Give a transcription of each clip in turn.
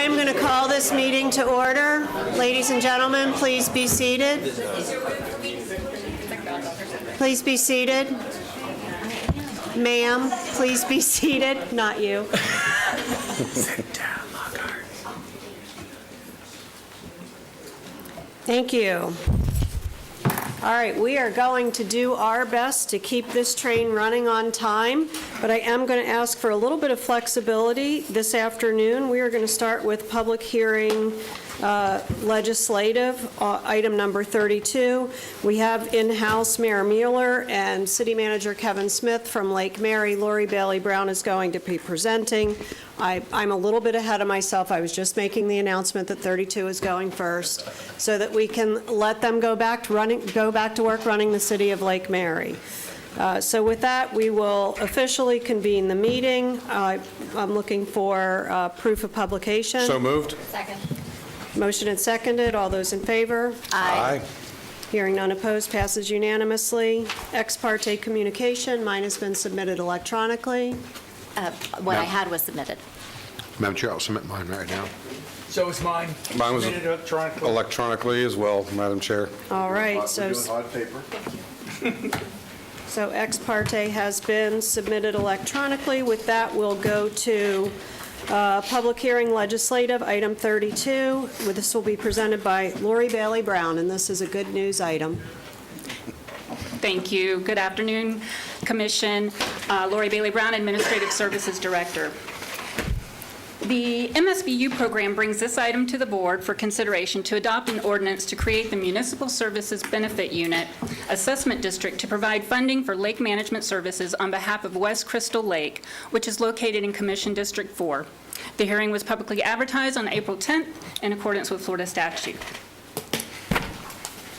I am going to call this meeting to order. Ladies and gentlemen, please be seated. Please be seated. Ma'am, please be seated. Not you. Sit down, Lockhart. Thank you. All right, we are going to do our best to keep this train running on time, but I am going to ask for a little bit of flexibility this afternoon. We are going to start with public hearing legislative, item number 32. We have in-house Mayor Mueller and City Manager Kevin Smith from Lake Mary. Lori Bailey Brown is going to be presenting. I'm a little bit ahead of myself. I was just making the announcement that 32 is going first so that we can let them go back to work running the city of Lake Mary. So with that, we will officially convene the meeting. I'm looking for proof of publication. So moved. Second. Motion and seconded. All those in favor? Aye. Hearing none opposed, passes unanimously. Ex parte communication, mine has been submitted electronically. What I had was submitted. Madam Chair, I'll submit mine right now. So is mine. Mine was Submitted electronically. electronically as well, Madam Chair. All right, We're doing odd paper. so ex parte has been submitted electronically. With that, we'll go to public hearing legislative, item 32. This will be presented by Lori Bailey Brown, and this is a good news item. Thank you. Good afternoon, Commission. Lori Bailey Brown, Administrative Services Director. The MSBU program brings this item to the board for consideration to adopt an ordinance to create the Municipal Services Benefit Unit Assessment District to provide funding for lake management services on behalf of West Crystal Lake, which is located in Commission District 4. The hearing was publicly advertised on April 10th in accordance with Florida statute.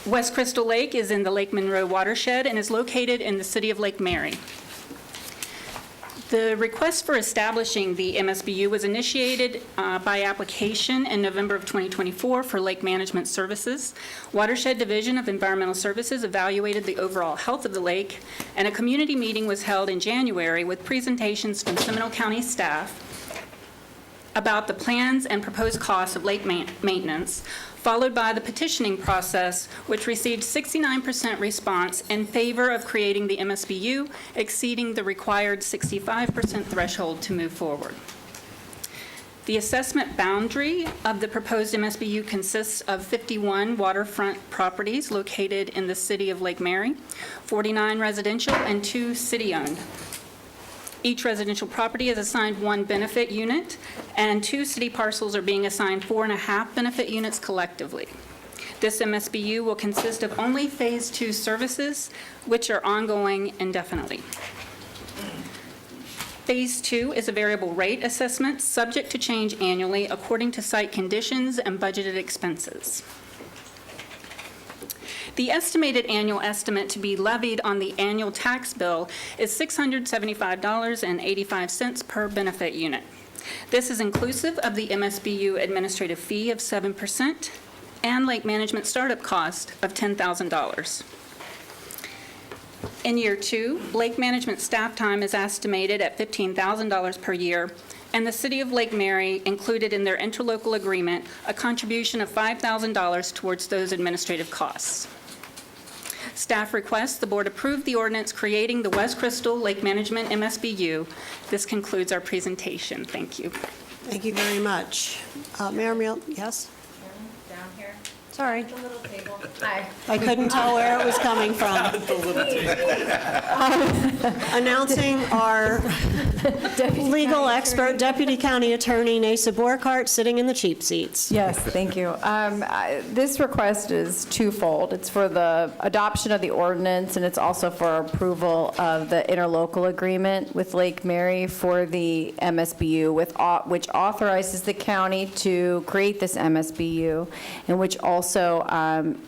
West Crystal Lake is in the Lake Monroe watershed and is located in the city of Lake Mary. The request for establishing the MSBU was initiated by application in November of 2024 for lake management services. Watershed Division of Environmental Services evaluated the overall health of the lake, and a community meeting was held in January with presentations from Seminole County staff about the plans and proposed costs of lake maintenance, followed by the petitioning process, which received 69% response in favor of creating the MSBU, exceeding the required 65% threshold to move forward. The assessment boundary of the proposed MSBU consists of 51 waterfront properties located in the city of Lake Mary, 49 residential and 2 city-owned. Each residential property is assigned 1 benefit unit, and 2 city parcels are being assigned 4.5 benefit units collectively. This MSBU will consist of only Phase 2 services, which are ongoing indefinitely. Phase 2 is a variable rate assessment subject to change annually according to site conditions and budgeted expenses. The estimated annual estimate to be levied on the annual tax bill is $675.85 per benefit unit. This is inclusive of the MSBU administrative fee of 7% and lake management startup cost of $10,000. In year 2, lake management staff time is estimated at $15,000 per year, and the City of Lake Mary included in their interlocal agreement a contribution of $5,000 towards those administrative costs. Staff requests the board approve the ordinance creating the West Crystal Lake Management MSBU. This concludes our presentation. Thank you. Thank you very much. Mayor Mueller, yes? Down here. Sorry. The little table. Hi. I couldn't tell where it was coming from. Announcing our legal expert, Deputy County Attorney Nasa Borkart, sitting in the cheap seats. Yes, thank you. This request is twofold. It's for the adoption of the ordinance, and it's also for approval of the interlocal agreement with Lake Mary for the MSBU, which authorizes the county to create this MSBU, and which also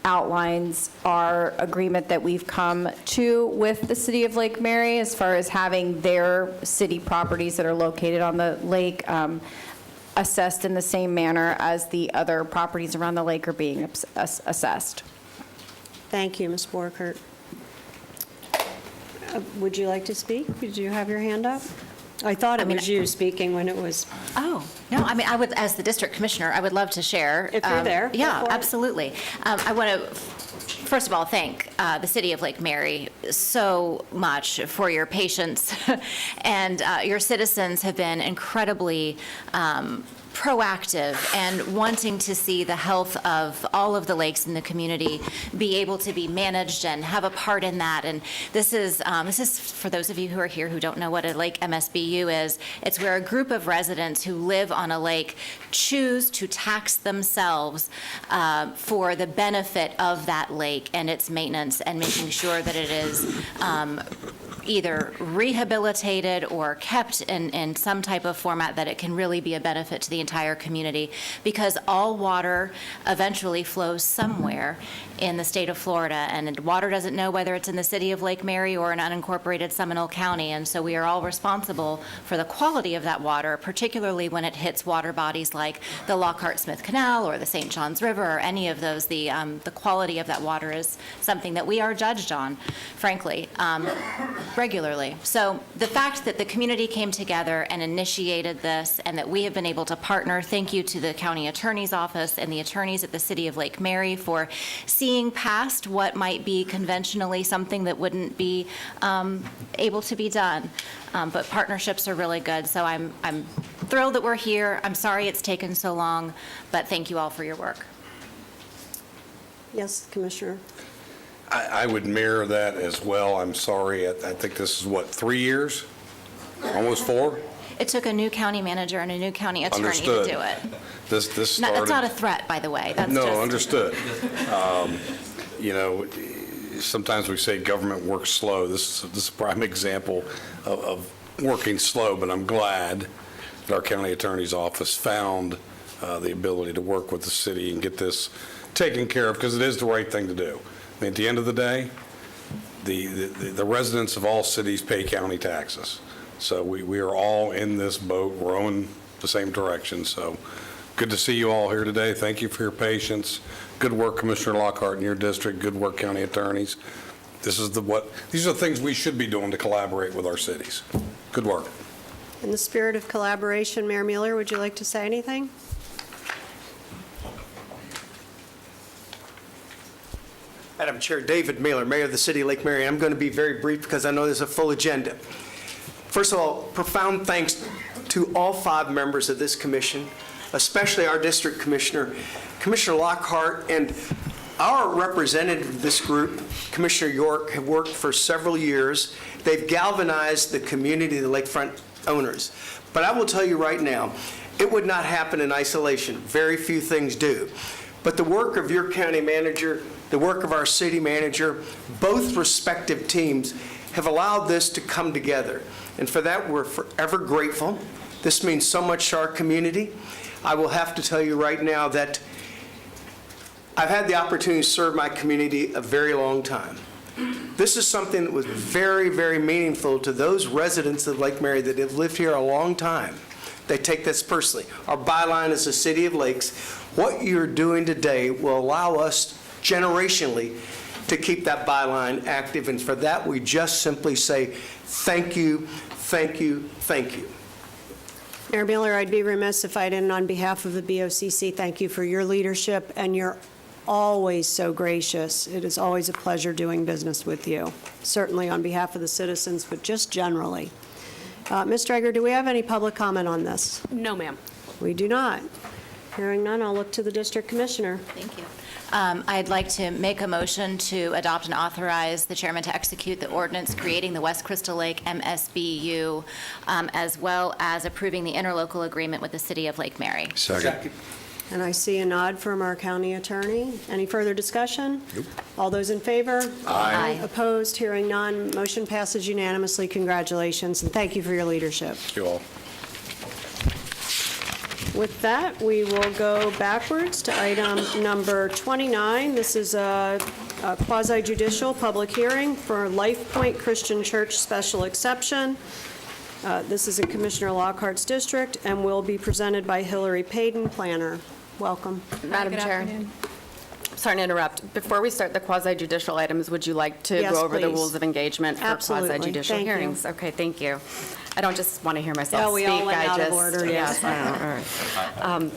outlines our agreement that we've come to with the City of Lake Mary as far as having their city properties that are located on the lake assessed in the same manner as the other properties around the lake are being assessed. Thank you, Ms. Borkert. Would you like to speak? Did you have your hand up? I thought it mean, was you speaking when it was, Oh, no, I mean, I would, as the district commissioner, I would love to share. If you're there, go Yeah, for it. absolutely. I want to, first of all, thank the city of Lake Mary so much for your patience. And your citizens have been incredibly proactive and wanting to see the health of all of the lakes in the community be able to be managed and have a part in that. And this is for those of you who are here who don't know what a lake MSBU is. It's where a group of residents who live on a lake choose to tax themselves for the benefit of that lake and its maintenance and making sure that it is either rehabilitated or kept in some type of format that it can really be a benefit to the entire community, because all water eventually flows somewhere in the state of Florida, and water doesn't know whether it's in the city of Lake Mary or in unincorporated Seminole County, and so we are all responsible for the quality of that water, particularly when it hits water bodies like the Lockhart-Smith Canal or the St. Johns River or any of those. The quality of that water is something that we are judged on, frankly, regularly. So the fact that the community came together and initiated this and that we have been able to partner, thank you to the county attorney's office and the attorneys at the city of Lake Mary for seeing past what might be conventionally something that wouldn't be able to be done. But partnerships are really good, so I'm thrilled that we're here. I'm sorry it's taken so long, but thank you all for your work. yes, Commissioner? I would mirror that as well. I'm sorry. I think this is what, 3 years? Almost 4? It took a new county manager and a new county attorney Understood. to do it. This started. That's not a threat, by the way. That's No, just, understood. You know, sometimes we say government works slow. This is a prime example of working slow, but I'm glad that our county attorney's office found the ability to work with the city and get this taken care of, because it is the right thing to do. I mean, at the end of the day, the residents of all cities pay county taxes. So we are all in this boat, rowing the same direction. So good to see you all here today. Thank you for your patience. Good work, Commissioner Lockhart, in your district. Good work, county attorneys. These are the things we should be doing to collaborate with our cities. Good work. In the spirit of collaboration, Mayor Mueller, would you like to say anything? Madam Chair, David Mailer, Mayor of the City of Lake Mary. I'm going to be very brief because I know there's a full agenda. First of all, profound thanks to all 5 members of this commission, especially our district commissioner, Commissioner Lockhart, and our representative of this group, Commissioner York, have worked for several years. They've galvanized the community, the lakefront owners. But I will tell you right now, it would not happen in isolation. Very few things do. But the work of your county manager, the work of our city manager, both respective teams have allowed this to come together. And for that, we're forever grateful. This means so much to our community. I will have to tell you right now that I've had the opportunity to serve my community a very long time. This is something that was very, very meaningful to those residents of Lake Mary that have lived here a long time. They take this personally. Our byline is the City of Lakes. What you're doing today will allow us generationally to keep that byline active, and for that we just simply say thank you, thank you, thank you. Mayor Mueller, I'd be remiss if I didn't, on behalf of the BOCC, thank you for your leadership, and you're always so gracious. It is always a pleasure doing business with you, certainly on behalf of the citizens, but just generally. Ms. Drager, do we have any public comment on this? No, ma'am. We do not. Hearing none, I'll look to the district commissioner. Thank you. I'd like to make a motion to adopt and authorize the chairman to execute the ordinance creating the West Crystal Lake MSBU, as well as approving the interlocal agreement with the city of Lake Mary. Second. And I see a nod from our county attorney. Any further discussion? Nope. All those in favor? Aye. Opposed? Hearing none. Motion passes unanimously. Congratulations, and thank you for your leadership. Thank you all. With that, we will go backwards to item number 29. This is a quasi-judicial public hearing for Life Point Christian Church special exception. This is in Commissioner Lockhart's district and will be presented by Hillary Payden, planner. Welcome. Madam Chair. Sorry to interrupt. Before we start the quasi-judicial items, would you like to Yes, go over the please. rules of engagement for Absolutely. quasi-judicial Thank you. hearings? Okay, thank you. I don't just want to hear myself No, speak. we all went I out of just- order, yes. I know, all right.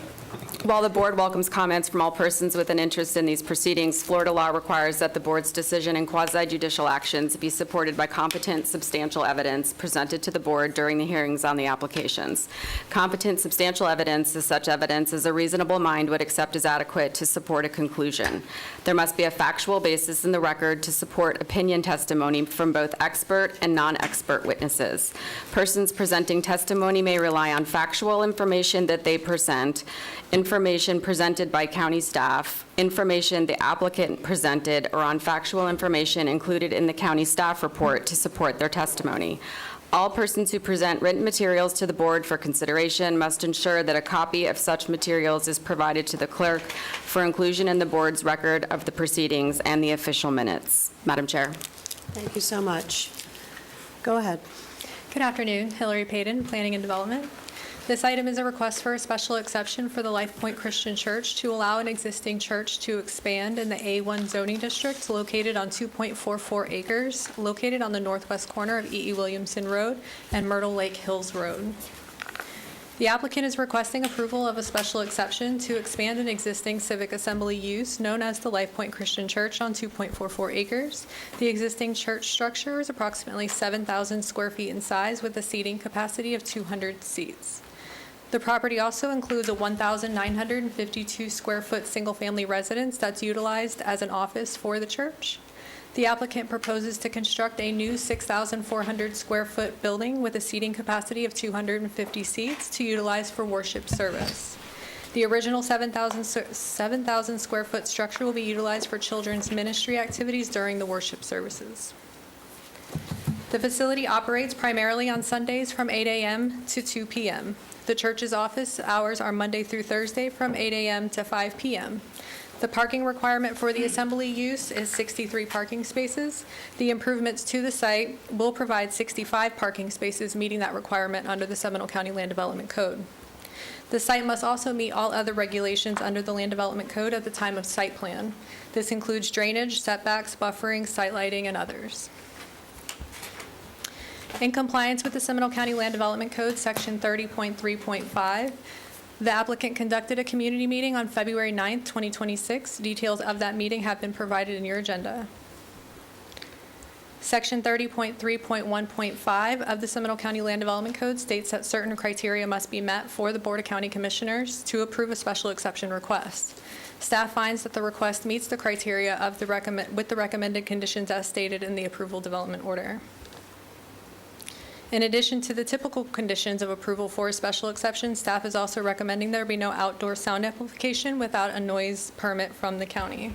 While the board welcomes comments from all persons with an interest in these proceedings, Florida law requires that the board's decision and quasi-judicial actions be supported by competent, substantial evidence presented to the board during the hearings on the applications. Competent, substantial evidence is such evidence as a reasonable mind would accept as adequate to support a conclusion. There must be a factual basis in the record to support opinion testimony from both expert and non-expert witnesses. Persons presenting testimony may rely on factual information that they present, information presented by county staff, information the applicant presented, or on factual information included in the county staff report to support their testimony. All persons who present written materials to the board for consideration must ensure that a copy of such materials is provided to the clerk for inclusion in the board's record of the proceedings and the official minutes. Madam Chair. Thank you so much. Go ahead. Good afternoon, Hillary Payton, Planning and Development. This item is a request for a special exception for the Life Point Christian Church to allow an existing church to expand in the A1 zoning district located on 2.44 acres, located on the northwest corner of E.E. Williamson Road and Myrtle Lake Hills Road. The applicant is requesting approval of a special exception to expand an existing civic assembly use known as the Life Point Christian Church on 2.44 acres. The existing church structure is approximately 7,000 square feet in size with a seating capacity of 200 seats. The property also includes a 1,952 square foot single-family residence that's utilized as an office for the church. The applicant proposes to construct a new 6,400 square foot building with a seating capacity of 250 seats to utilize for worship service. The original 7,000 square foot structure will be utilized for children's ministry activities during the worship services. The facility operates primarily on Sundays from 8 a.m. to 2 p.m. The church's office hours are Monday through Thursday from 8 a.m. to 5 p.m. The parking requirement for the assembly use is 63 parking spaces. The improvements to the site will provide 65 parking spaces, meeting that requirement under the Seminole County Land Development Code. The site must also meet all other regulations under the Land Development Code at the time of site plan. This includes drainage, setbacks, buffering, site lighting, and others. In compliance with the Seminole County Land Development Code, Section 30.3.5, the applicant conducted a community meeting on February 9th, 2026. Details of that meeting have been provided in your agenda. Section 30.3.1.5 of the Seminole County Land Development Code states that certain criteria must be met for the Board of County Commissioners to approve a special exception request. Staff finds that the request meets the criteria of with the recommended conditions as stated in the approval development order. In addition to the typical conditions of approval for a special exception, staff is also recommending there be no outdoor sound amplification without a noise permit from the county.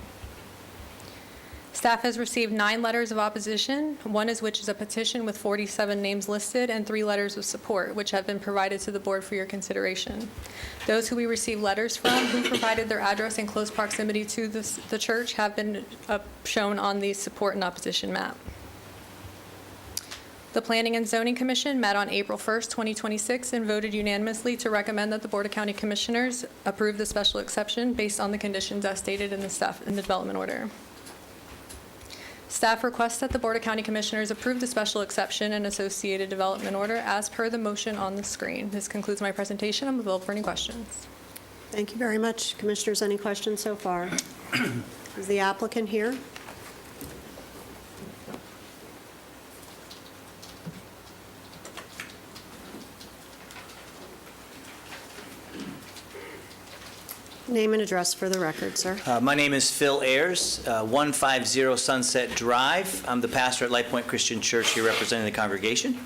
Staff has received 9 letters of opposition, one is which is a petition with 47 names listed, and 3 letters of support, which have been provided to the board for your consideration. Those who we received letters from who provided their address in close proximity to the church have been shown on the support and opposition map. The Planning and Zoning Commission met on April 1st, 2026, and voted unanimously to recommend that the Board of County Commissioners approve the special exception based on the conditions as stated in the development order. Staff requests that the Board of County Commissioners approve the special exception and associated development order as per the motion on the screen. This concludes my presentation. I'm available for any questions. Thank you very much. Commissioners, any questions so far? Is the applicant here? Name and address for the record, sir. My name is Phil Ayers, 150 Sunset Drive. I'm the pastor at Life Point Christian Church here representing the congregation.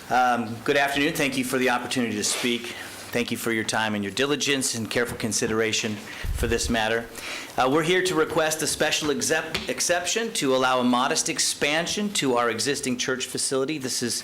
Good afternoon. Thank you for the opportunity to speak. Thank you for your time and your diligence and careful consideration for this matter. We're here to request a special exception to allow a modest expansion to our existing church facility. This is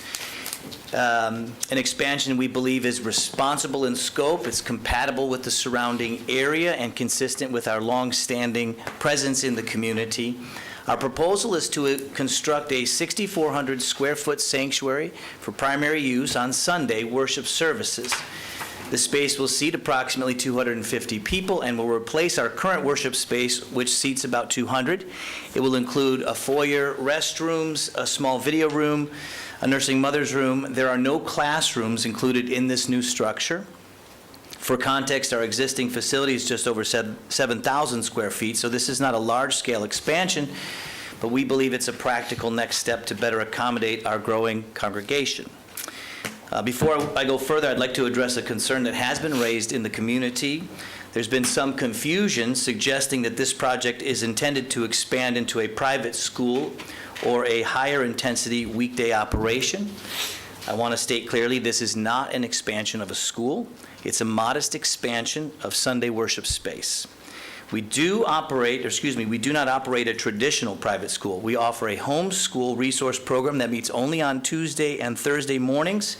an expansion we believe is responsible in scope. It's compatible with the surrounding area and consistent with our long-standing presence in the community. Our proposal is to construct a 6,400 square foot sanctuary for primary use on Sunday worship services. The space will seat approximately 250 people and will replace our current worship space, which seats about 200. It will include a foyer, restrooms, a small video room, a nursing mother's room. There are no classrooms included in this new structure. For context, our existing facility is just over 7,000 square feet, so this is not a large-scale expansion, but we believe it's a practical next step to better accommodate our growing congregation. Before I go further, I'd like to address a concern that has been raised in the community. There's been some confusion suggesting that this project is intended to expand into a private school or a higher intensity weekday operation. I want to state clearly, this is not an expansion of a school. It's a modest expansion of Sunday worship space. We do not operate a traditional private school. We offer a homeschool resource program that meets only on Tuesday and Thursday mornings.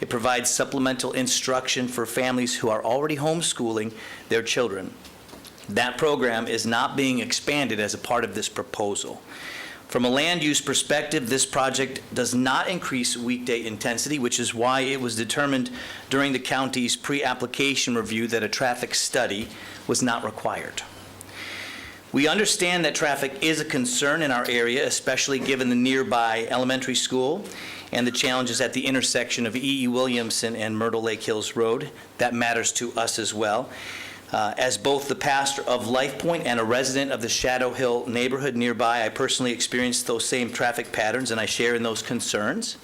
It provides supplemental instruction for families who are already homeschooling their children. That program is not being expanded as a part of this proposal. From a land use perspective, this project does not increase weekday intensity, which is why it was determined during the county's pre-application review that a traffic study was not required. We understand that traffic is a concern in our area, especially given the nearby elementary school and the challenges at the intersection of E.E. Williamson and Myrtle Lake Hills Road. That matters to us as well. As both the pastor of Life Point and a resident of the Shadow Hill neighborhood nearby, I personally experienced those same traffic patterns, and I share in those concerns.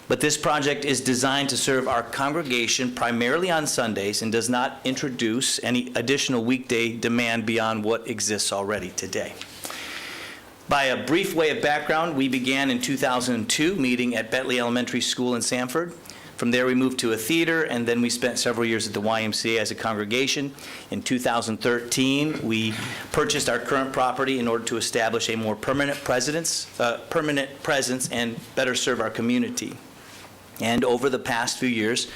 But this project is designed to serve our congregation primarily on Sundays and does not introduce any additional weekday demand beyond what exists already today. By a brief way of background, we began in 2002 meeting at Bentley Elementary School in Sanford. From there, we moved to a theater, and then we spent several years at the YMCA as a congregation. In 2013, we purchased our current property in order to establish a more permanent presence and better serve our community. And over the past few years,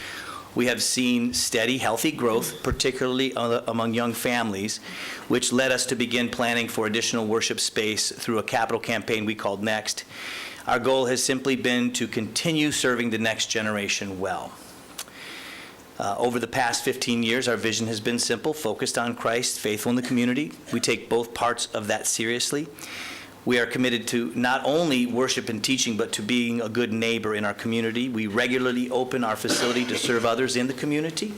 we have seen steady, healthy growth, particularly among young families, which led us to begin planning for additional worship space through a capital campaign we called Next. Our goal has simply been to continue serving the next generation well. Over the past 15 years, our vision has been simple, focused on Christ, faithful in the community. We take both parts of that seriously. We are committed to not only worship and teaching, but to being a good neighbor in our community. We regularly open our facility to serve others in the community.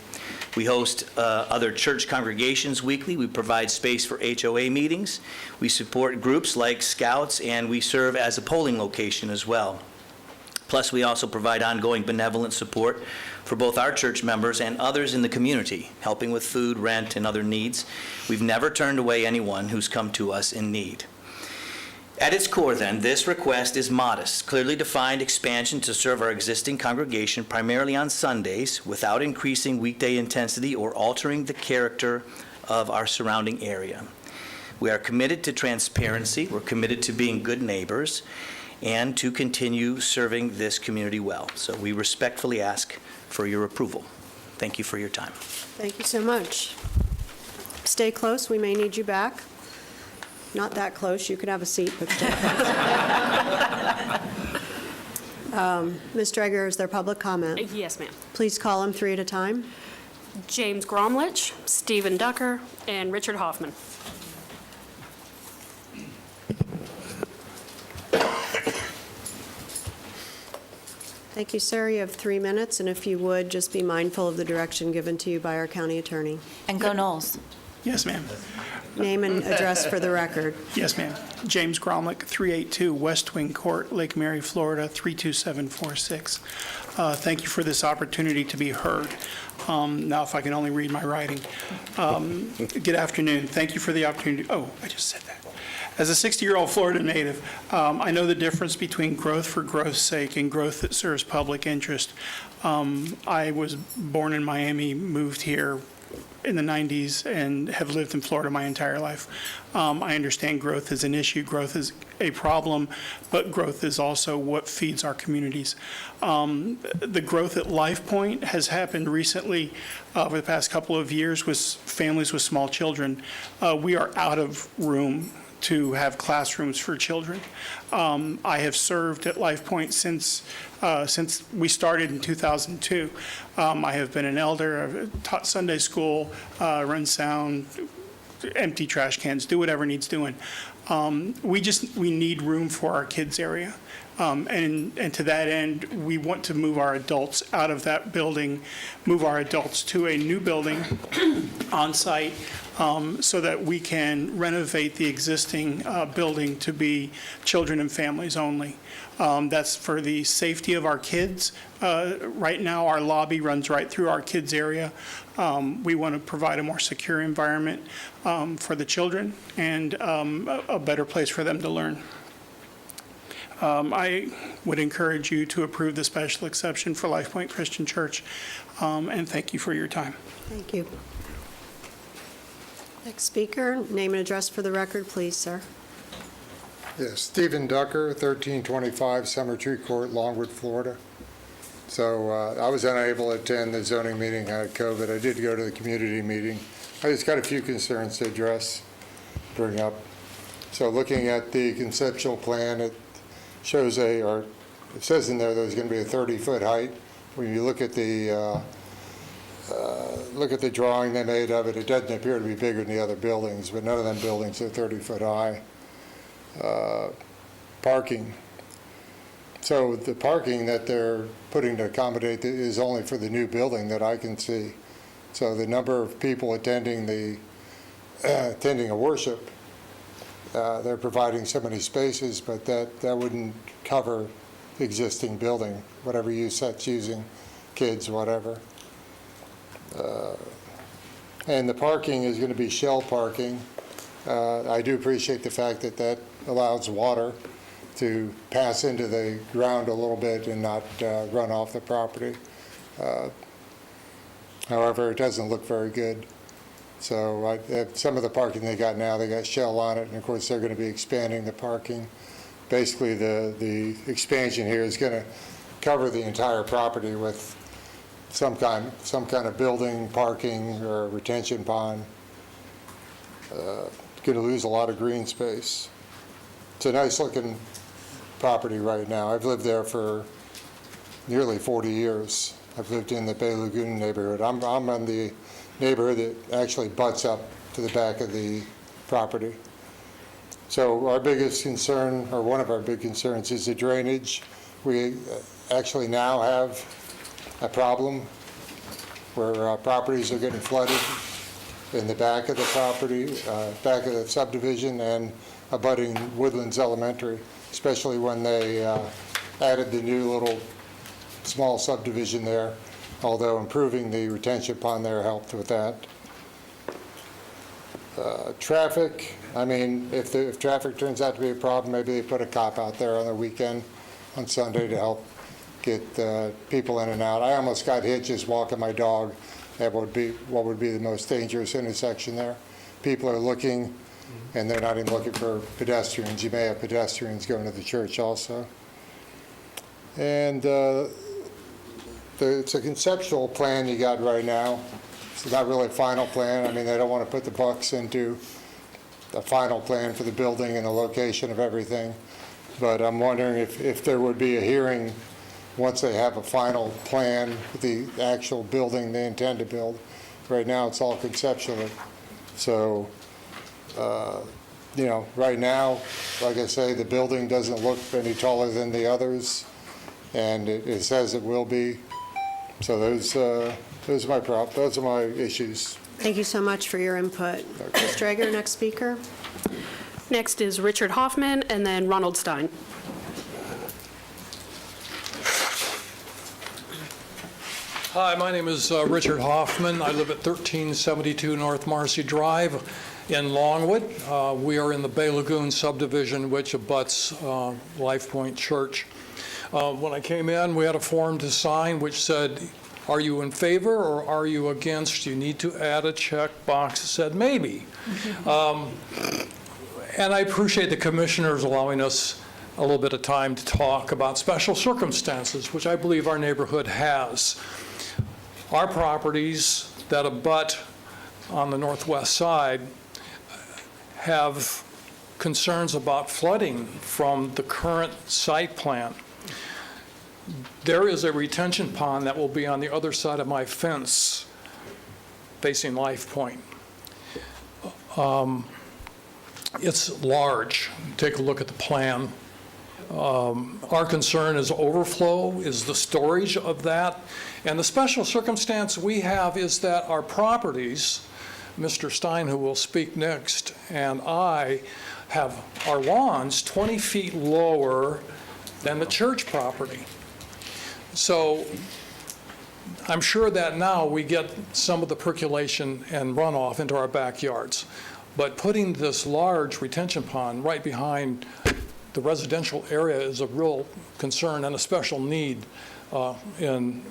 We host other church congregations weekly. We provide space for HOA meetings. We support groups like Scouts, and we serve as a polling location as well. Plus, we also provide ongoing benevolent support for both our church members and others in the community, helping with food, rent, and other needs. We've never turned away anyone who's come to us in need. At its core, then, this request is modest, clearly defined expansion to serve our existing congregation primarily on Sundays without increasing weekday intensity or altering the character of our surrounding area. We are committed to transparency, we're committed to being good neighbors, and to continue serving this community well. So we respectfully ask for your approval. Thank you for your time. Thank you so much. Stay close, we may need you back. Not that close, you could have a seat, but stay close. Ms. Dreger, is there public comment? Yes, ma'am. Please call them three at a time. James Gromlich, Stephen Ducker, and Richard Hoffman. Thank you, sir. You have 3 minutes, and if you would, just be mindful of the direction given to you by our county attorney. And go Knowles. Yes, ma'am. Name and address for the record. Yes, ma'am. James Gromlich, 382 West Wing Court, Lake Mary, Florida, 32746. Thank you for this opportunity to be heard. Now, if I can only read my writing. Good afternoon. Thank you for the opportunity. Oh, I just said that. As a 60-year-old Florida native, I know the difference between growth for growth's sake and growth that serves public interest. I was born in Miami, moved here in the 90s, and have lived in Florida my entire life. I understand growth is an issue, growth is a problem, but growth is also what feeds our communities. The growth at Life Point has happened recently over the past couple of years with families with small children. We are out of room to have classrooms for children. I have served at Life Point since we started in 2002. I have been an elder, I've taught Sunday school, run sound, empty trash cans, do whatever needs doing. We need room for our kids area. And to that end, we want to move our adults out of that building, move our adults to a new building on site, so that we can renovate the existing building to be children and families only. That's for the safety of our kids. Right now, our lobby runs right through our kids' area. We want to provide a more secure environment for the children and a better place for them to learn. I would encourage you to approve the special exception for Life Point Christian Church, and thank you for your time. Thank you. Next speaker, name and address for the record, please, sir. Yes, Stephen Ducker, 1325 Cemetery Court, Longwood, Florida. So I was unable to attend the zoning meeting, I had COVID. I did go to the community meeting. I just got a few concerns to bring up. So looking at the conceptual plan, it shows it says in there there's going to be a 30-foot height. When you look at the drawing they made of it, it doesn't appear to be bigger than the other buildings, but none of them buildings are 30-foot high. Parking. So the parking that they're putting to accommodate is only for the new building that I can see. So the number of people attending a worship, they're providing so many spaces, but that wouldn't cover the existing building, whatever use that's using, kids, whatever. And the parking is going to be shell parking. I do appreciate the fact that allows water to pass into the ground a little bit and not run off the property. However, it doesn't look very good. So some of the parking they got now, they got shell on it, and of course they're going to be expanding the parking. Basically, the expansion here is going to cover the entire property with some kind of building, parking, or retention pond. Going to lose a lot of green space. It's a nice looking property right now. I've lived there for nearly 40 years. I've lived in the Bay Lagoon neighborhood. I'm on the neighborhood that actually butts up to the back of the property. So our biggest concern, or one of our big concerns, is the drainage. We actually now have a problem where properties are getting flooded in the back of the property, back of the subdivision, and abutting Woodlands Elementary, especially when they added the new little small subdivision there, although improving the retention pond there helped with that. Traffic, I mean, if traffic turns out to be a problem, maybe they put a cop out there on the weekend, on Sunday, to help get people in and out. I almost got hit just walking my dog at what would be the most dangerous intersection there. People are looking, and they're not even looking for pedestrians. You may have pedestrians going to the church also. And it's a conceptual plan you got right now. It's not really a final plan. I mean, they don't want to put the bucks into the final plan for the building and the location of everything. But I'm wondering if there would be a hearing once they have a final plan with the actual building they intend to build. Right now, it's all conceptual. So, right now, like I say, the building doesn't look any taller than the others, and it says it will be. So those are my issues. Thank you so much for your input. Ms. Drager, next speaker. Next is Richard Hoffman, and then Ronald Stein. Hi, my name is Richard Hoffman. I live at 1372 North Marcy Drive in Longwood. We are in the Bay Lagoon subdivision, which abuts Life Point Church. When I came in, we had a form to sign which said, are you in favor or are you against? You need to add a check box that said maybe. And I appreciate the commissioners allowing us a little bit of time to talk about special circumstances, which I believe our neighborhood has. Our properties that abut on the northwest side have concerns about flooding from the current site plan. There is a retention pond that will be on the other side of my fence facing Life Point. It's large. Take a look at the plan. Our concern is overflow, is the storage of that. And the special circumstance we have is that our properties, Mr. Stein, who will speak next, and I have our lawns 20 feet lower than the church property. So I'm sure that now we get some of the percolation and runoff into our backyards. But putting this large retention pond right behind the residential area is a real concern and a special need in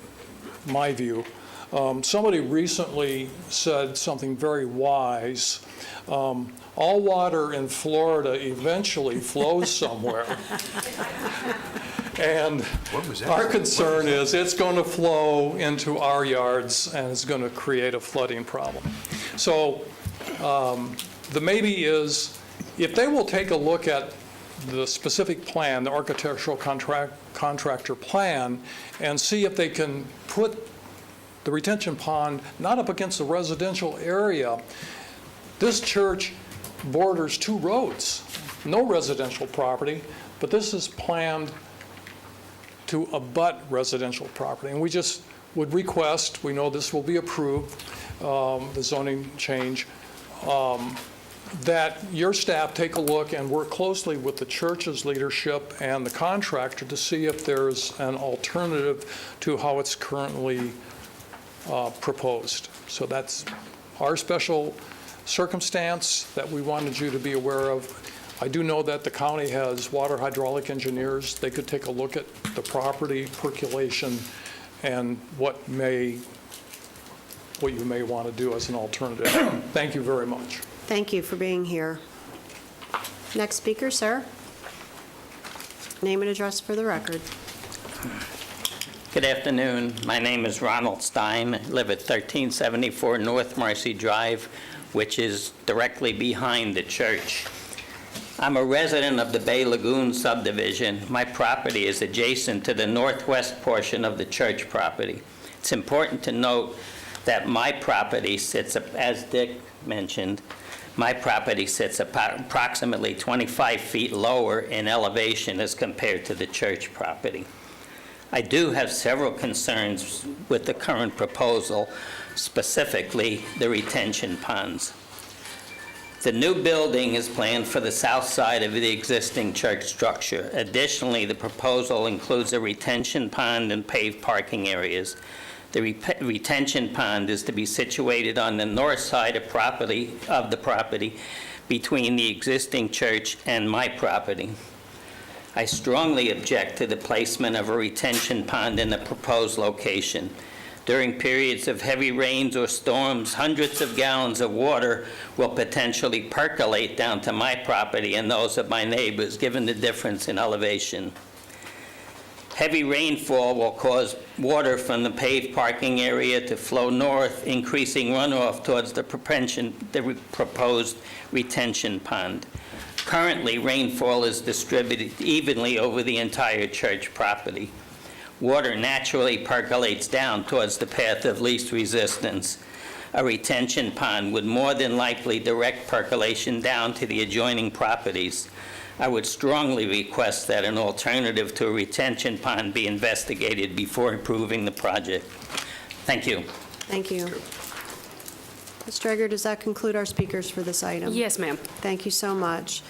my view. Somebody recently said something very wise. All water in Florida eventually flows somewhere. And our concern is it's going to flow into our yards and it's going to create a flooding problem. So the maybe is, if they will take a look at the specific plan, the architectural contractor plan, and see if they can put the retention pond not up against the residential area. This church borders 2 roads, no residential property, but this is planned to abut residential property. And we just would request, we know this will be approved, the zoning change, that your staff take a look and work closely with the church's leadership and the contractor to see if there's an alternative to how it's currently proposed. So that's our special circumstance that we wanted you to be aware of. I do know that the county has water hydraulic engineers. They could take a look at the property percolation and what you may want to do as an alternative. Thank you very much. Thank you for being here. Next speaker, sir. Name and address for the record. Good afternoon. My name is Ronald Stein. I live at 1374 North Marcy Drive, which is directly behind the church. I'm a resident of the Bay Lagoon subdivision. My property is adjacent to the northwest portion of the church property. It's important to note that my property sits, as Dick mentioned, my property sits approximately 25 feet lower in elevation as compared to the church property. I do have several concerns with the current proposal, specifically the retention ponds. The new building is planned for the south side of the existing church structure. Additionally, the proposal includes a retention pond and paved parking areas. The retention pond is to be situated on the north side of the property between the existing church and my property. I strongly object to the placement of a retention pond in the proposed location. During periods of heavy rains or storms, hundreds of gallons of water will potentially percolate down to my property and those of my neighbors, given the difference in elevation. Heavy rainfall will cause water from the paved parking area to flow north, increasing runoff towards the proposed retention pond. Currently, rainfall is distributed evenly over the entire church property. Water naturally percolates down towards the path of least resistance. A retention pond would more than likely direct percolation down to the adjoining properties. I would strongly request that an alternative to a retention pond be investigated before approving the project. Thank you. Thank you. Ms. Dreger, does that conclude our speakers for this item? Yes, ma'am. Thank you so much.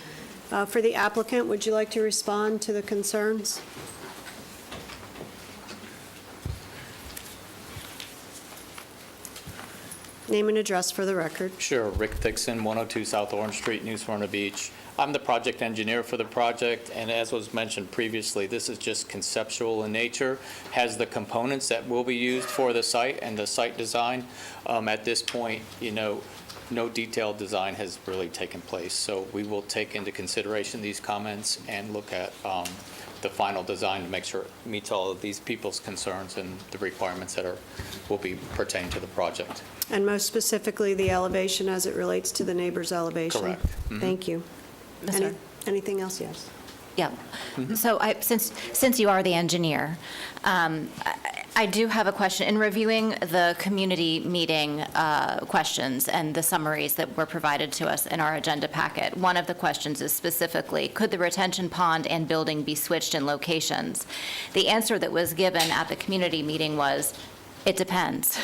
For the applicant, would you like to respond to the concerns? Name and address for the record. Sure. Rick Dixon, 102 South Orange Street, New Smyrna Beach. I'm the project engineer for the project, and as was mentioned previously, this is just conceptual in nature, has the components that will be used for the site and the site design. At this point, no detailed design has really taken place, so we will take into consideration these comments and look at the final design to make sure it meets all of these people's concerns and the requirements that will be pertaining to the project. And most specifically, the elevation as it relates to the neighbor's elevation. Correct. Mm-hmm. Thank you. Anything else? Yes. Yeah. So since you are the engineer, I do have a question. In reviewing the community meeting questions and the summaries that were provided to us in our agenda packet, one of the questions is specifically, could the retention pond and building be switched in locations? The answer that was given at the community meeting was, it depends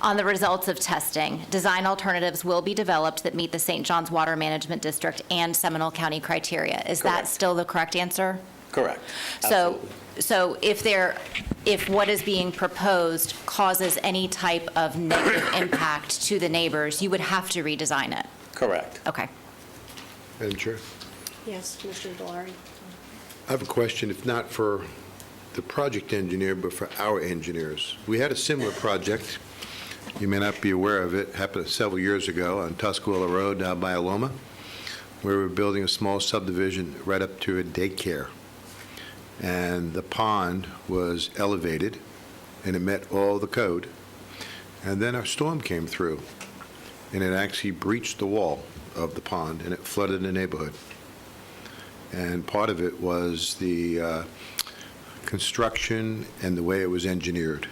on the results of testing. Design alternatives will be developed that meet the St. John's Water Management District and Seminole County criteria. Is that still the correct answer? Correct. So if what is being proposed causes any type of negative impact to the neighbors, you would have to redesign it? Correct. Okay. Madam Chair, Yes, Commissioner Valari. I have a question, if not for the project engineer, but for our engineers. We had a similar project, you may not be aware of it, happened several years ago on Tuscarora Road down by Aloma, where we were building a small subdivision right up to a daycare. And the pond was elevated, and it met all the code. And then a storm came through, and it actually breached the wall of the pond, and it flooded the neighborhood. And part of it was the construction and the way it was engineered.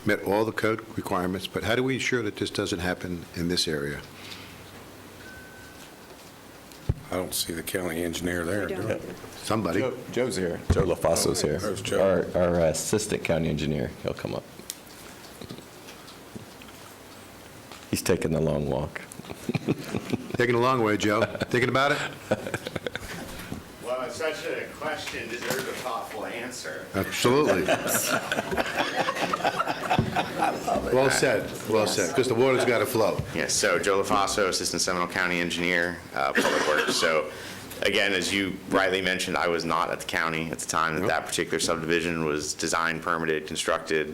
Met all the code requirements, but how do we ensure that this doesn't happen in this area? I don't see the county engineer there. do I? Somebody. Joe's here. Joe LaFosso's here. There's Joe. Our assistant county engineer. He'll come up. He's taking the long walk. Taking a long way, Joe. Thinking about it? Well, it's such a question deserves a thoughtful answer. Absolutely. Well said, well said, because the water's got to flow. Yes, so Joe LaFosso, Assistant Seminole County Engineer, Public Works. So again, as you rightly mentioned, I was not at the county at the time that that particular subdivision was designed, permitted, constructed.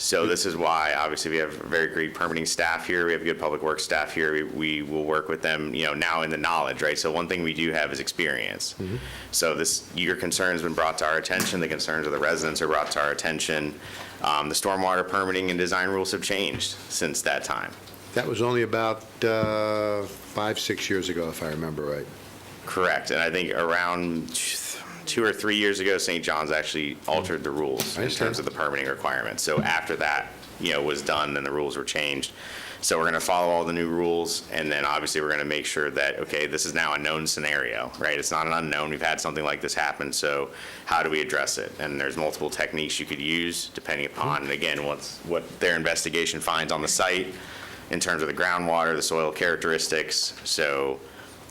So this is why, obviously, we have a very great permitting staff here. We have good public works staff here. We will work with them, now in the knowledge, right? So one thing we do have is experience. So your concern has been brought to our attention. The concerns of the residents are brought to our attention. The stormwater permitting and design rules have changed since that time. That was only about 5-6 years ago, if I remember right. Correct. And I think around 2 or 3 years ago, St. John's actually altered the rules in terms of the permitting requirements. So after that, was done, then the rules were changed. So we're going to follow all the new rules, and then obviously we're going to make sure that, okay, this is now a known scenario, right? It's not an unknown. We've had something like this happen, so how do we address it? And there's multiple techniques you could use depending upon, and again, what their investigation finds on the site in terms of the groundwater, the soil characteristics. So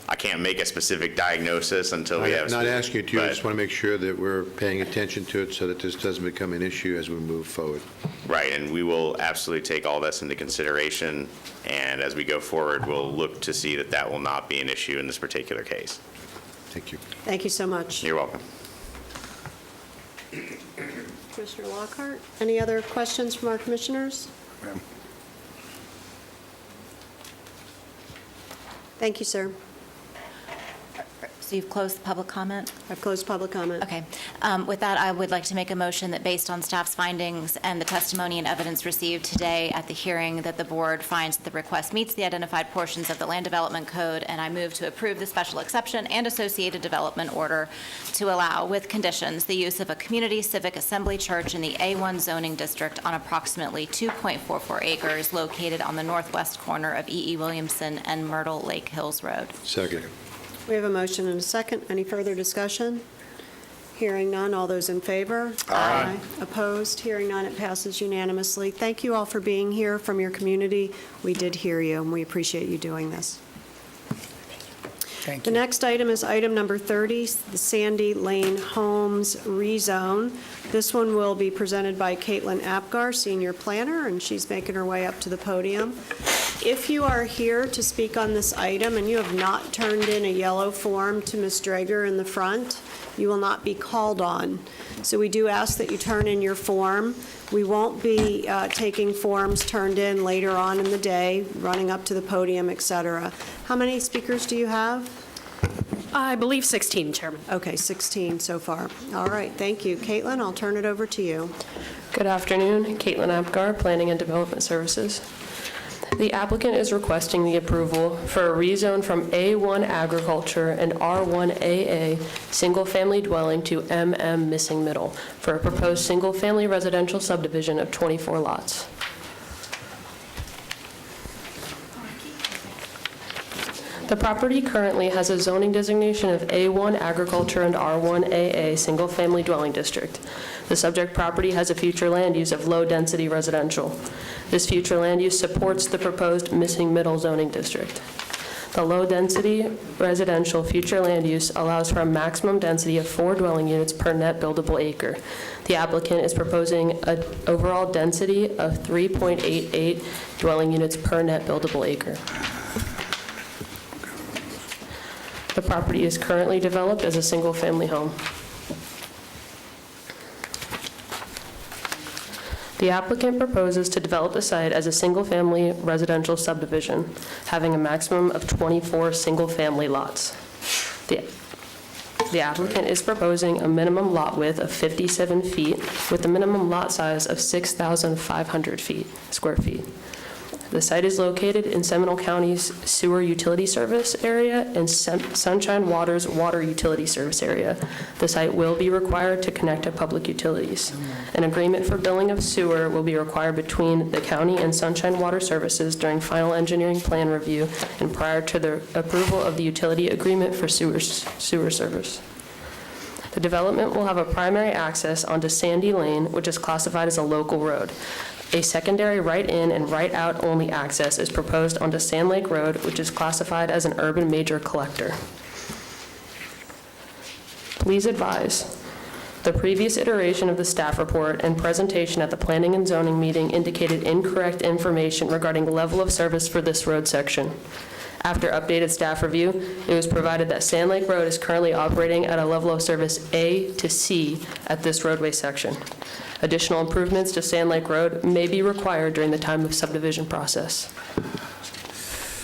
I can't make a specific diagnosis until we have. I'm not asking you to, I just want to make sure that we're paying attention to it so that this doesn't become an issue as we move forward. Right, and we will absolutely take all this into consideration, and as we go forward, we'll look to see that that will not be an issue in this particular case. Thank you. Thank you so much. You're welcome. Commissioner Lockhart, any other questions from our commissioners? Ma'am. Thank you, sir. So you've closed the public comment? I've closed public comment. Okay. With that, I would like to make a motion that based on staff's findings and the testimony and evidence received today at the hearing, that the board finds that the request meets the identified portions of the Land Development Code, and I move to approve the special exception and associated development order to allow, with conditions, the use of a community civic assembly church in the A1 zoning district on approximately 2.44 acres located on the northwest corner of E.E. Williamson and Myrtle Lake Hills Road. Second. We have a motion and a second. Any further discussion? Hearing none. All those in favor? Aye. Opposed? Hearing none. It passes unanimously. Thank you all for being here from your community. We did hear you, and we appreciate you doing this. Thank The next item is item number 30, the Sandy Lane Homes rezone. This one will be presented by Caitlin Apgar, Senior Planner, and she's making her way up to the podium. If you are here to speak on this item and you have not turned in a yellow form to Ms. Drager in the front, you will not be called on. So we do ask that you turn in your form. We won't be taking forms turned in later on in the day, running up to the podium, et cetera. How many speakers do you have? I believe 16, Chairman. Okay, 16 so far. All right, thank you. Caitlin, I'll turn it over to you. Good afternoon. Caitlin Apgar, Planning and Development Services. The applicant is requesting the approval for a rezone from A1 agriculture and R1AA single-family dwelling to MM missing middle for a proposed single-family residential subdivision of 24 lots. The property currently has a zoning designation of A1 agriculture and R1AA single-family dwelling district. The subject property has a future land use of low-density residential. This future land use supports the proposed missing middle zoning district. The low-density residential future land use allows for a maximum density of 4 dwelling units per net buildable acre. The applicant is proposing an overall density of 3.88 dwelling units per net buildable acre. The property is currently developed as a single-family home. The applicant proposes to develop the site as a single-family residential subdivision, having a maximum of 24 single-family lots. The applicant is proposing a minimum lot width of 57 feet with a minimum lot size of 6,500 square feet. The site is located in Seminole County's sewer utility service area and Sunshine Water's water utility service area. The site will be required to connect to public utilities. An agreement for billing of sewer will be required between the county and Sunshine Water Services during final engineering plan review and prior to the approval of the utility agreement for sewer service. The development will have a primary access onto Sandy Lane, which is classified as a local road. A secondary right-in and right-out only access is proposed onto Sand Lake Road, which is classified as an urban major collector. Please advise, the previous iteration of the staff report and presentation at the Planning and Zoning meeting indicated incorrect information regarding level of service for this road section. After updated staff review, it was provided that Sand Lake Road is currently operating at a level of service A to C at this roadway section. Additional improvements to Sand Lake Road may be required during the time of subdivision process.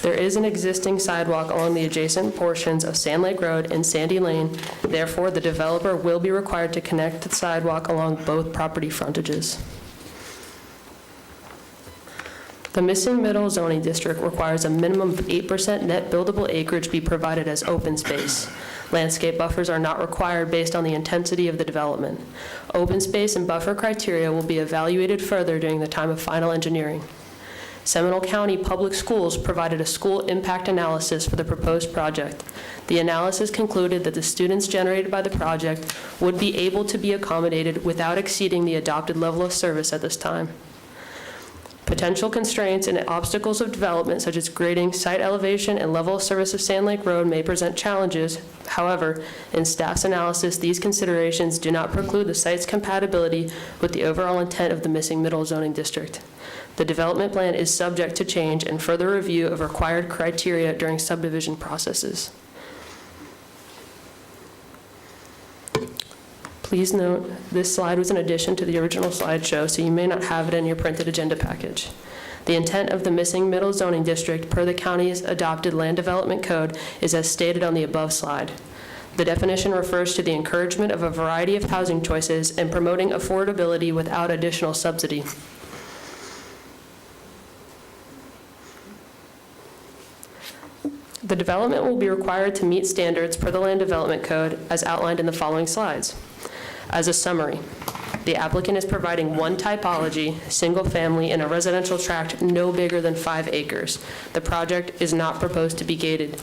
There is an existing sidewalk along the adjacent portions of Sand Lake Road and Sandy Lane. Therefore, the developer will be required to connect the sidewalk along both property frontages. The missing middle zoning district requires a minimum of 8% net buildable acreage be provided as open space. Landscape buffers are not required based on the intensity of the development. Open space and buffer criteria will be evaluated further during the time of final engineering. Seminole County Public Schools provided a school impact analysis for the proposed project. The analysis concluded that the students generated by the project would be able to be accommodated without exceeding the adopted level of service at this time. Potential constraints and obstacles of development, such as grading, site elevation, and level of service of Sand Lake Road may present challenges. However, in staff's analysis, these considerations do not preclude the site's compatibility with the overall intent of the missing middle zoning district. The development plan is subject to change and further review of required criteria during subdivision processes. Please note, this slide was an addition to the original slideshow, so you may not have it in your printed agenda package. The intent of the missing middle zoning district per the county's adopted land development code is as stated on the above slide. The definition refers to the encouragement of a variety of housing choices and promoting affordability without additional subsidy. The development will be required to meet standards per the land development code as outlined in the following slides. As a summary, the applicant is providing one typology, single family, in a residential tract no bigger than 5 acres. The project is not proposed to be gated.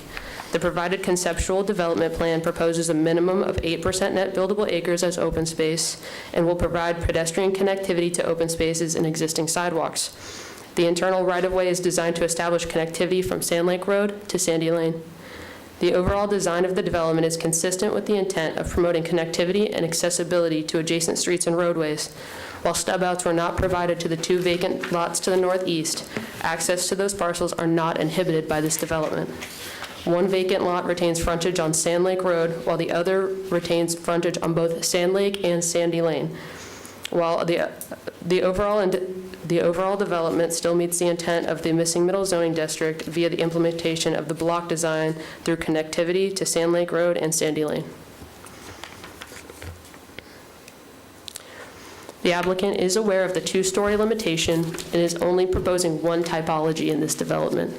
The provided conceptual development plan proposes a minimum of 8% net buildable acres as open space and will provide pedestrian connectivity to open spaces and existing sidewalks. The internal right-of-way is designed to establish connectivity from Sand Lake Road to Sandy Lane. The overall design of the development is consistent with the intent of promoting connectivity and accessibility to adjacent streets and roadways. While stub-outs were not provided to the 2 vacant lots to the northeast, access to those parcels are not inhibited by this development. One vacant lot retains frontage on Sand Lake Road, while the other retains frontage on both Sand Lake and Sandy Lane. While the overall development still meets the intent of the missing middle zoning district via the implementation of the block design through connectivity to Sand Lake Road and Sandy Lane. The applicant is aware of the two-story limitation and is only proposing one typology in this development.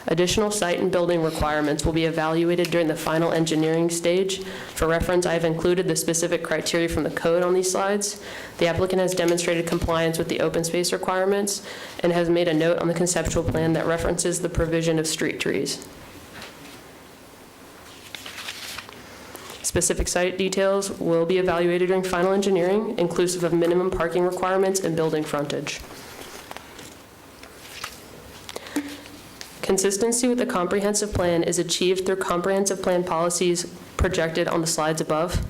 Additional site and building requirements will be evaluated during the final engineering stage. For reference, I have included the specific criteria from the code on these slides. The applicant has demonstrated compliance with the open space requirements and has made a note on the conceptual plan that references the provision of street trees. Specific site details will be evaluated during final engineering, inclusive of minimum parking requirements and building frontage. Consistency with the comprehensive plan is achieved through comprehensive plan policies projected on the slides above.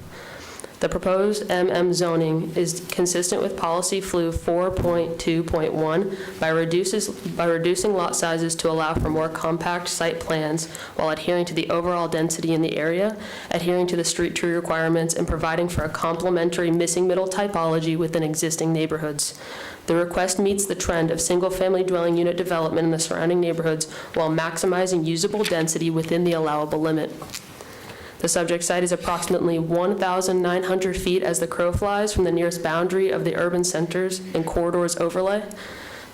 The proposed MM zoning is consistent with policy FLU 4.2.1 by reducing lot sizes to allow for more compact site plans while adhering to the overall density in the area, adhering to the street tree requirements, and providing for a complementary missing middle typology within existing neighborhoods. The request meets the trend of single-family dwelling unit development in the surrounding neighborhoods while maximizing usable density within the allowable limit. The subject site is approximately 1,900 feet as the crow flies from the nearest boundary of the urban centers and corridors overlay.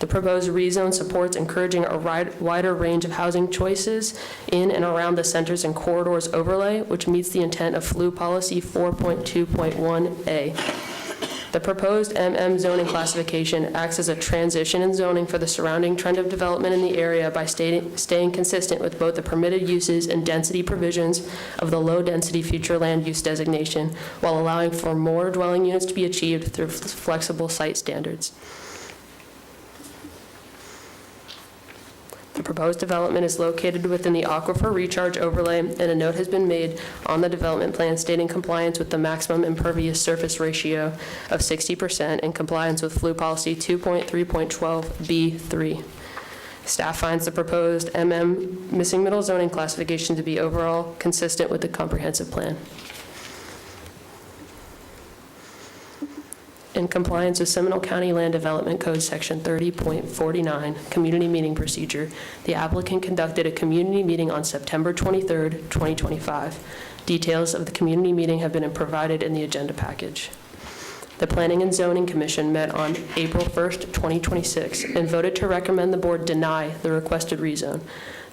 The proposed rezone supports encouraging a wider range of housing choices in and around the centers and corridors overlay, which meets the intent of FLU Policy 4.2.1A. The proposed MM zoning classification acts as a transition in zoning for the surrounding trend of development in the area by staying consistent with both the permitted uses and density provisions of the low-density future land use designation, while allowing for more dwelling units to be achieved through flexible site standards. The proposed development is located within the aquifer recharge overlay, and a note has been made on the development plan stating compliance with the maximum impervious surface ratio of 60% in compliance with FLU Policy 2.3.12B3. Staff finds the proposed MM missing middle zoning classification to be overall consistent with the comprehensive plan. In compliance with Seminole County Land Development Code Section 30.49, Community Meeting Procedure, the applicant conducted a community meeting on September 23rd, 2025. Details of the community meeting have been provided in the agenda package. The Planning and Zoning Commission met on April 1st, 2026, and voted to recommend the board deny the requested rezone.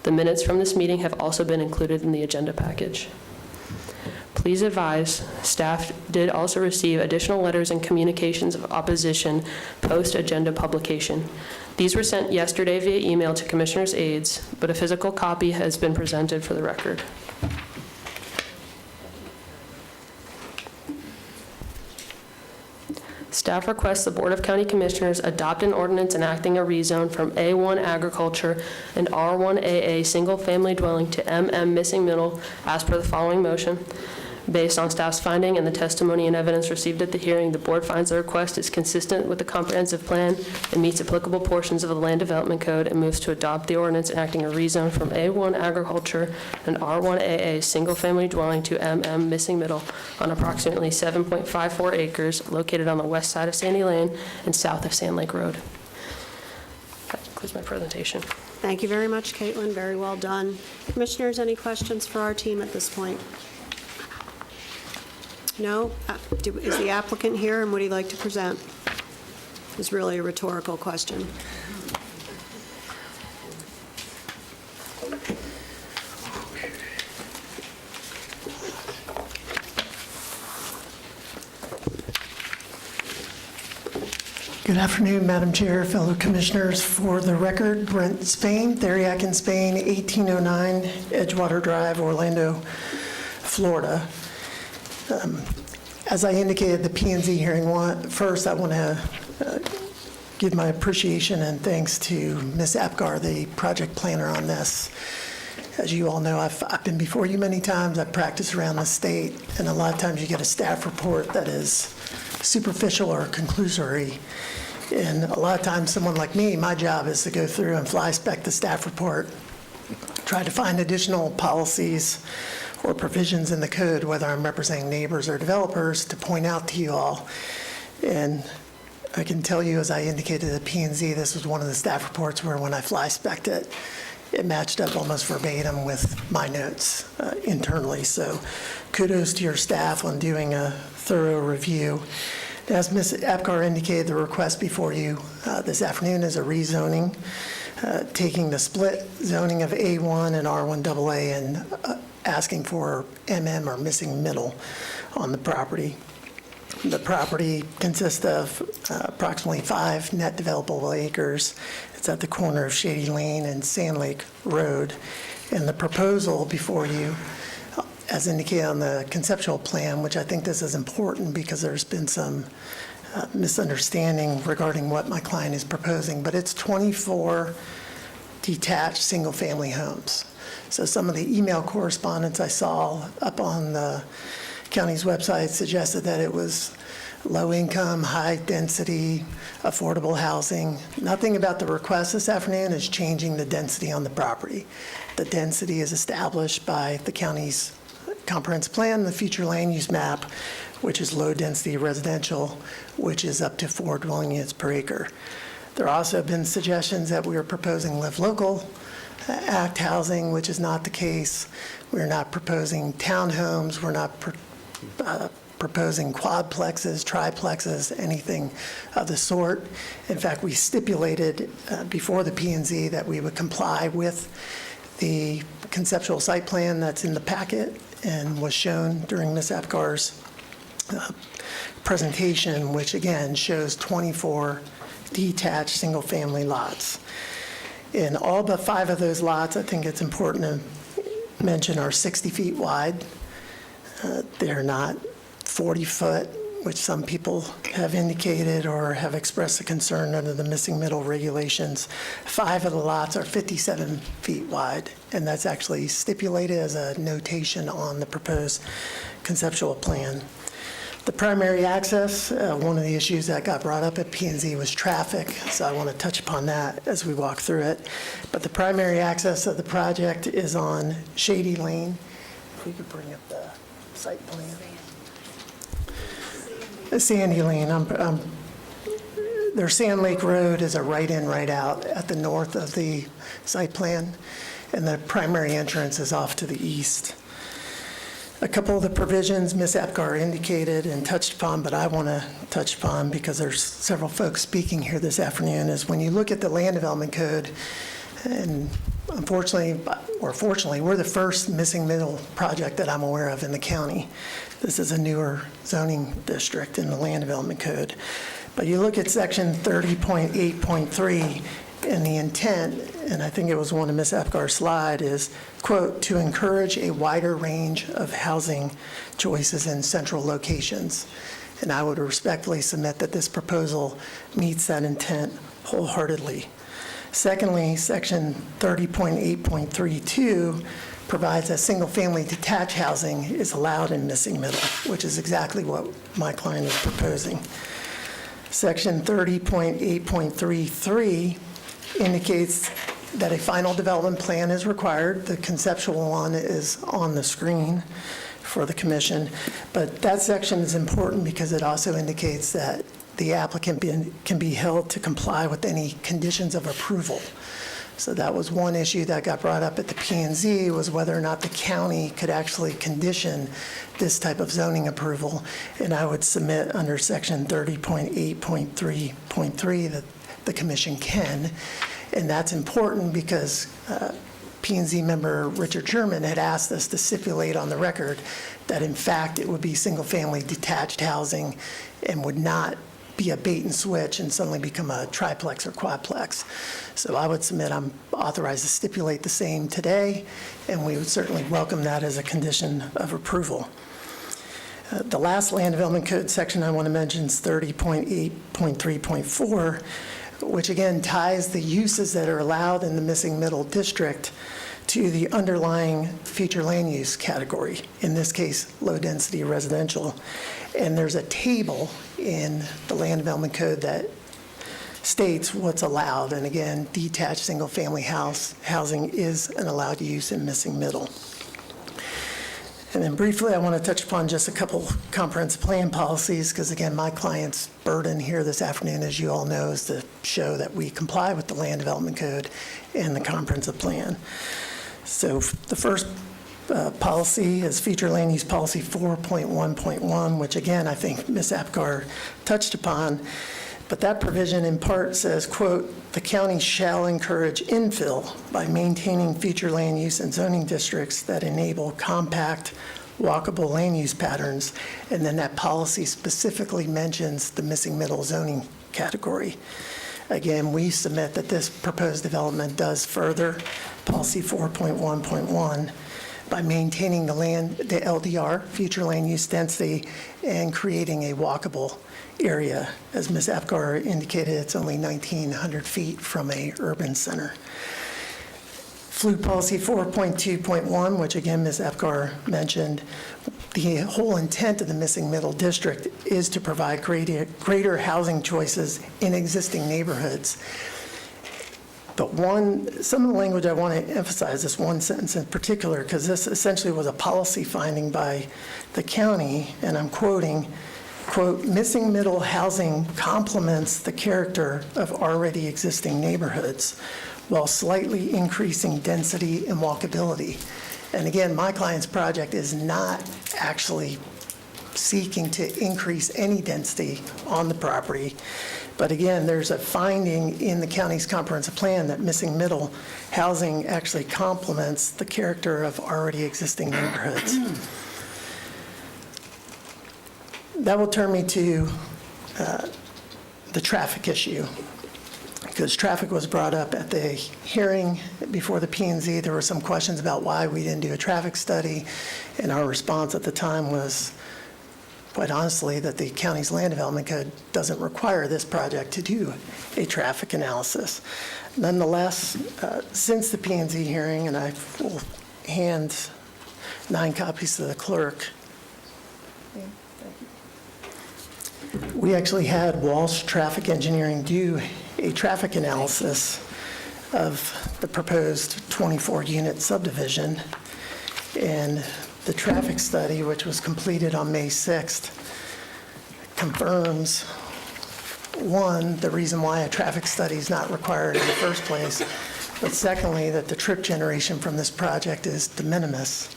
The minutes from this meeting have also been included in the agenda package. Please advise, staff did also receive additional letters and communications of opposition post-agenda publication. These were sent yesterday via email to commissioners' aides, but a physical copy has been presented for the record. Staff requests the Board of County Commissioners adopt an ordinance enacting a rezone from A1 agriculture and R1AA single-family dwelling to MM missing middle as per the following motion. Based on staff's finding and the testimony and evidence received at the hearing, the board finds the request is consistent with the comprehensive plan and meets applicable portions of the Land Development Code and moves to adopt the ordinance enacting a rezone from A1 agriculture and R1AA single-family dwelling to MM missing middle on approximately 7.54 acres located on the west side of Sandy Lane and south of Sand Lake Road. That concludes my presentation. Thank you very much, Caitlin. Very well done. Commissioners, any questions for our team at this point? No? Is the applicant here, and would he like to present? It's really a rhetorical question. Good afternoon, Madam Chair, fellow commissioners. For the record, Brent Spain, Theriac and Spain, 1809 Edgewater Drive, Orlando, Florida. As I indicated, the P&Z hearing, first I want to give my appreciation and thanks to Ms. Apgar, the project planner on this. As you all know, I've been before you many times. I've practiced around the state, and a lot of times you get a staff report that is superficial or conclusory. And a lot of times someone like me, my job is to go through and fly spec the staff report, try to find additional policies or provisions in the code, whether I'm representing neighbors or developers, to point out to you all. And I can tell you, as I indicated at P&Z, this was one of the staff reports where when I fly spec'd it, it matched up almost verbatim with my notes internally. So kudos to your staff on doing a thorough review. As Ms. Apgar indicated, the request before you this afternoon is a rezoning, taking the split zoning of A1 and R1AA and asking for MM or missing middle on the property. The property consists of approximately 5 net developable acres. It's at the corner of Shady Lane and Sand Lake Road. And the proposal before you, as indicated on the conceptual plan, which I think this is important because there's been some misunderstanding regarding what my client is proposing, but it's 24 detached single-family homes. So some of the email correspondence I saw up on the county's website suggested that it was low-income, high-density, affordable housing. Nothing about the request this afternoon is changing the density on the property. The density is established by the county's comprehensive plan, the future land use map, which is low-density residential, which is up to 4 dwelling units per acre. There also have been suggestions that we are proposing Live Local Act housing, which is not the case. We're not proposing townhomes. We're not proposing quadplexes, triplexes, anything of the sort. In fact, we stipulated before the P&Z that we would comply with the conceptual site plan that's in the packet and was shown during Ms. Apgar's presentation, which again shows 24 detached single-family lots. In all but 5 of those lots, I think it's important to mention, are 60 feet wide. They're not 40 foot, which some people have indicated or have expressed a concern under the missing middle regulations. 5 of the lots are 57 feet wide, and that's actually stipulated as a notation on the proposed conceptual plan. The primary access, one of the issues that got brought up at P&Z was traffic, so I want to touch upon that as we walk through it. But the primary access of the project is on Shady Lane. If we could bring up the site plan. Sandy Lane. Their Sand Lake Road is a right-in, right-out at the north of the site plan, and the primary entrance is off to the east. A couple of the provisions Ms. Apgar indicated and touched upon, but I want to touch upon because there's several folks speaking here this afternoon, is when you look at the Land Development Code, and unfortunately, or fortunately, we're the first missing middle project that I'm aware of in the county. This is a newer zoning district in the Land Development Code. But you look at section 30.8.3, and the intent, and I think it was one of Ms. Apgar's slide, is, quote, to encourage a wider range of housing choices in central locations. And I would respectfully submit that this proposal meets that intent wholeheartedly. Secondly, section 30.8.32 provides that single-family detached housing is allowed in missing middle, which is exactly what my client is proposing. Section 30.8.33 indicates that a final development plan is required. The conceptual one is on the screen for the commission, but that section is important because it also indicates that the applicant can be held to comply with any conditions of approval. So that was one issue that got brought up at the P&Z, was whether or not the county could actually condition this type of zoning approval. And I would submit under section 30.8.3.3 that the commission can. And that's important because P&Z member Richard Sherman had asked us to stipulate on the record that in fact it would be single-family detached housing and would not be a bait and switch and suddenly become a triplex or quadplex. So I would submit I'm authorized to stipulate the same today, and we would certainly welcome that as a condition of approval. The last Land Development Code section I want to mention is 30.8.3.4, which again ties the uses that are allowed in the missing middle district to the underlying future land use category, in this case, low-density residential. And there's a table in the Land Development Code that states what's allowed. And again, detached single-family housing is an allowed use in missing middle. And then briefly, I want to touch upon just a couple comprehensive plan policies, because again, my client's burden here this afternoon, as you all know, is to show that we comply with the Land Development Code and the comprehensive plan. So the first policy is Future Land Use Policy 4.1.1, which again, I think Ms. Apgar touched upon. But that provision in part says, quote, "The county shall encourage infill by maintaining future land use and zoning districts that enable compact, walkable land use patterns." And then that policy specifically mentions the missing middle zoning category. Again, we submit that this proposed development does further Policy 4.1.1 by maintaining the LDR, future land use density, and creating a walkable area. As Ms. Apgar indicated, it's only 1,900 feet from a urban center. Flu Policy 4.2.1, which again Ms. Apgar mentioned, the whole intent of the missing middle district is to provide greater housing choices in existing neighborhoods. But some of the language I want to emphasize, this one sentence in particular, because this essentially was a policy finding by the county, and I'm quoting, quote, "Missing middle housing complements the character of already existing neighborhoods while slightly increasing density and walkability." And again, my client's project is not actually seeking to increase any density on the property. But again, there's a finding in the county's comprehensive plan that missing middle housing actually complements the character of already existing neighborhoods. That will turn me to the traffic issue, because traffic was brought up at the hearing before the P&Z. There were some questions about why we didn't do a traffic study, and our response at the time was, quite honestly, that the county's land development code doesn't require this project to do a traffic analysis. Nonetheless, since the P&Z hearing, and I will hand 9 copies to the clerk, we actually had Walsh Traffic Engineering do a traffic analysis of the proposed 24-unit subdivision. And the traffic study, which was completed on May 6th, confirms, one, the reason why a traffic study is not required in the first place, but secondly, that the trip generation from this project is de minimis.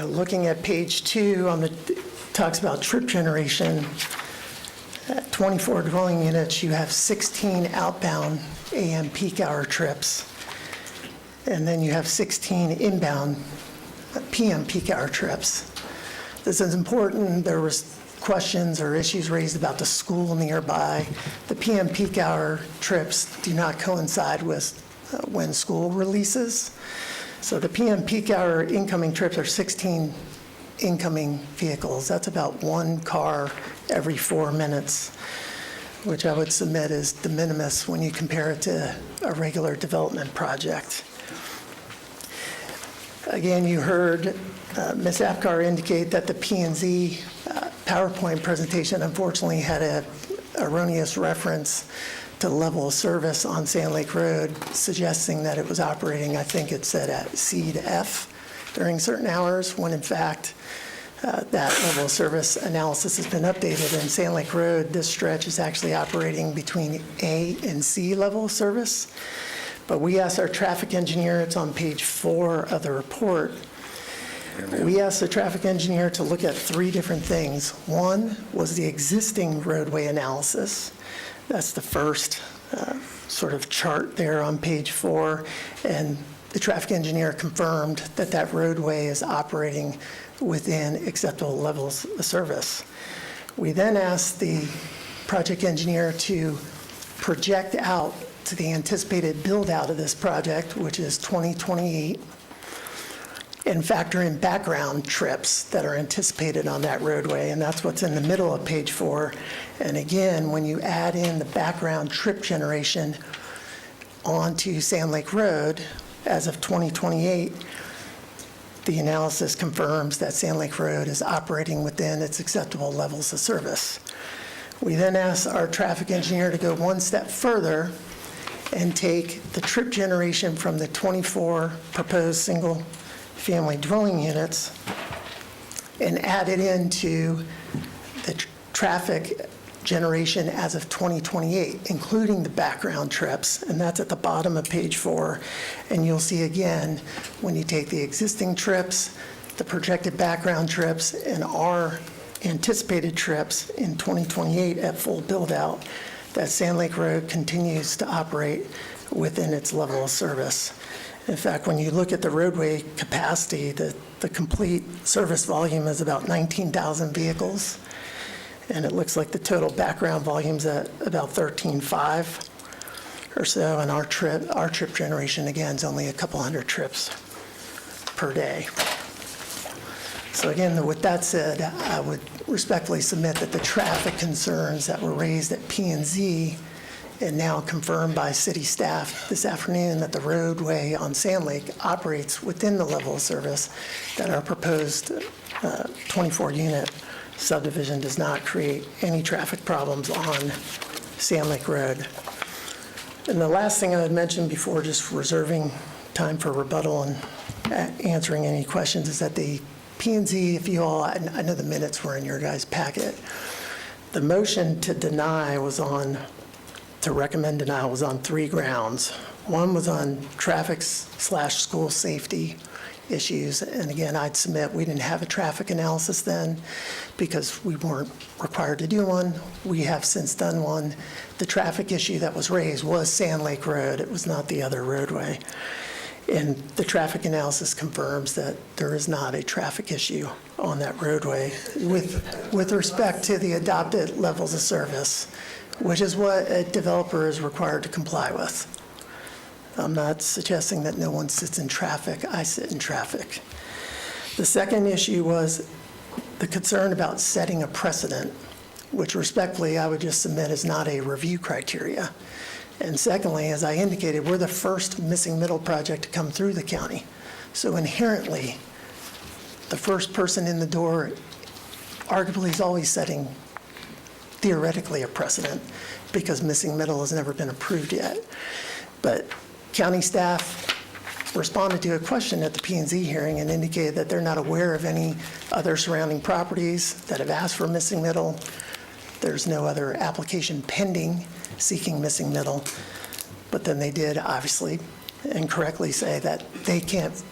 Looking at page 2 on the talks about trip generation. At 24 dwelling units, you have 16 outbound AM peak hour trips, and then you have 16 inbound PM peak hour trips. This is important. There was questions or issues raised about the school nearby. The PM peak hour trips do not coincide with when school releases. So the PM peak hour incoming trips are 16 incoming vehicles. That's about 1 car every 4 minutes, which I would submit is de minimis when you compare it to a regular development project. Again, you heard Ms. Apgar indicate that the P&Z PowerPoint presentation unfortunately had an erroneous reference to the level of service on Sand Lake Road, suggesting that it was operating, I think it said at C to F during certain hours, when in fact that level of service analysis has been updated. And Sand Lake Road, this stretch is actually operating between A and C level of service. But we asked our traffic engineer, it's on page 4 of the report, we asked the traffic engineer to look at 3 different things. One was the existing roadway analysis. That's the first sort of chart there on page 4. And the traffic engineer confirmed that that roadway is operating within acceptable levels of service. We then asked the project engineer to project out to the anticipated build-out of this project, which is 2028, and factor in background trips that are anticipated on that roadway, and that's what's in the middle of page 4. And again, when you add in the background trip generation onto Sand Lake Road as of 2028, the analysis confirms that Sand Lake Road is operating within its acceptable levels of service. We then asked our traffic engineer to go one step further and take the trip generation from the 24 proposed single family dwelling units and added into the traffic generation as of 2028, including the background trips, and that's at the bottom of page 4. And you'll see again, when you take the existing trips, the projected background trips, and our anticipated trips in 2028 at full build-out, that Sand Lake Road continues to operate within its level of service. In fact, when you look at the roadway capacity, the complete service volume is about 19,000 vehicles, and it looks like the total background volume's at about 13.5 or so, and our trip generation, again, is only a couple hundred trips per day. So again, with that said, I would respectfully submit that the traffic concerns that were raised at P&Z and now confirmed by city staff this afternoon, that the roadway on Sand Lake operates within the level of service, that our proposed 24-unit subdivision does not create any traffic problems on Sand Lake Road. And the last thing I would mention before just reserving time for rebuttal and answering any questions is that the P&Z, if you all, I know the minutes were in your guys' packet. The motion to deny was on, to recommend denial was on 3 grounds. One was on traffic/school safety issues. And again, I'd submit we didn't have a traffic analysis then because we weren't required to do one. We have since done one. The traffic issue that was raised was Sand Lake Road. It was not the other roadway. And the traffic analysis confirms that there is not a traffic issue on that roadway with respect to the adopted levels of service, which is what a developer is required to comply with. I'm not suggesting that no one sits in traffic. I sit in traffic. The second issue was the concern about setting a precedent, which respectfully I would just submit is not a review criteria. And secondly, as I indicated, we're the first missing middle project to come through the county. So inherently, the first person in the door arguably is always setting theoretically a precedent because missing middle has never been approved yet. But county staff responded to a question at the P&Z hearing and indicated that they're not aware of any other surrounding properties that have asked for missing middle. There's no other application pending seeking missing middle. But then they did obviously and correctly say that they can't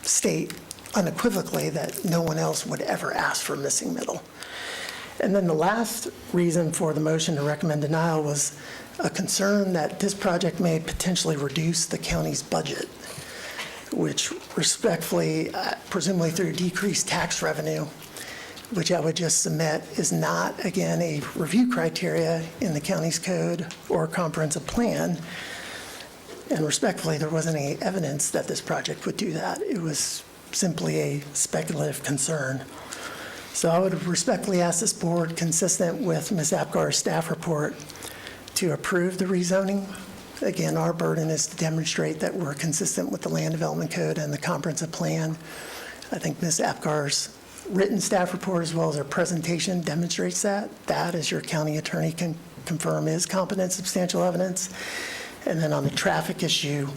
state unequivocally that no one else would ever ask for missing middle. And then the last reason for the motion to recommend denial was a concern that this project may potentially reduce the county's budget, which respectfully, presumably through decreased tax revenue, which I would just submit is not, again, a review criteria in the county's code or comprehensive plan. And respectfully, there wasn't any evidence that this project would do that. It was simply a speculative concern. So I would respectfully ask this board, consistent with Ms. Apgar's staff report, to approve the rezoning. Again, our burden is to demonstrate that we're consistent with the land development code and the comprehensive plan. I think Ms. Apgar's written staff report as well as her presentation demonstrates that. That, as your county attorney can confirm, is competent substantial evidence. And then on the traffic issue,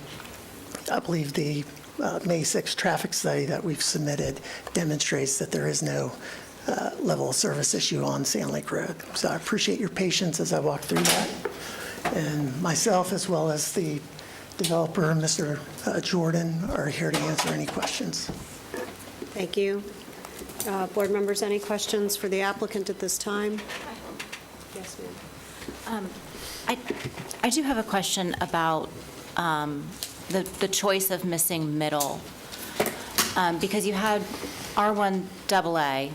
I believe the May 6th traffic study that we've submitted demonstrates that there is no level of service issue on Sand Lake Road. So I appreciate your patience as I walk through that. And myself, as well as the developer, Mr. Jordan, are here to answer any questions. Thank you. Board members, any questions for the applicant at this time? Yes, ma'am. I do have a question about the choice of missing middle, because you had R1AA.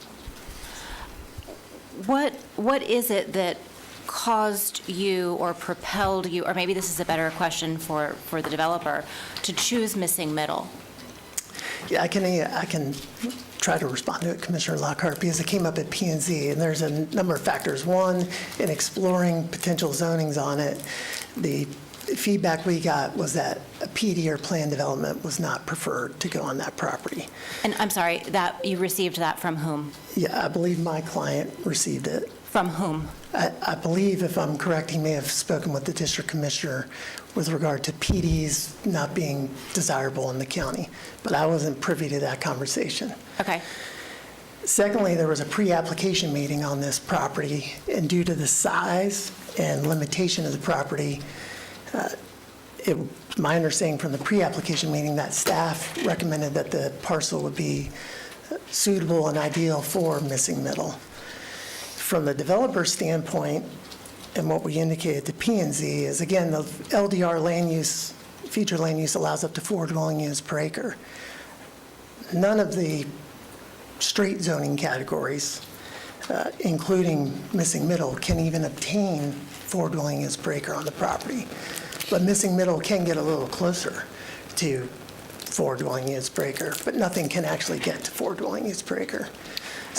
What is it that caused you or propelled you, or maybe this is a better question for the developer, to choose missing middle? Yeah, I can try to respond to it, Commissioner Lockhart, because it came up at P&Z, and there's a number of factors. One, in exploring potential zonings on it, the feedback we got was that a PD or plan development was not preferred to go on that property. And I'm sorry, that you received that from whom? Yeah, I believe my client received it. From whom? I believe, if I'm correct, he may have spoken with the district commissioner with regard to PDs not being desirable in the county, but I wasn't privy to that conversation. Okay. Secondly, there was a pre-application meeting on this property, and due to the size and limitation of the property, my understanding from the pre-application meeting that staff recommended that the parcel would be suitable and ideal for missing middle. From the developer standpoint, and what we indicated to P&Z is, again, the LDR land use, future land use allows up to 4 dwelling units per acre. None of the straight zoning categories, including missing middle, can even obtain 4 dwelling units per acre on the property. But missing middle can get a little closer to 4 dwelling units per acre, but nothing can actually get to 4 dwelling units per acre.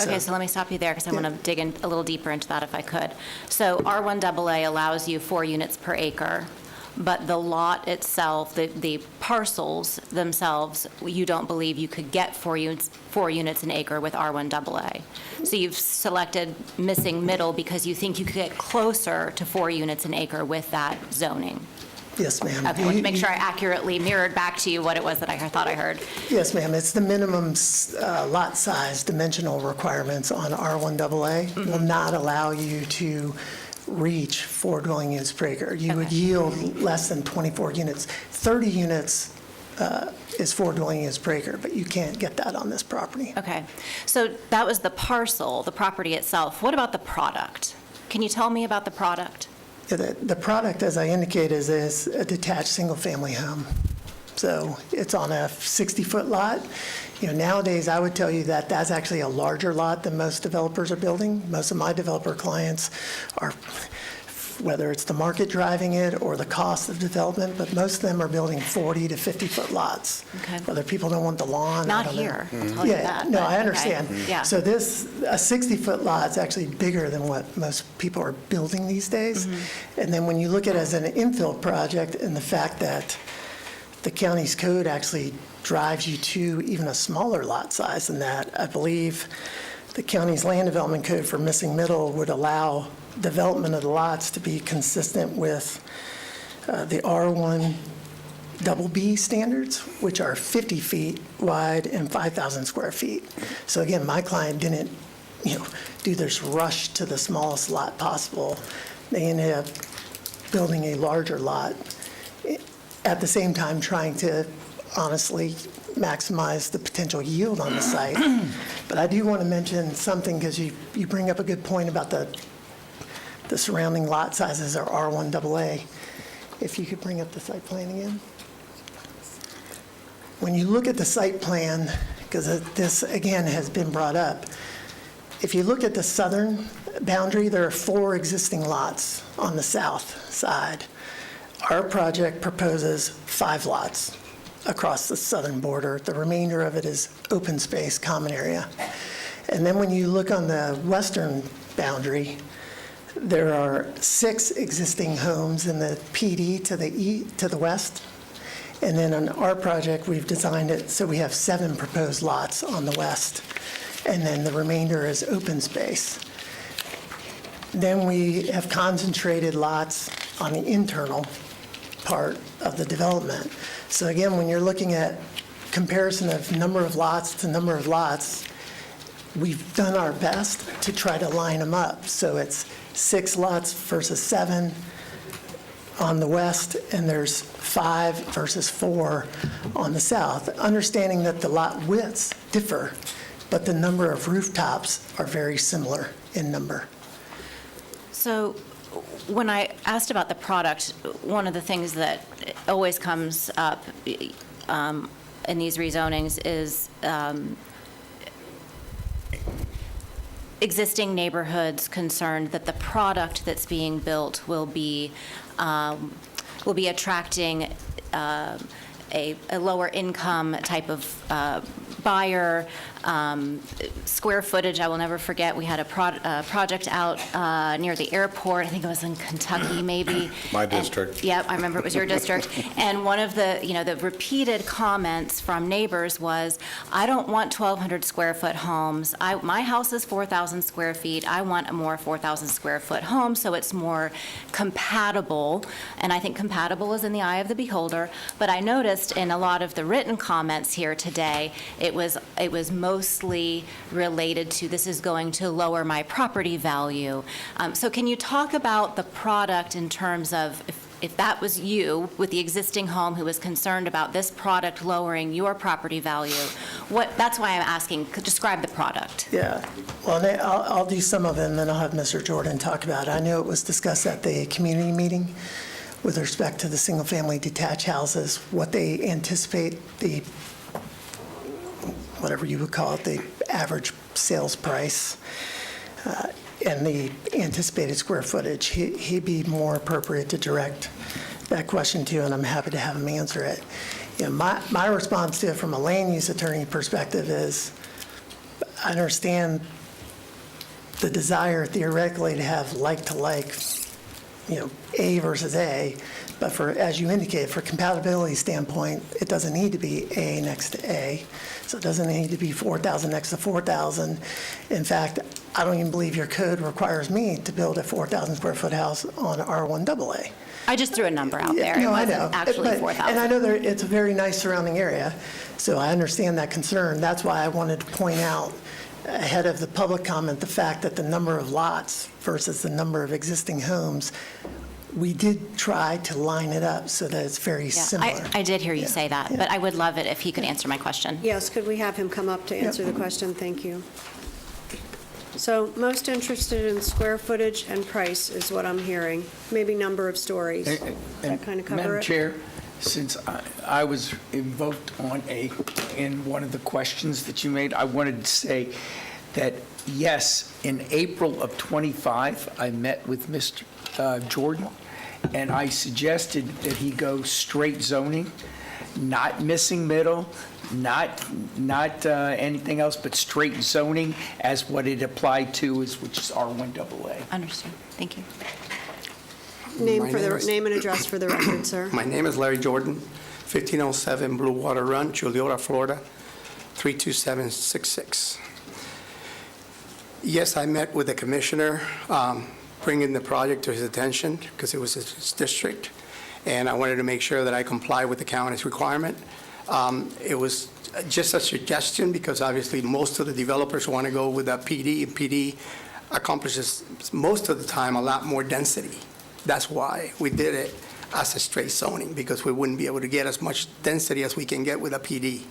Okay, so let me stop you there because I want to dig in a little deeper into that if I could. So R1AA allows you 4 units per acre, but the lot itself, the parcels themselves, you don't believe you could get 4 units an acre with R1AA. So you've selected missing middle because you think you could get closer to 4 units an acre with that zoning. Yes, ma'am. Okay, I want to make sure I accurately mirrored back to you what it was that I thought I heard. Yes, ma'am. It's the minimum lot size dimensional requirements on R1AA will not allow you to reach 4 dwelling units per acre. You would yield less than 24 units. 30 units is 4 dwelling units per acre, but you can't get that on this property. Okay, so that was the parcel, the property itself. What about the product? Can you tell me about the product? Yeah, the product, as I indicated, is a detached single-family home. So it's on a 60-foot lot. Nowadays, I would tell you that that's actually a larger lot than most developers are building. Most of my developer clients are, whether it's the market driving it or the cost of development, but most of them are building 40 to 50-foot lots. Okay. Whether people don't want the lawn. Not I don't know. here, I'll tell you that. No, but I understand. okay, yeah. So a 60-foot lot is actually bigger than what most people are building these days. And then when you look at it as an infill project and the fact that the county's code actually drives you to even a smaller lot size than that, I believe the county's land development code for missing middle would allow development of the lots to be consistent with the R1 BB standards, which are 50 feet wide and 5,000 square feet. So again, my client didn't, do this rush to the smallest lot possible. They ended up building a larger lot, at the same time trying to honestly maximize the potential yield on the site. But I do want to mention something because you bring up a good point about the surrounding lot sizes are R1AA. If you could bring up the site plan again. When you look at the site plan, because this again has been brought up, if you look at the southern boundary, there are 4 existing lots on the south side. Our project proposes 5 lots across the southern border. The remainder of it is open space, common area. And then when you look on the western boundary, there are 6 existing homes in the PD to the west. And then on our project, we've designed it so we have 7 proposed lots on the west. And then the remainder is open space. Then we have concentrated lots on the internal part of the development. So again, when you're looking at comparison of number of lots to number of lots, we've done our best to try to line them up. So it's 6 lots versus 7 on the west, and there's 5 versus 4 on the south, understanding that the lot widths differ, but the number of rooftops are very similar in number. So when I asked about the product, one of the things that always comes up in these rezonings is existing neighborhoods concerned that the product that's being built will be attracting a lower income type of buyer, square footage, I will never forget. We had a project out near the airport. I think it was in Kentucky, maybe. My district. Yep, I remember it was your district. And one of the, the repeated comments from neighbors was, I don't want 1,200 square foot homes. My house is 4,000 square feet. I want a more 4,000 square foot home, so it's more compatible. And I think compatible is in the eye of the beholder. But I noticed in a lot of the written comments here today, it was mostly related to, this is going to lower my property value. So can you talk about the product in terms of, if that was you with the existing home who was concerned about this product lowering your property value, that's why I'm asking, describe the product. Yeah, well, I'll do some of it, and then I'll have Mr. Jordan talk about it. I know it was discussed at the community meeting with respect to the single-family detached houses, what they anticipate the, whatever you would call it, the average sales price, and the anticipated square footage. He'd be more appropriate to direct that question to, and I'm happy to have him answer it. My response to it from a land use attorney perspective is, I understand the desire theoretically to have like-to-like, A versus A, but as you indicated, for compatibility standpoint, it doesn't need to be A next to A. So it doesn't need to be 4,000 next to 4,000. In fact, I don't even believe your code requires me to build a 4,000 square foot house on R1AA. I just threw a number out there. No, It I wasn't know. actually 4,000. And I know it's a very nice surrounding area, so I understand that concern. That's why I wanted to point out ahead of the public comment the fact that the number of lots versus the number of existing homes, we did try to line it up so that it's very similar. I did hear you say that, but I would love it if he could answer my question. Yes, could we have him come up to answer the question? Thank you. So most interested in square footage and price is what I'm hearing, maybe number of stories. Does that kind of cover it? Madam Chair, since I was invoked in one of the questions that you made, I wanted to say that, yes, in April of '25, I met with Mr. Jordan, and I suggested that he go straight zoning, not missing middle, not anything else, but straight zoning as what it applied to, which is R1AA. Understood. Thank you. Name and address for the record, sir. My name is Larry Jordan, 1507 Blue Water Run, Juliota, Florida, 32766. Yes, I met with the commissioner, bringing the project to his attention because it was his district, and I wanted to make sure that I comply with the county's requirement. It was just a suggestion because obviously most of the developers want to go with a PD, and PD accomplishes most of the time a lot more density. That's why we did it as a straight zoning, because we wouldn't be able to get as much density as we can get with a PD.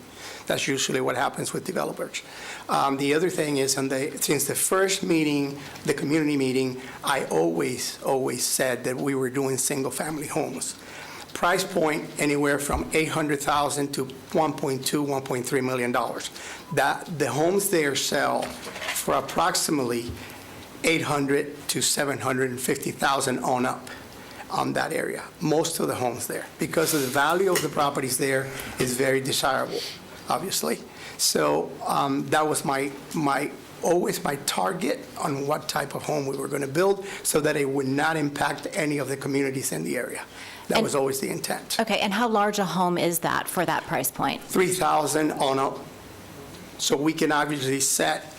That's usually what happens with developers. The other thing is, since the first meeting, the community meeting, I always said that we were doing single-family homes. Price point anywhere from $800,000 to $1.2, $1.3 million. The homes there sell for approximately $800,000 to $750,000 on up on that area. Most of the homes there, because of the value of the properties there is very desirable, obviously. So that was always my target on what type of home we were going to build, so that it would not impact any of the communities in the area. That was always the intent. Okay, and how large a home is that for that price point? 3,000 on up. So we can obviously set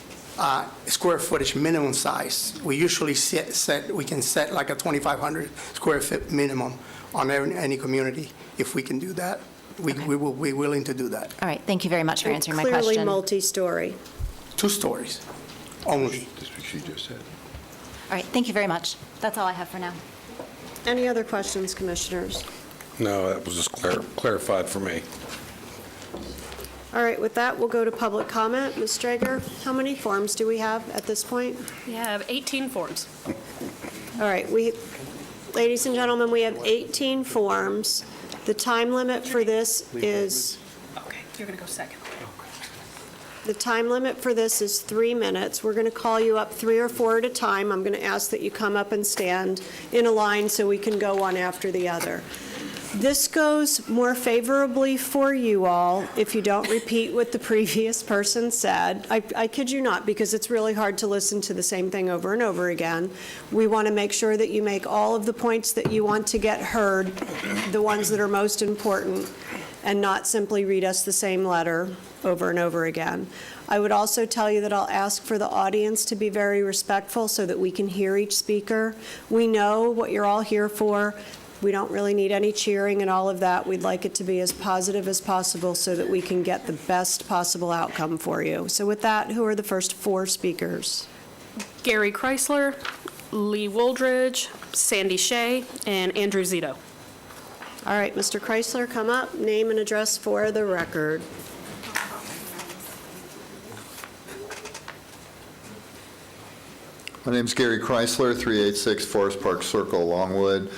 square footage minimum size. We usually we can set like a 2,500 square foot minimum on any community. If we can do that, we will be willing to do that. All right, thank you very much for answering my question. Clearly multi-story. 2 stories only. That's what she just said. All right, thank you very much. That's all I have for now. Any other questions, commissioners? No, that was just clarified for me. All right, with that, we'll go to public comment. Ms. Strager, how many forms do we have at this point? We have 18 forms. All right, ladies and gentlemen, we have 18 forms. The time limit for this is... Okay, you're going to go second. The time limit for this is 3 minutes. We're going to call you up 3 or 4 at a time. I'm going to ask that you come up and stand in a line so we can go one after the other. This goes more favorably for you all if you don't repeat what the previous person said. I kid you not, because it's really hard to listen to the same thing over and over again. We want to make sure that you make all of the points that you want to get heard, the ones that are most important, and not simply read us the same letter over and over again. I would also tell you that I'll ask for the audience to be very respectful so that we can hear each speaker. We know what you're all here for. We don't really need any cheering and all of that. We'd like it to be as positive as possible so that we can get the best possible outcome for you. So with that, who are the first 4 speakers? Gary Chrysler, Lee Wooldridge, Sandy Shea, and Andrew Zito. All right, Mr. Chrysler, come up, name and address for the record. My name's Gary Chrysler, 386 Forest Park Circle, Longwood.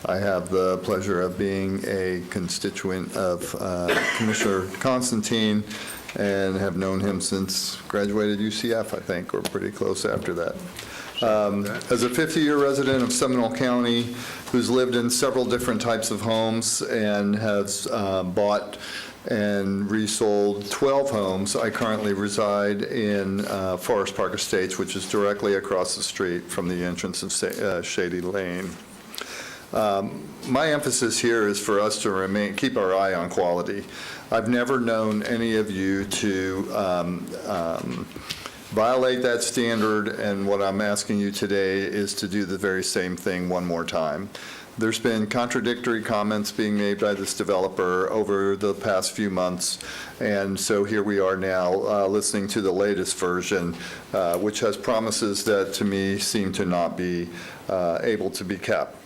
I have the pleasure of being a constituent of Commissioner Constantine and have known him since graduated UCF, I think, or pretty close after that. As a 50-year resident of Seminole County who's lived in several different types of homes and has bought and resold 12 homes, I currently reside in Forest Park Estates, which is directly across the street from the entrance of Shady Lane. My emphasis here is for us to keep our eye on quality. I've never known any of you to violate that standard, and what I'm asking you today is to do the very same thing one more time. There's been contradictory comments being made by this developer over the past few months, and so here we are now listening to the latest version, which has promises that to me seem to not be able to be kept.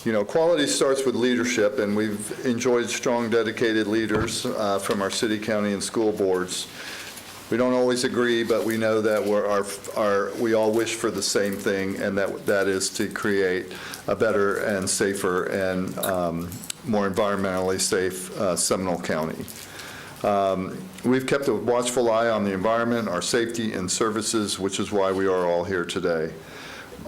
You know, quality starts with leadership, and we've enjoyed strong, dedicated leaders from our city, county, and school boards. We don't always agree, but we know that we all wish for the same thing, and that is to create a better and safer and more environmentally safe Seminole County. We've kept a watchful eye on the environment, our safety and services, which is why we are all here today.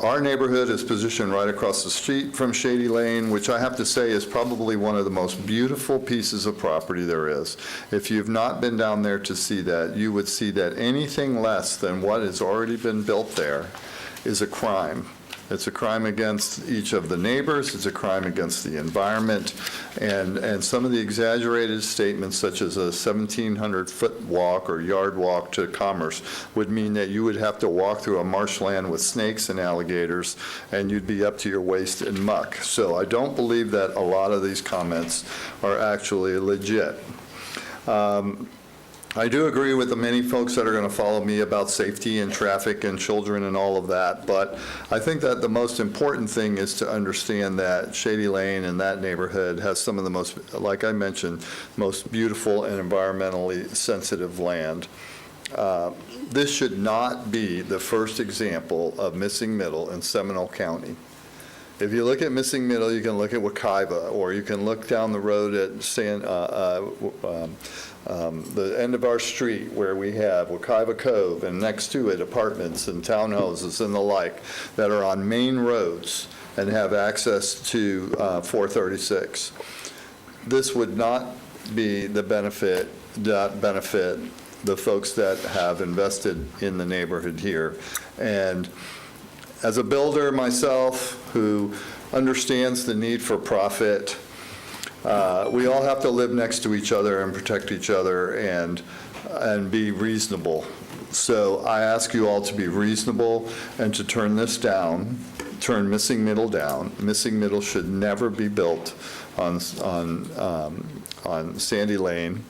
Our neighborhood is positioned right across the street from Shady Lane, which I have to say is probably one of the most beautiful pieces of property there is. If you've not been down there to see that, you would see that anything less than what has already been built there is a crime. It's a crime against each of the neighbors, it's a crime against the environment, and some of the exaggerated statements such as a 1,700-foot walk or yard walk to Commerce would mean that you would have to walk through a marshland with snakes and alligators, and you'd be up to your waist in muck. So I don't believe that a lot of these comments are actually legit. I do agree with the many folks that are going to follow me about safety and traffic and children and all of that, but I think that the most important thing is to understand that Shady Lane and that neighborhood has some of the most, like I mentioned, most beautiful and environmentally sensitive land. This should not be the first example of missing middle in Seminole County. If you look at missing middle, you can look at Wekiva, or you can look down the road at the end of our street where we have Wekiva Cove, and next to it apartments and townhouses and the like that are on main roads and have access to 436. This would not be the benefit the folks that have invested in the neighborhood here. And as a builder myself who understands the need for profit, we all have to live next to each other and protect each other and be reasonable. So I ask you all to be reasonable and to turn this down, turn missing middle down. Missing middle should never be built on Sandy Lane.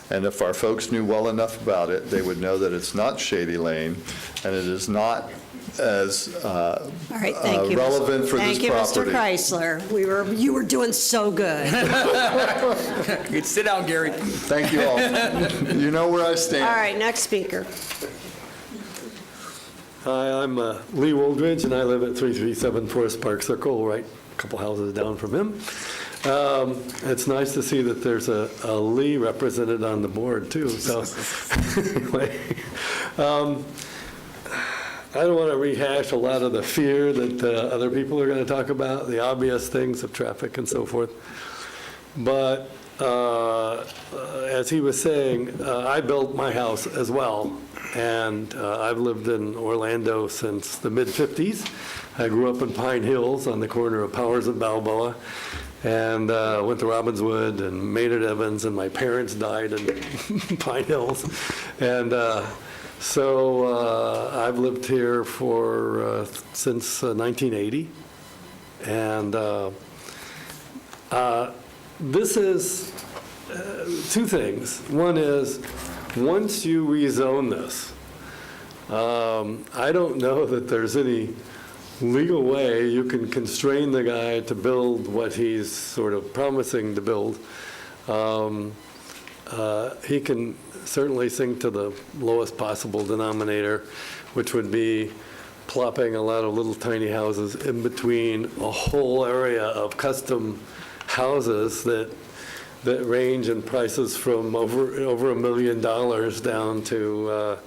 And if our folks knew well enough about it, they would know that it's not Shady Lane and it is not as All right, thank you, relevant for this Thank you, Mr. property. Chrysler. You were doing so good. Sit down, Gary. Thank you all. You know where I stand. All right, next speaker. Hi, I'm Lee Wooldridge, and I live at 337 Forest Park Circle, right a couple houses down from him. It's nice to see that there's a Lee represented on the board, too. So anyway, I don't want to rehash a lot of the fear that other people are going to talk about, the obvious things of traffic and so forth. But as he was saying, I built my house as well, and I've lived in Orlando since the mid-'50s. I grew up in Pine Hills on the corner of Powers and Balboa, and went to Robbinswood and Maynard Evans, and my parents died in Pine Hills. And so I've lived here for since 1980. And this is two things. One is, once you rezone this, I don't know that there's any legal way you can constrain the guy to build what he's sort of promising to build. He can certainly sink to the lowest possible denominator, which would be plopping a lot of little tiny houses in between a whole area of custom houses that range in prices from over $1 million down to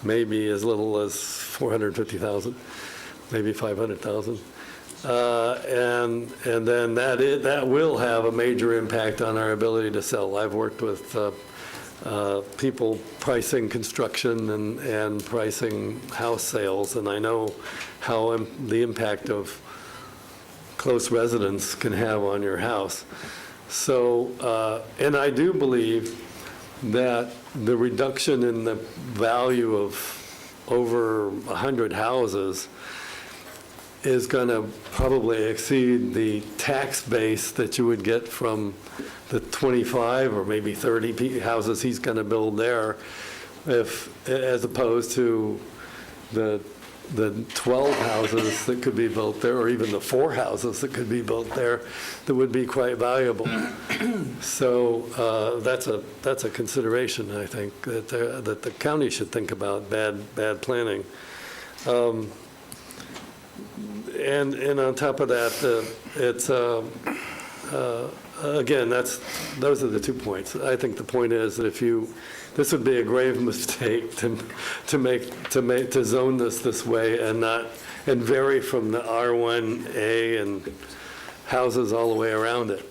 maybe as little as $450,000. Maybe 500,000. And then that will have a major impact on our ability to sell. I've worked with people pricing construction and pricing house sales, and I know how the impact of close residence can have on your house. So, and I do believe that the reduction in the value of over 100 houses is going to probably exceed the tax base that you would get from the 25 or maybe 30 houses he's going to build there, as opposed to the 12 houses that could be built there, or even the 4 houses that could be built there that would be quite valuable. So that's a consideration, I think, that the county should think about bad planning. And on top of that, it's again, those are the 2 points. I think the point is that this would be a grave mistake to zone this way and vary from the R1A and houses all the way around it,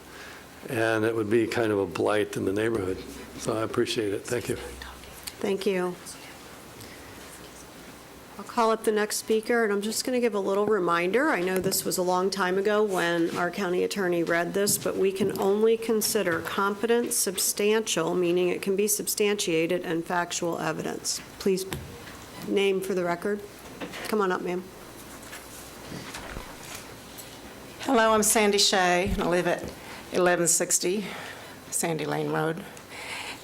and it would be kind of a blight in the neighborhood. So I appreciate it. Thank you. Thank you. I'll call up the next speaker, and I'm just going to give a little reminder. I know this was a long time ago when our county attorney read this, but we can only consider competent, substantial, meaning it can be substantiated, and factual evidence. Please name for the record. Come on up, ma'am. Hello, I'm Sandy Shea, and I live at 1160 Sandy Lane Road.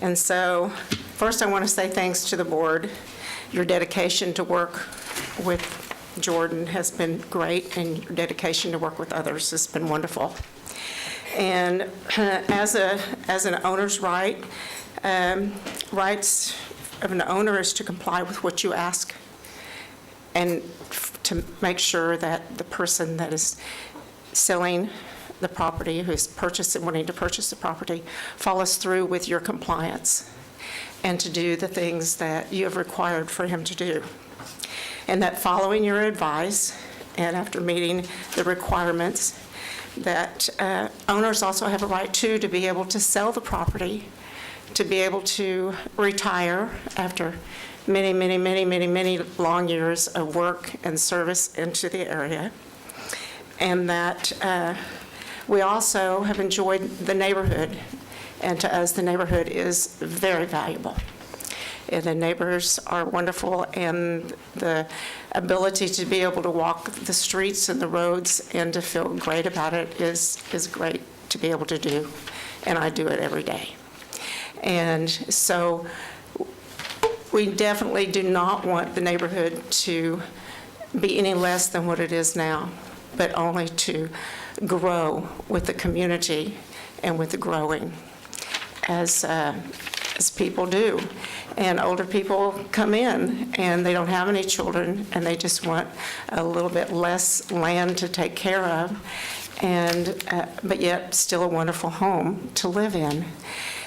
And so, first I want to say thanks to the board. Your dedication to work with Jordan has been great, and your dedication to work with others has been wonderful. And as an owner's right, rights of an owner is to comply with what you ask, and to make sure that the person that is selling the property, who's wanting to purchase the property, follows through with your compliance, and to do the things that you have required for him to do. And that following your advice, and after meeting the requirements, that owners also have a right to be able to sell the property, to be able to retire after many, many, many, many, many long years of work and service into the area. And that we also have enjoyed the neighborhood. And to us, the neighborhood is very valuable. And the neighbors are wonderful, and the ability to be able to walk the streets and the roads and to feel great about it is great to be able to do. And I do it every day. And so we definitely do not want the neighborhood to be any less than what it is now, but only to grow with the community and with the growing. As people do. And older people come in and they don't have any children and they just want a little bit less land to take care of, but yet still a wonderful home to live in.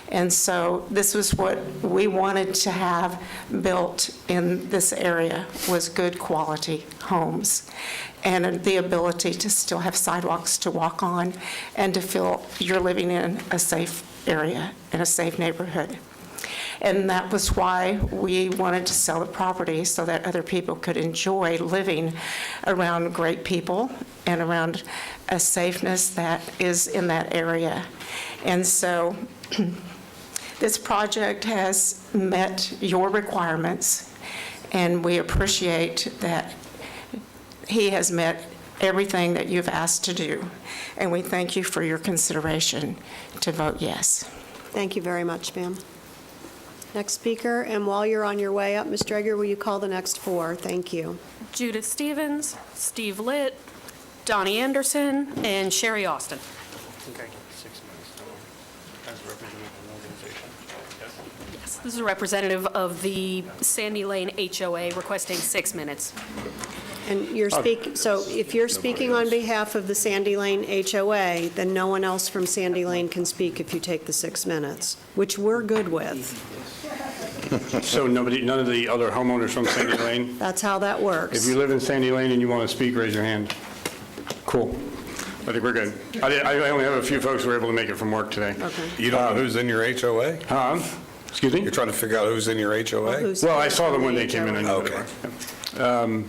And so this was what we wanted to have built in this area, was good quality homes and the ability to still have sidewalks to walk on and to feel you're living in a safe area, in a safe neighborhood. And that was why we wanted to sell the property, so that other people could enjoy living around great people and around a safeness that is in that area. And so this project has met your requirements, and we appreciate that he has met everything that you've asked to do. And we thank you for your consideration to vote yes. Thank you very much, ma'am. Next speaker, and while you're on your way up, Ms. Dreger, will you call the next four? Thank you. Judith Stevens, Steve Litt, Donnie Anderson, and Sherry Austin. Okay, 6 minutes. As representative of an organization. Yes, this is a representative of the Sandy Lane HOA requesting 6 minutes. And you're speaking, so if you're speaking on behalf of the Sandy Lane HOA, then no one else from Sandy Lane can speak if you take the 6 minutes, which we're good with. So none of the other homeowners from Sandy Lane? That's how that works. If you live in Sandy Lane and you want to speak, raise your hand. Cool. I think we're good. I only have a few folks who were able to make it from work today. Okay. You don't know who's in your HOA? Excuse me? You're trying to figure out who's in your HOA? Well, I saw them when they came in. I knew Okay. they were.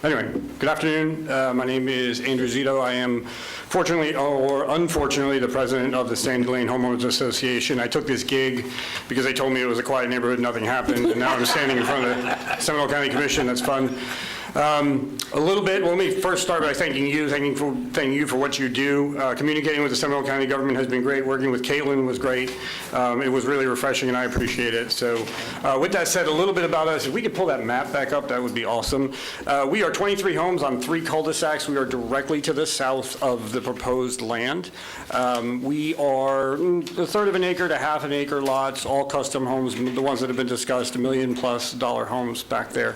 Anyway, good afternoon. My name is Andrew Zito. I am fortunately or unfortunately the president of the Sandy Lane Homeowners Association. I took this gig because they told me it was a quiet neighborhood, nothing happened, and now I'm standing in front of the Seminole County Commission. That's fun. A little bit, let me first start by thanking you for what you do. Communicating with the Seminole County government has been great. Working with Caitlin was great. It was really refreshing, and I appreciate it. So with that said, a little bit about us. If we could pull that map back up, that would be awesome. We are 23 homes on 3 cul-de-sacs. We are directly to the south of the proposed land. We are a third of an acre to half an acre lots, all custom homes, the ones that have been discussed, $1 million+ homes back there.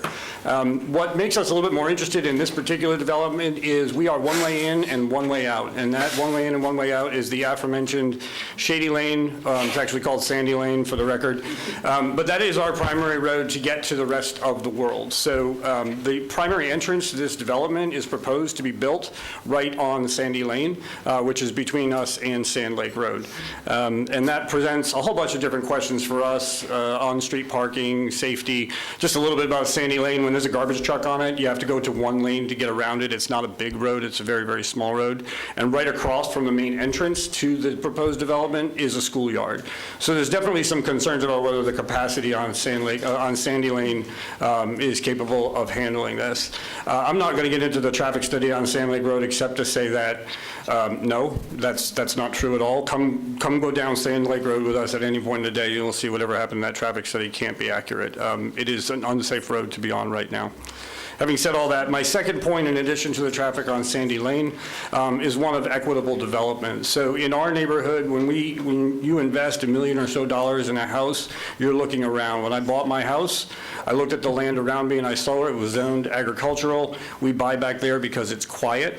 What makes us a little bit more interested in this particular development is we are one way in and one way out, and that one way in and one way out is the aforementioned Shady Lane. It's actually called Sandy Lane for the record, but that is our primary road to get to the rest of the world. So the primary entrance to this development is proposed to be built right on Sandy Lane, which is between us and Sand Lake Road, and that presents a whole bunch of different questions for us: on-street parking, safety. Just a little bit about Sandy Lane. When there's a garbage truck on it, you have to go to one lane to get around it. It's not a big road. It's a very, very small road. And right across from the main entrance to the proposed development is a schoolyard. So there's definitely some concerns about whether the capacity on Sandy Lane is capable of handling this. I'm not going to get into the traffic study on Sand Lake Road except to say that no, that's not true at all. Come go down Sand Lake Road with us at any point in the day. You'll see whatever happened in that traffic study can't be accurate. It is an unsafe road to be on right now. Having said all that, my second point, in addition to the traffic on Sandy Lane, is one of equitable development. So in our neighborhood, when you invest $1 million or so in a house, you're looking around. When I bought my house, I looked at the land around me and I saw it was zoned agricultural. We buy back there because it's quiet.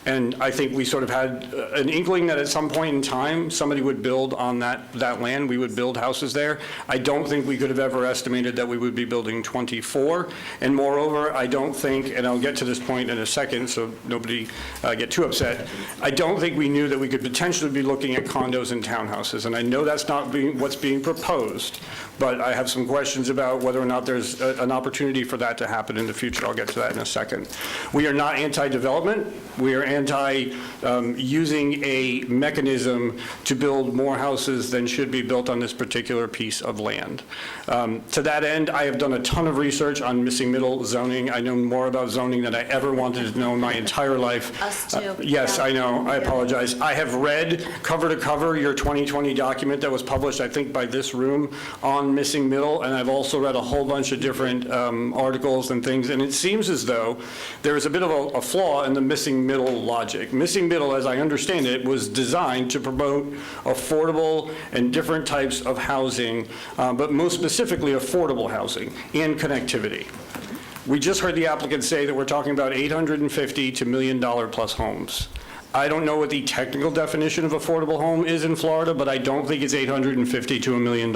And I think we sort of had an inkling that at some point in time, somebody would build on that land. We would build houses there. I don't think we could have ever estimated that we would be building 24. And moreover, I don't think, and I'll get to this point in a second, so nobody get too upset, I don't think we knew that we could potentially be looking at condos and townhouses. And I know that's not what's being proposed, but I have some questions about whether or not there's an opportunity for that to happen in the future. I'll get to that in a second. We are not anti-development. We are anti-using a mechanism to build more houses than should be built on this particular piece of land. To that end, I have done a ton of research on missing middle zoning. I know more about zoning than I ever wanted to know in my entire life. Us too. Yes, I know. I apologize. I have read cover to cover your 2020 document that was published, I think, by this room on missing middle, and I've also read a whole bunch of different articles and things, and it seems as though there is a bit of a flaw in the missing middle logic. Missing middle, as I understand it, was designed to promote affordable and different types of housing, but most specifically affordable housing and connectivity. We just heard the applicant say that we're talking about $850 to $1 million+ homes. I don't know what the technical definition of affordable home is in Florida, but I don't think it's $850 to $1 million.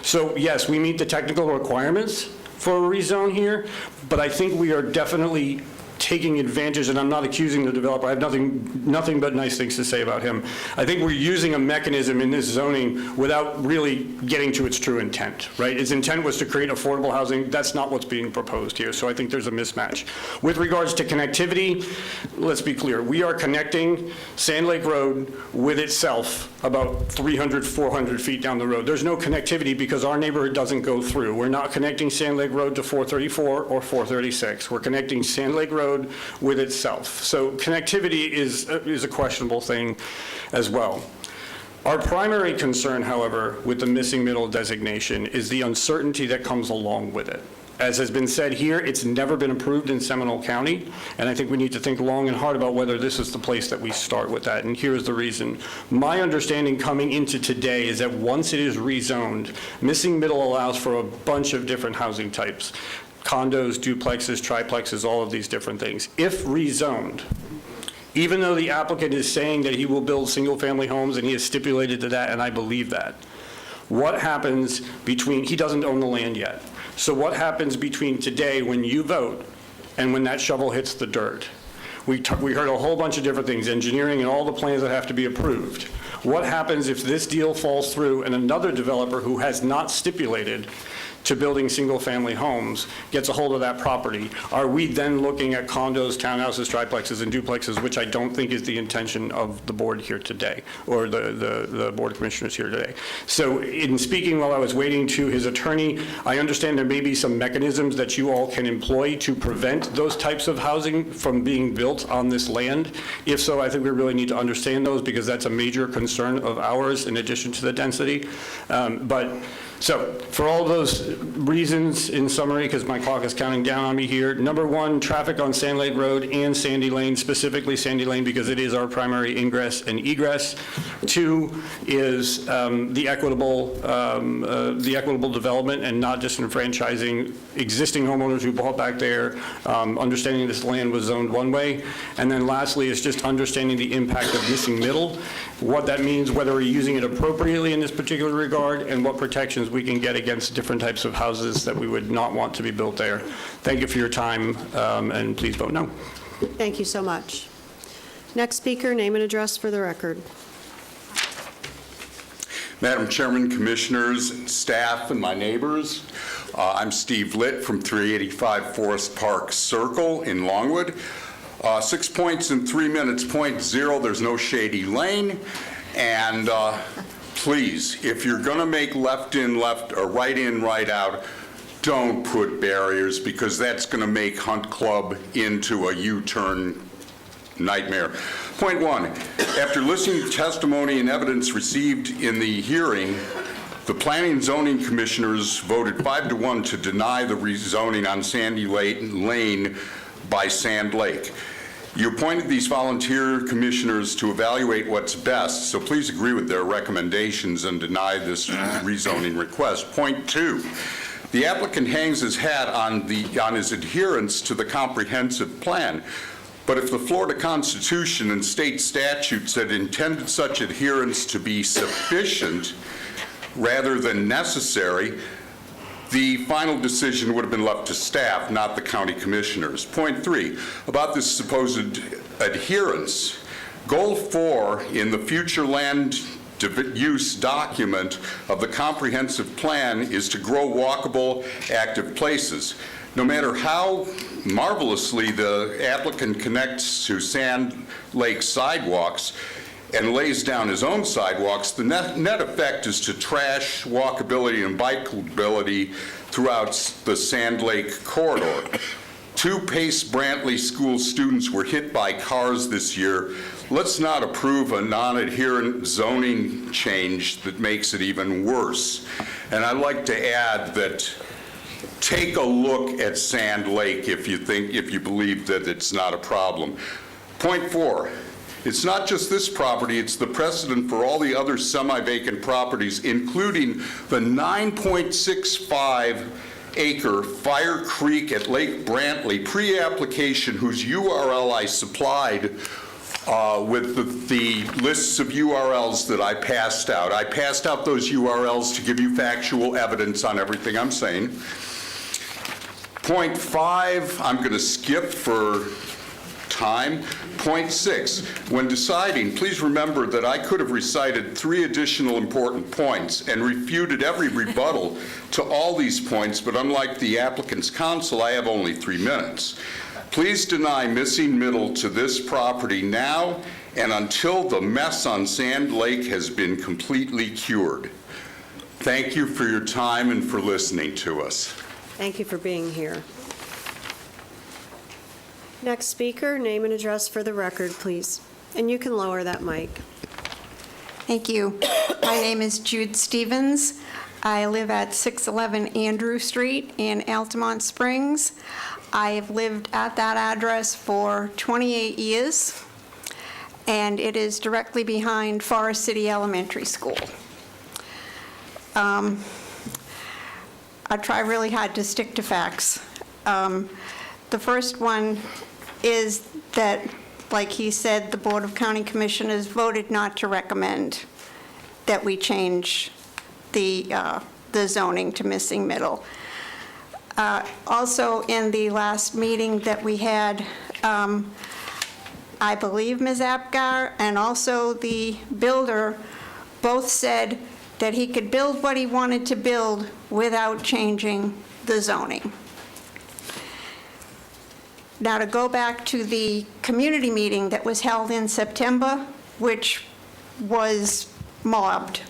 So yes, we meet the technical requirements for a rezone here, but I think we are definitely taking advantage, and I'm not accusing the developer, I have nothing but nice things to say about him. I think we're using a mechanism in this zoning without really getting to its true intent, right? Its intent was to create affordable housing. That's not what's being proposed here, so I think there's a mismatch. With regards to connectivity, let's be clear. We are connecting Sand Lake Road with itself about 300, 400 feet down the road. There's no connectivity because our neighborhood doesn't go through. We're not connecting Sand Lake Road to 434 or 436. We're connecting Sand Lake Road with itself. So connectivity is a questionable thing as well. Our primary concern, however, with the missing middle designation is the uncertainty that comes along with it. As has been said here, it's never been approved in Seminole County, and I think we need to think long and hard about whether this is the place that we start with that, and here's the reason. My understanding coming into today is that once it is rezoned, missing middle allows for a bunch of different housing types. Condos, duplexes, triplexes, all of these different things. If rezoned, even though the applicant is saying that he will build single-family homes and he has stipulated to that, and I believe that, what happens between, he doesn't own the land yet, so what happens between today when you vote and when that shovel hits the dirt? We heard a whole bunch of different things, engineering and all the plans that have to be approved. What happens if this deal falls through and another developer who has not stipulated to building single-family homes gets a hold of that property? Are we then looking at condos, townhouses, triplexes, and duplexes, which I don't think is the intention of the board here today, or the Board of Commissioners here today? So in speaking while I was waiting to his attorney, I understand there may be some mechanisms that you all can employ to prevent those types of housing from being built on this land. If so, I think we really need to understand those because that's a major concern of ours in addition to the density. So for all those reasons, in summary, because my clock is counting down on me here, number one, traffic on Sand Lake Road and Sandy Lane, specifically Sandy Lane because it is our primary ingress and egress. Two is the equitable development and not disenfranchising existing homeowners who bought back there, understanding this land was zoned one way. And then lastly is just understanding the impact of missing middle, what that means, whether we're using it appropriately in this particular regard, and what protections we can get against different types of houses that we would not want to be built there. Thank you for your time, and please vote no. Thank you so much. Next speaker, name and address for the record. Madam Chairman, Commissioners, and staff, and my neighbors, I'm Steve Litt from 385 Forest Park Circle in Longwood. 6 points in 3 minutes. Point 0, there's no shady lane. And please, if you're going to make left in, left, or right in, right out, don't put barriers because that's going to make Hunt Club into a U-turn nightmare. Point 1, after listening to testimony and evidence received in the hearing, the Planning and Zoning Commissioners voted 5-1 to deny the rezoning on Sandy Lane by Sand Lake. You appointed these volunteer commissioners to evaluate what's best, so please agree with their recommendations and deny this rezoning request. Point 2, the applicant hangs his hat on his adherence to the comprehensive plan. But if the Florida Constitution and state statutes had intended such adherence to be sufficient rather than necessary, the final decision would have been left to staff, not the county commissioners. Point 3, about this supposed adherence. Goal 4 in the future land use document of the comprehensive plan is to grow walkable, active places. No matter how marvelously the applicant connects to Sand Lake sidewalks and lays down his own sidewalks, the net effect is to trash walkability and bikeability throughout the Sand Lake corridor. 2 Pace Brantley School students were hit by cars this year. Let's not approve a non-adherent zoning change that makes it even worse. And I'd like to add that take a look at Sand Lake if you believe that it's not a problem. Point 4, it's not just this property, it's the precedent for all the other semi-vacant properties, including the 9.65 acre Fire Creek at Lake Brantley pre-application, whose URL I supplied, with the lists of URLs that I passed out. I passed out those URLs to give you factual evidence on everything I'm saying. Point 5, I'm going to skip for time. Point 6, when deciding, please remember that I could have recited 3 additional important points and refuted every rebuttal to all these points, but unlike the applicant's counsel, I have only 3 minutes. Please deny missing middle to this property now and until the mess on Sand Lake has been completely cured. Thank you for your time and for listening to us. Thank you for being here. Next speaker, name and address for the record, please. And you can lower that mic. Thank you. My name is Jude Stevens. I live at 611 Andrew Street in Altamont Springs. I have lived at that address for 28 years, and it is directly behind Forest City Elementary School. I try really hard to stick to facts. The first one is that, like he said, the Board of County Commissioners voted not to recommend that we change the zoning to missing middle. Also, in the last meeting that we had, I believe Ms. Apgar and also the builder both said that he could build what he wanted to build without changing the zoning. Now, to go back to the community meeting that was held in September, which was mobbed.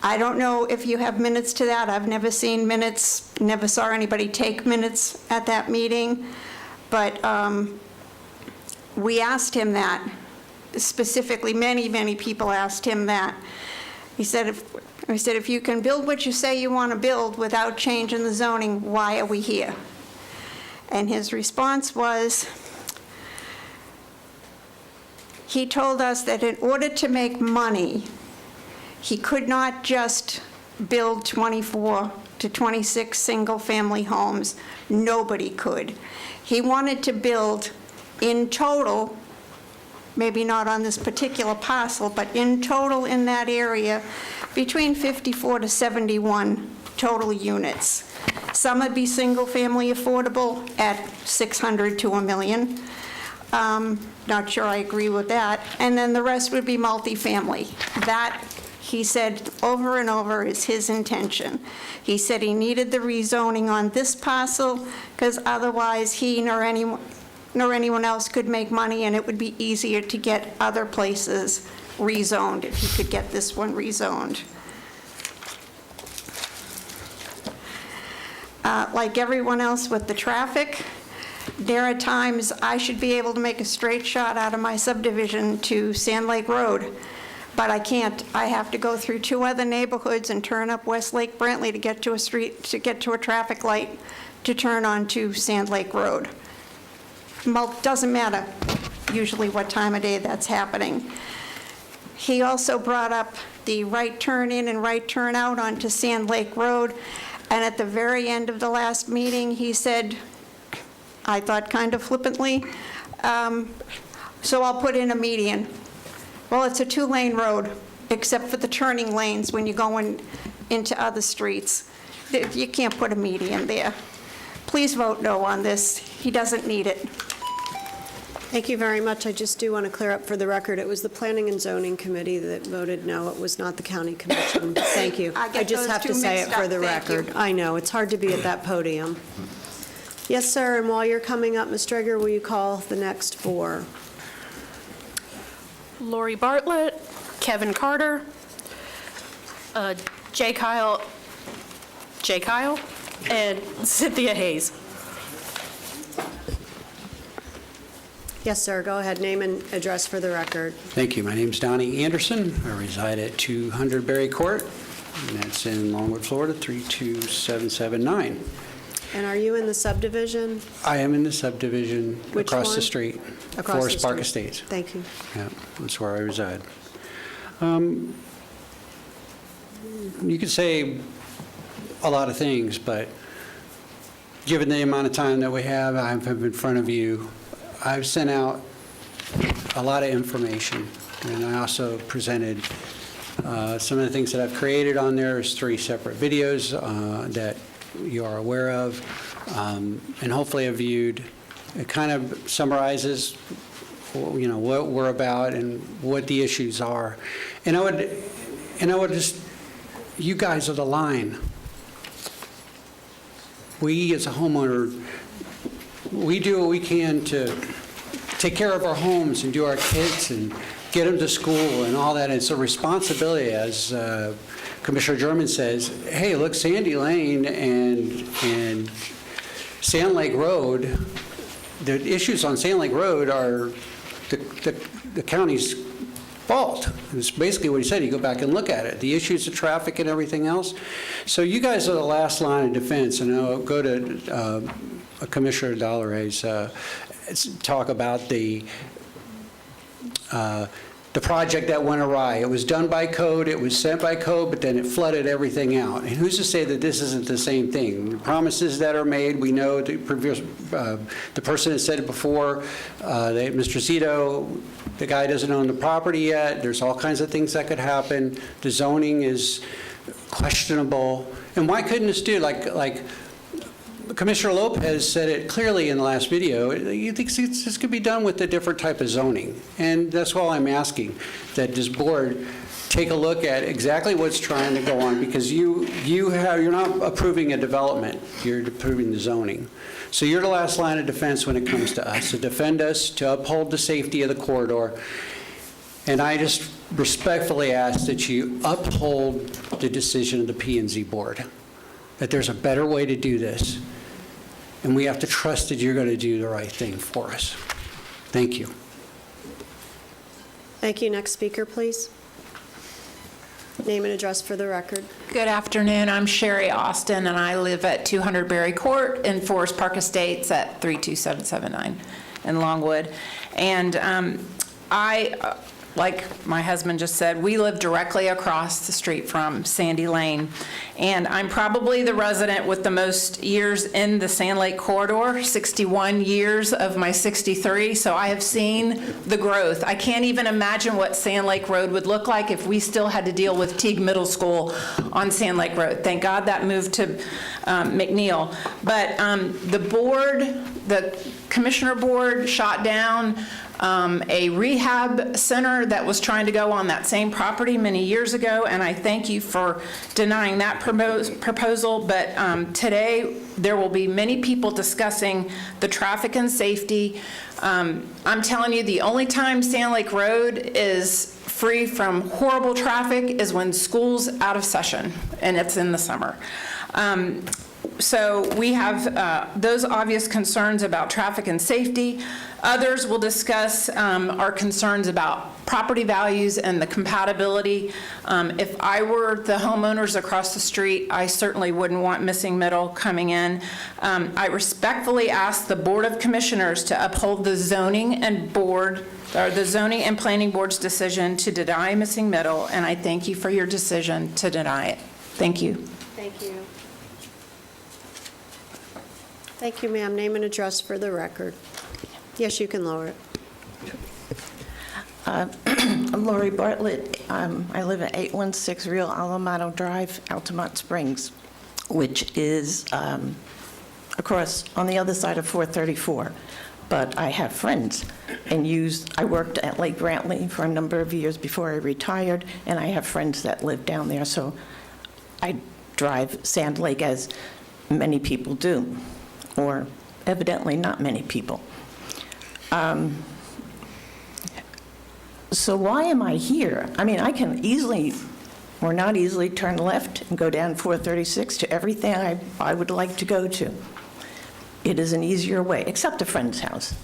I don't know if you have minutes to that. I've never seen minutes, never saw anybody take minutes at that meeting. But we asked him that, specifically, many people asked him that. He said, if you can build what you say you want to build without changing the zoning, why are we here? And his response was, he told us that in order to make money, he could not just build 24 to 26 single-family homes. Nobody could. He wanted to build in total, maybe not on this particular parcel, but in total in that area, between 54 to 71 total units. Some would be single-family affordable at 600 to $1 million. Not sure I agree with that. And then the rest would be multifamily. That, he said over and over, is his intention. He said he needed the rezoning on this parcel because otherwise he nor anyone else could make money, and it would be easier to get other places rezoned if he could get this one rezoned. Like everyone else with the traffic, there are times I should be able to make a straight shot out of my subdivision to Sand Lake Road, but I can't. I have to go through 2 other neighborhoods and turn up West Lake Brantley to get to a street, to get to a traffic light to turn onto Sand Lake Road. Well, doesn't matter usually what time of day that's happening. He also brought up the right turn in and right turn out onto Sand Lake Road. And at the very end of the last meeting, he said, I thought kind of flippantly, so I'll put in a median. Well, it's a 2-lane road, except for the turning lanes when you're going into other streets. You can't put a median there. Please vote no on this. He doesn't need it. Thank you very much. I just do want to clear up for the record, it was the Planning and Zoning Committee that voted no. It was not the County Commission. Thank you. I just have to say it for the record. I know, it's hard to be at that podium. Yes, sir, and while you're coming up, Ms. Dreger, will you call the next 4? Lori Bartlett, Kevin Carter, J. Kyle, and Cynthia Hayes. Yes, sir, go ahead. Name and address for the record. Thank you. My name's Donnie Anderson. I reside at 200 Berry Court, and that's in Longwood, Florida, 32779. And are you in the subdivision? I am in the subdivision Which across one? the street. Across Forest the Park street. Estates. Thank you. Yeah, that's where I reside. You could say a lot of things, but given the amount of time that we have, I've been in front of you, I've sent out a lot of information. And I also presented some of the things that I've created on there is 3 separate videos that you are aware of, and hopefully have viewed. It kind of summarizes, you know, what we're about and what the issues are. And I would just, you guys are the line. We as a homeowner, we do what we can to take care of our homes and do our kids and get them to school and all that. It's a responsibility, as Commissioner German says, hey, look, Sandy Lane and Sand Lake Road, the issues on Sand Lake Road are the county's fault. It's basically what he said. You go back and look at it. The issues of traffic and everything else. So you guys are the last line of defense, and I'll go to Commissioner Dollaray's talk about the project that went awry. It was done by code, it was sent by code, but then it flooded everything out. And who's to say that this isn't the same thing? The promises that are made, we know the person that said it before, Mr. Zito, the guy doesn't own the property yet. There's all kinds of things that could happen. The zoning is questionable. And why couldn't this do, like Commissioner Lopez said it clearly in the last video, you think this could be done with a different type of zoning. And that's why I'm asking that this board take a look at exactly what's trying to go on, because you're not approving a development, you're approving the zoning. So you're the last line of defense when it comes to us, to defend us, to uphold the safety of the corridor. And I just respectfully ask that you uphold the decision of the P&Z board, that there's a better way to do this. And we have to trust that you're going to do the right thing for us. Thank you. Thank you. Next speaker, please. Name and address for the record. Good afternoon. I'm Sherry Austin, and I live at 200 Berry Court in Forest Park Estates at 32779 in Longwood. And I, like my husband just said, we live directly across the street from Sandy Lane. And I'm probably the resident with the most years in the Sand Lake corridor, 61 years of my 63. So I have seen the growth. I can't even imagine what Sand Lake Road would look like if we still had to deal with Teague Middle School on Sand Lake Road. Thank God that moved to McNeil. But the board, the commissioner board shot down a rehab center that was trying to go on that same property many years ago, and I thank you for denying that proposal. But today there will be many people discussing the traffic and safety. I'm telling you, the only time Sand Lake Road is free from horrible traffic is when school's out of session, and it's in the summer. So we have those obvious concerns about traffic and safety. Others will discuss our concerns about property values and the compatibility. If I were the homeowners across the street, I certainly wouldn't want missing middle coming in. I respectfully ask the Board of Commissioners to uphold the zoning and planning board's decision to deny missing middle, and I thank you for your decision to deny it. Thank you. Thank you. Thank you, ma'am. Name and address for the record. Yes, you can lower it. I'm Lori Bartlett. I live at 816 Real Alamado Drive, Altamont Springs, which is across on the other side of 434. But I have friends and I worked at Lake Brantley for a number of years before I retired, and I have friends that live down there, so I drive Sand Lake as many people do, or evidently not many people. So why am I here? I mean, I can easily, or not easily, turn left and go down 436 to everything I would like to go to. It is an easier way, except a friend's house.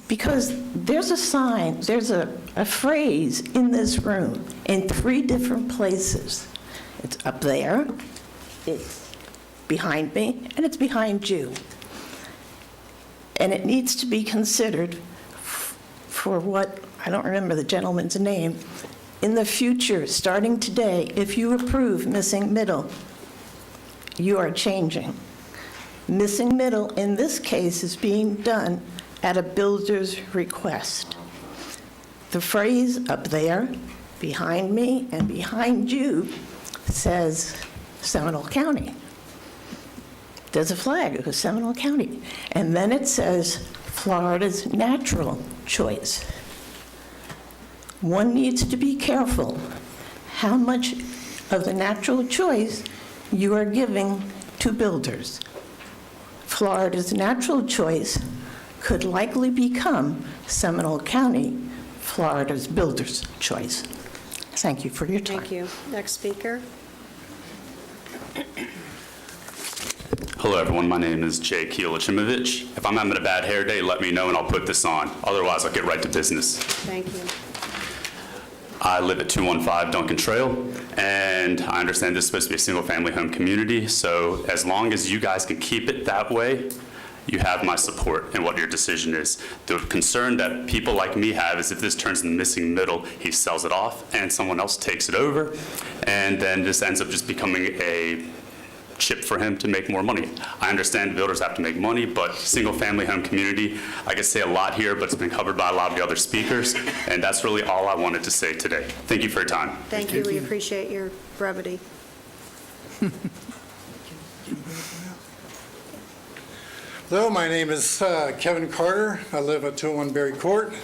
Because there's a sign, there's a phrase in this room in 3 different places. It's up there, it's behind me, and it's behind you. And it needs to be considered for what, I don't remember the gentleman's name, in the future, starting today, if you approve missing middle, you are changing. Missing middle, in this case, is being done at a builder's request. The phrase up there, behind me and behind you, says Seminole County. There's a flag, it goes Seminole County. And then it says Florida's natural choice. One needs to be careful how much of the natural choice you are giving to builders. Florida's natural choice could likely become Seminole County, Florida's builder's choice. Thank you for your time. Thank you. Next speaker. Hello, everyone. My name is Jay Kielichimovich. If I'm having a bad hair day, let me know and I'll put this on. Otherwise, I'll get right to business. Thank you. I live at 215 Duncan Trail, and I understand this is supposed to be a single-family home community, so as long as you guys can keep it that way, you have my support in what your decision is. The concern that people like me have is if this turns in the missing middle, he sells it off and someone else takes it over, and then this ends up just becoming a chip for him to make more money. I understand builders have to make money, but single-family home community, I could say a lot here, but it's been covered by a lot of the other speakers, and that's really all I wanted to say today. Thank you for your time. Thank you. We appreciate your brevity. Hello, my name is Kevin Carter. I live at 201 Berry Court.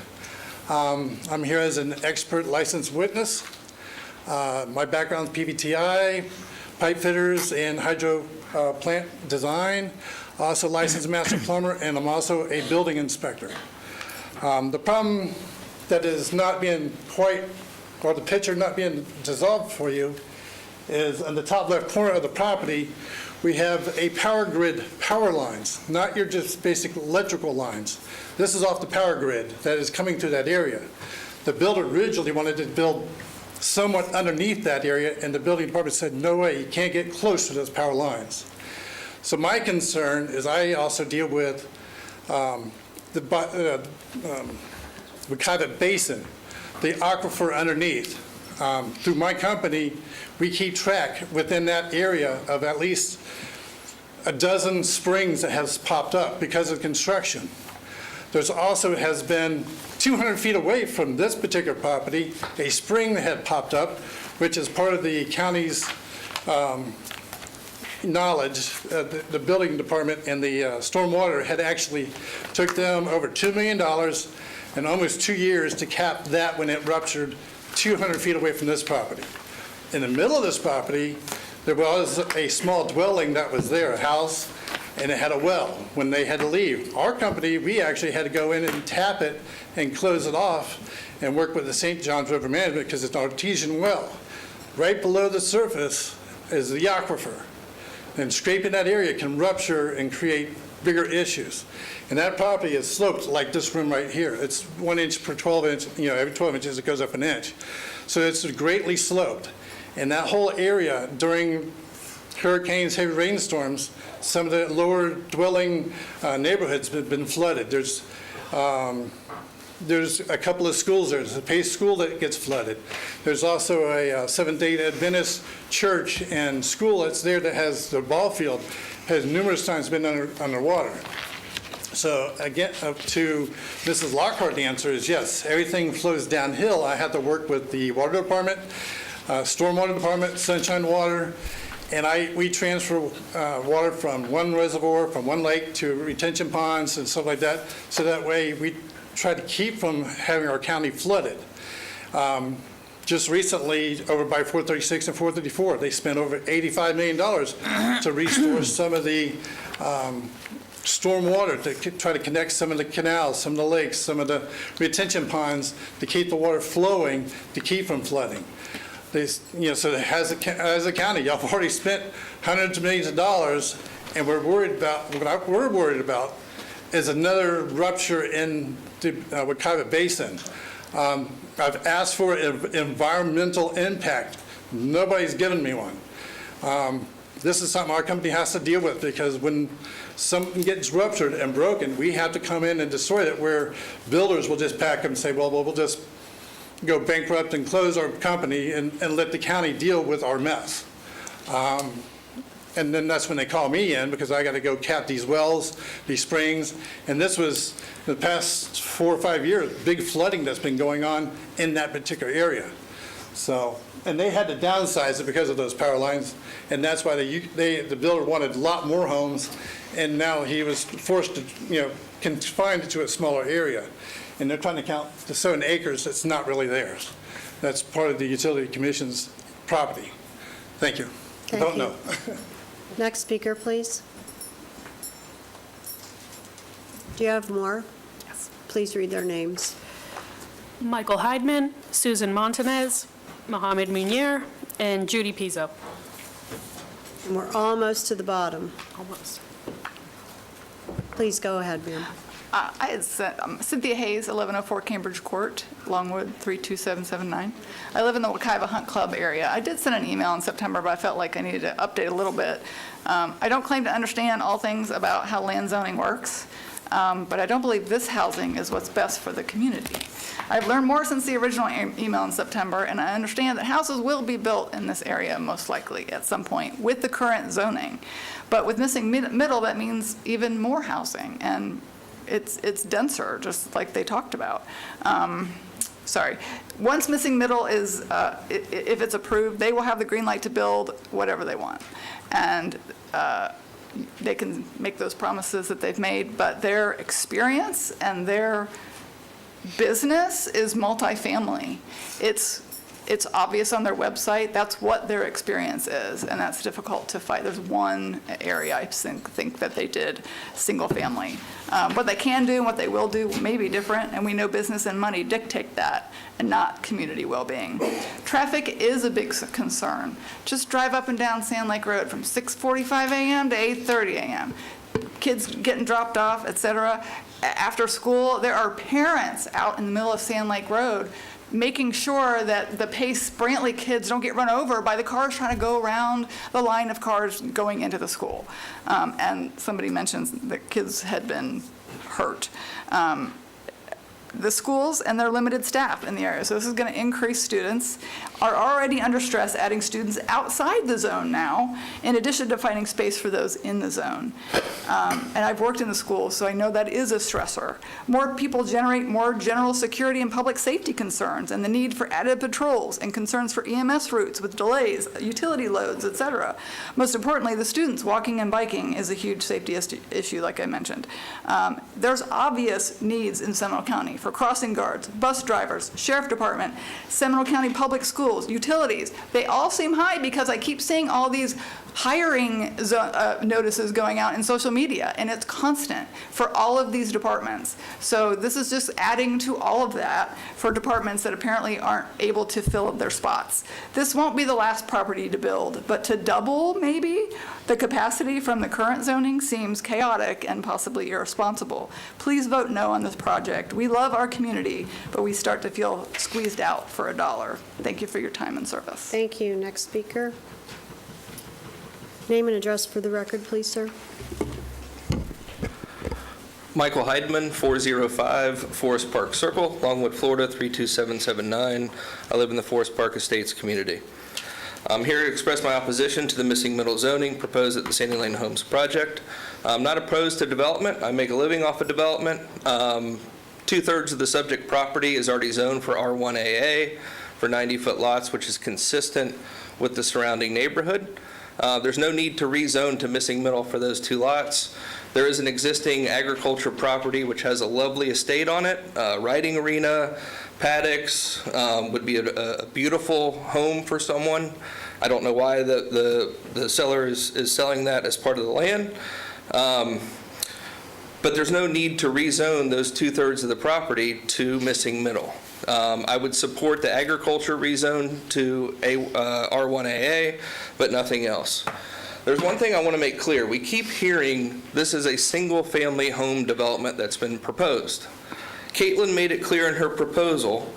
I'm here as an expert licensed witness. My background is PVTI, pipe fitters, and hydro plant design. Also licensed master plumber, and I'm also a building inspector. The problem that is not being quite, or the picture not being dissolved for you, is on the top left corner of the property, we have a power grid, power lines, not your just basic electrical lines. This is off the power grid that is coming through that area. The builder originally wanted to build somewhat underneath that area, and the building department said, no way, you can't get close to those power lines. So my concern is I also deal with the Wekiva Basin, the aquifer underneath. Through my company, we keep track within that area of at least a dozen springs that has popped up because of construction. There's also has been 200 feet away from this particular property, a spring that had popped up, which is part of the county's knowledge. The building department and the stormwater had actually took them over $2 million and almost 2 years to cap that when it ruptured 200 feet away from this property. In the middle of this property, there was a small dwelling that was there, a house, and it had a well. When they had to leave, our company, we actually had to go in and tap it and close it off and work with the St. Johns River Management because it's an artesian well. Right below the surface is the aquifer, and scraping that area can rupture and create bigger issues. And that property is sloped like this room right here. It's 1 inch per 12 inch, every 12 inches it goes up an inch. So it's greatly sloped. And that whole area during hurricanes, heavy rainstorms, some of the lower dwelling neighborhoods have been flooded. There's a couple of schools there. There's a Pace School that gets flooded. There's also a Seventh-day Adventist church and school that's there that has the ball field, has numerous times been underwater. So again, to Mrs. Lockhart, the answer is yes, everything flows downhill. I have to work with the water department, stormwater department, sunshine water, and we transfer water from one reservoir, from one lake to retention ponds and stuff like that. So that way we try to keep from having our county flooded. Just recently, over by 436 and 434, they spent over $85 million to restore some of the storm water, to try to connect some of the canals, some of the lakes, some of the retention ponds, to keep the water flowing, to keep from flooding. So as a county, y'all have already spent hundreds of millions of dollars, and what we're worried about is another rupture in the Wekiva Basin. I've asked for an environmental impact. Nobody's given me one. This is something our company has to deal with, because when something gets ruptured and broken, we have to come in and destroy it, where builders will just pack up and say, well, we'll just go bankrupt and close our company and let the county deal with our mess. and then that's when they call me in, because I got to go cap these wells, these springs, and this was the past 4 or 5 years, big flooding that's been going on in that particular area. So, and they had to downsize it because of those power lines, and that's why the builder wanted a lot more homes, and now he was forced to, confine it to a smaller area. And they're trying to count the certain acres that's not really theirs. That's part of the Utility Commission's property. Thank you. I don't know. Next speaker, please. Do you have more? Yes. Please read their names. Michael Heidman, Susan Montanez, Mohammed Munier, and Judy Pizzo. And we're almost to the bottom. Almost. Please go ahead, ma'am. I had Cynthia Hayes, 1104 Cambridge Court, Longwood 32779. I live in the Wekiva Hunt Club area. I did send an email in September, but I felt like I needed to update a little bit. I don't claim to understand all things about how land zoning works, but I don't believe this housing is what's best for the community. I've learned more since the original email in September, and I understand that houses will be built in this area most likely at some point with the current zoning. But with missing middle, that means even more housing, and it's denser, just like they talked about. Sorry. Once missing middle is, if it's approved, they will have the green light to build whatever they want. And they can make those promises that they've made, but their experience and their business is multifamily. It's obvious on their website. That's what their experience is, and that's difficult to fight. There's one area I think that they did single family. What they can do and what they will do may be different, and we know business and money dictate that, and not community well-being. Traffic is a big concern. Just drive up and down Sand Lake Road from 6:45 a.m. to 8:30 a.m. Kids getting dropped off, et cetera. After school, there are parents out in the middle of Sand Lake Road making sure that the Pace Brantley kids don't get run over by the cars trying to go around the line of cars going into the school. And somebody mentions that kids had been hurt. The schools and their limited staff in the area. So this is going to increase students, are already under stress adding students outside the zone now, in addition to finding space for those in the zone. And I've worked in the schools, so I know that is a stressor. More people generate more general security and public safety concerns, and the need for added patrols and concerns for EMS routes with delays, utility loads, et cetera. Most importantly, the students walking and biking is a huge safety issue, like I mentioned. There's obvious needs in Seminole County for crossing guards, bus drivers, sheriff department, Seminole County public schools, utilities. They all seem high because I keep seeing all these hiring notices going out in social media, and it's constant for all of these departments. So this is just adding to all of that for departments that apparently aren't able to fill up their spots. This won't be the last property to build, but to double maybe the capacity from the current zoning seems chaotic and possibly irresponsible. Please vote no on this project. We love our community, but we start to feel squeezed out for $1. Thank you for your time and service. Thank you. Next speaker. Name and address for the record, please, sir. Michael Heidman, 405 Forest Park Circle, Longwood, Florida, 32779. I live in the Forest Park Estates community. I'm here to express my opposition to the missing middle zoning proposed at the Sandy Lane Homes project. I'm not opposed to development. I make a living off of development. 2/3 of the subject property is already zoned for R1AA for 90-foot lots, which is consistent with the surrounding neighborhood. There's no need to rezone to missing middle for those 2 lots. There is an existing agriculture property which has a lovely estate on it, riding arena, paddocks, would be a beautiful home for someone. I don't know why the seller is selling that as part of the land. But there's no need to rezone those 2/3 of the property to missing middle. I would support the agriculture rezone to R1AA, but nothing else. There's one thing I want to make clear. We keep hearing this is a single-family home development that's been proposed. Caitlin made it clear in her proposal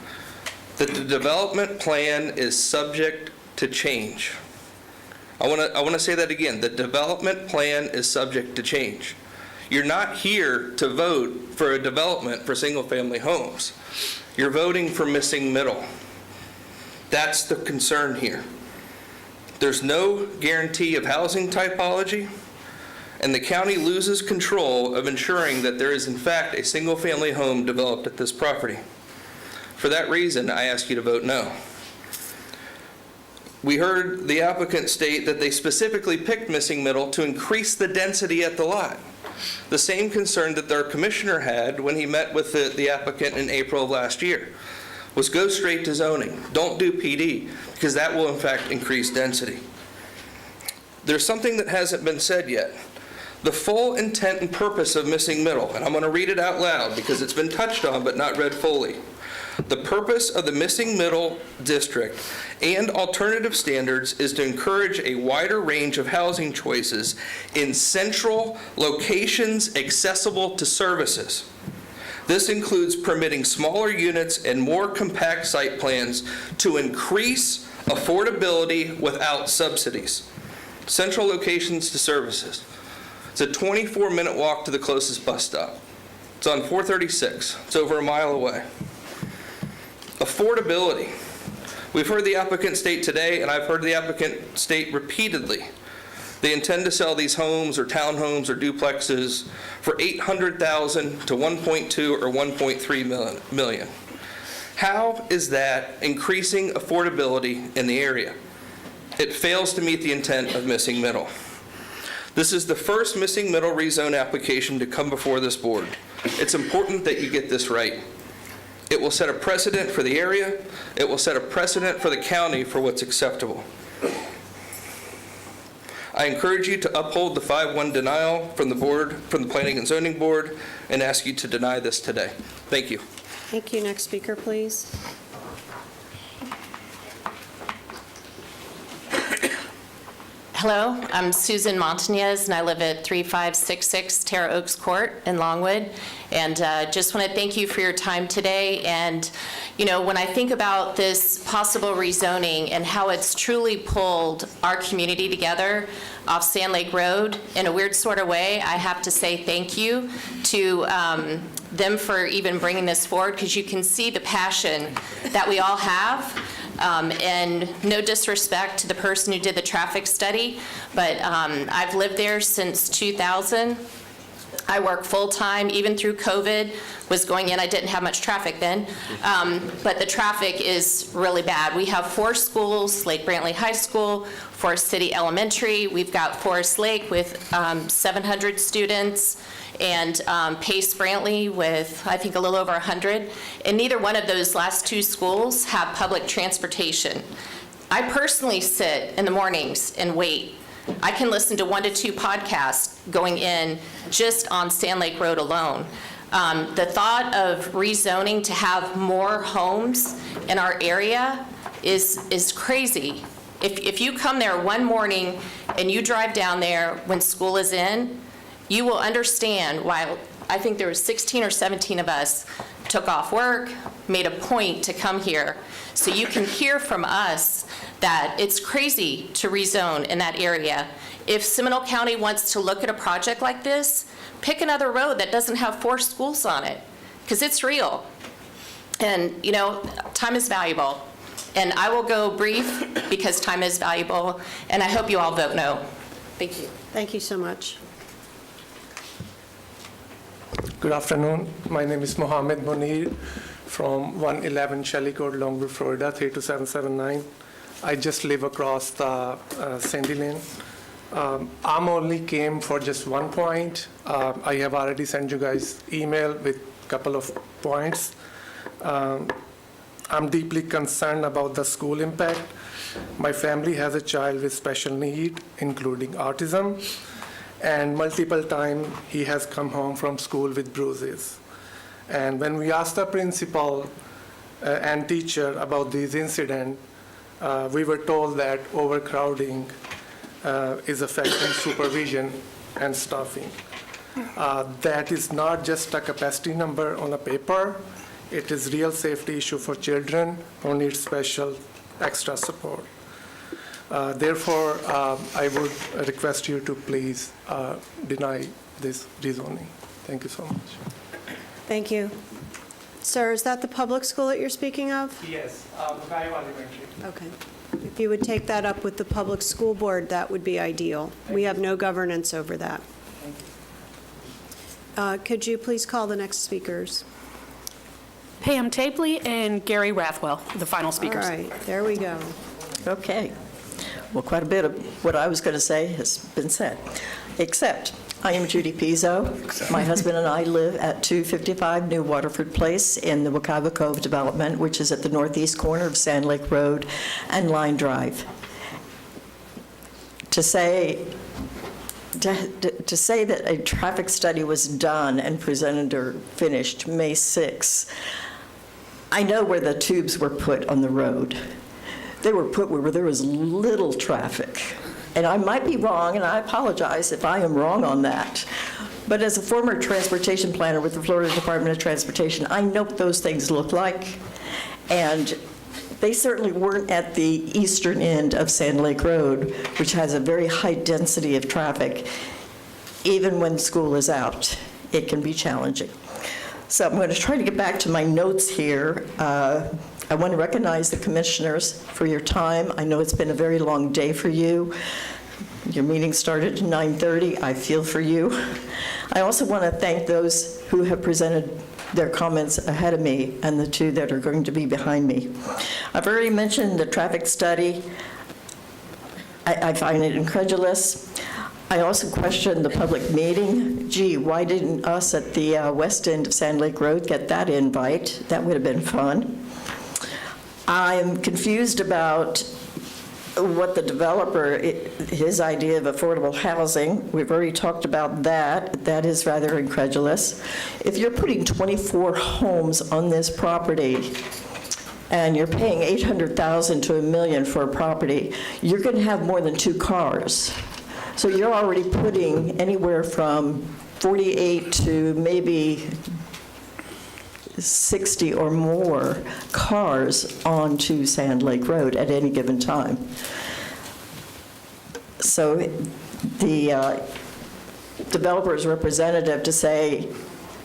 that the development plan is subject to change. I want to say that again. The development plan is subject to change. You're not here to vote for a development for single-family homes. You're voting for missing middle. That's the concern here. There's no guarantee of housing typology, and the county loses control of ensuring that there is in fact a single-family home developed at this property. For that reason, I ask you to vote no. We heard the applicant state that they specifically picked Missing Middle to increase the density at the lot. The same concern that their commissioner had when he met with the applicant in April of last year was go straight to zoning. Don't do PD, because that will in fact increase density. There's something that hasn't been said yet. The full intent and purpose of Missing Middle, and I'm going to read it out loud because it's been touched on but not read fully. The purpose of the Missing Middle District and alternative standards is to encourage a wider range of housing choices in central locations accessible to services. This includes permitting smaller units and more compact site plans to increase affordability without subsidies. Central locations to services. It's a 24-minute walk to the closest bus stop. It's on 436. It's over a mile away. Affordability. We've heard the applicant state today, and I've heard the applicant state repeatedly, they intend to sell these homes or townhomes or duplexes for $800,000 to $1.2 or $1.3 million. How is that increasing affordability in the area? It fails to meet the intent of Missing Middle. This is the first Missing Middle rezone application to come before this board. It's important that you get this right. It will set a precedent for the area. It will set a precedent for the county for what's acceptable. I encourage you to uphold the 5-1 denial from the board, from the Planning and Zoning Board, and ask you to deny this today. Thank you. Thank you. Next speaker, please. Hello, I'm Susan Montañez, and I live at 3566 Terra Oaks Court in Longwood. And just want to thank you for your time today. And, you know, when I think about this possible rezoning and how it's truly pulled our community together off Sand Lake Road in a weird sort of way, I have to say thank you to them for even bringing this forward, because you can see the passion that we all have. And no disrespect to the person who did the traffic study, but I've lived there since 2000. I work full-time, even through COVID, was going in. I didn't have much traffic then, but the traffic is really bad. We have 4 schools, Lake Brantley High School, Forest City Elementary. We've got Forest Lake with 700 students, and Pace Brantley with, I think, a little over 100. And neither one of those last 2 schools have public transportation. I personally sit in the mornings and wait. I can listen to 1 to 2 podcasts going in just on Sand Lake Road alone. The thought of rezoning to have more homes in our area is crazy. If you come there one morning and you drive down there when school is in, you will understand why. I think there was 16 or 17 of us took off work, made a point to come here. So you can hear from us that it's crazy to rezone in that area. If Seminole County wants to look at a project like this, pick another road that doesn't have 4 schools on it, because it's real. And, you know, time is valuable. And I will go brief because time is valuable, and I hope you all vote no. Thank you. Thank you so much. Good afternoon. My name is Mohammed Munir from 111 Shelley Court, Longview, Florida, 32779. I just live across the Sandy Lane. I'm only came for just one point. I have already sent you guys email with a couple of points. I'm deeply concerned about the school impact. My family has a child with special need, including autism, and multiple times he has come home from school with bruises. And when we asked the principal and teacher about these incidents, we were told that overcrowding is affecting supervision and staffing. That is not just a capacity number on a paper. It is real safety issue for children who need special extra support. Therefore, I would request you to please deny this rezoning. Thank you so much. Thank you. Sir, is that the public school that you're speaking of? Yes, Elementary. Okay. If you would take that up with the public school board, that would be ideal. We have no governance over that. Could you please call the next speakers? Pam Tapley and Gary Rathwell, the final speakers. All right, there we go. Okay. Well, quite a bit of what I was going to say has been said, except I am Judy Pizzo. My husband and I live at 255 New Waterford Place in the Wekiva Cove development, which is at the northeast corner of Sand Lake Road and Line Drive. To say that a traffic study was done and presented or finished May 6, I know where the tubes were put on the road. They were put where there was little traffic. And I might be wrong, and I apologize if I am wrong on that. But as a former transportation planner with the Florida Department of Transportation, I know what those things look like. And they certainly weren't at the eastern end of Sand Lake Road, which has a very high density of traffic. Even when school is out, it can be challenging. So I'm going to try to get back to my notes here. I want to recognize the commissioners for your time. I know it's been a very long day for you. Your meeting started at 9:30. I feel for you. I also want to thank those who have presented their comments ahead of me and the two that are going to be behind me. I've already mentioned the traffic study. I find it incredulous. I also question the public meeting. Gee, why didn't us at the west end of Sand Lake Road get that invite? That would have been fun. I'm confused about what the developer, his idea of affordable housing. We've already talked about that. That is rather incredulous. If you're putting 24 homes on this property and you're paying $800,000 to $1 million for a property, you're going to have more than 2 cars. So you're already putting anywhere from 48 to maybe 60 or more cars onto Sand Lake Road at any given time. So the developer's representative to say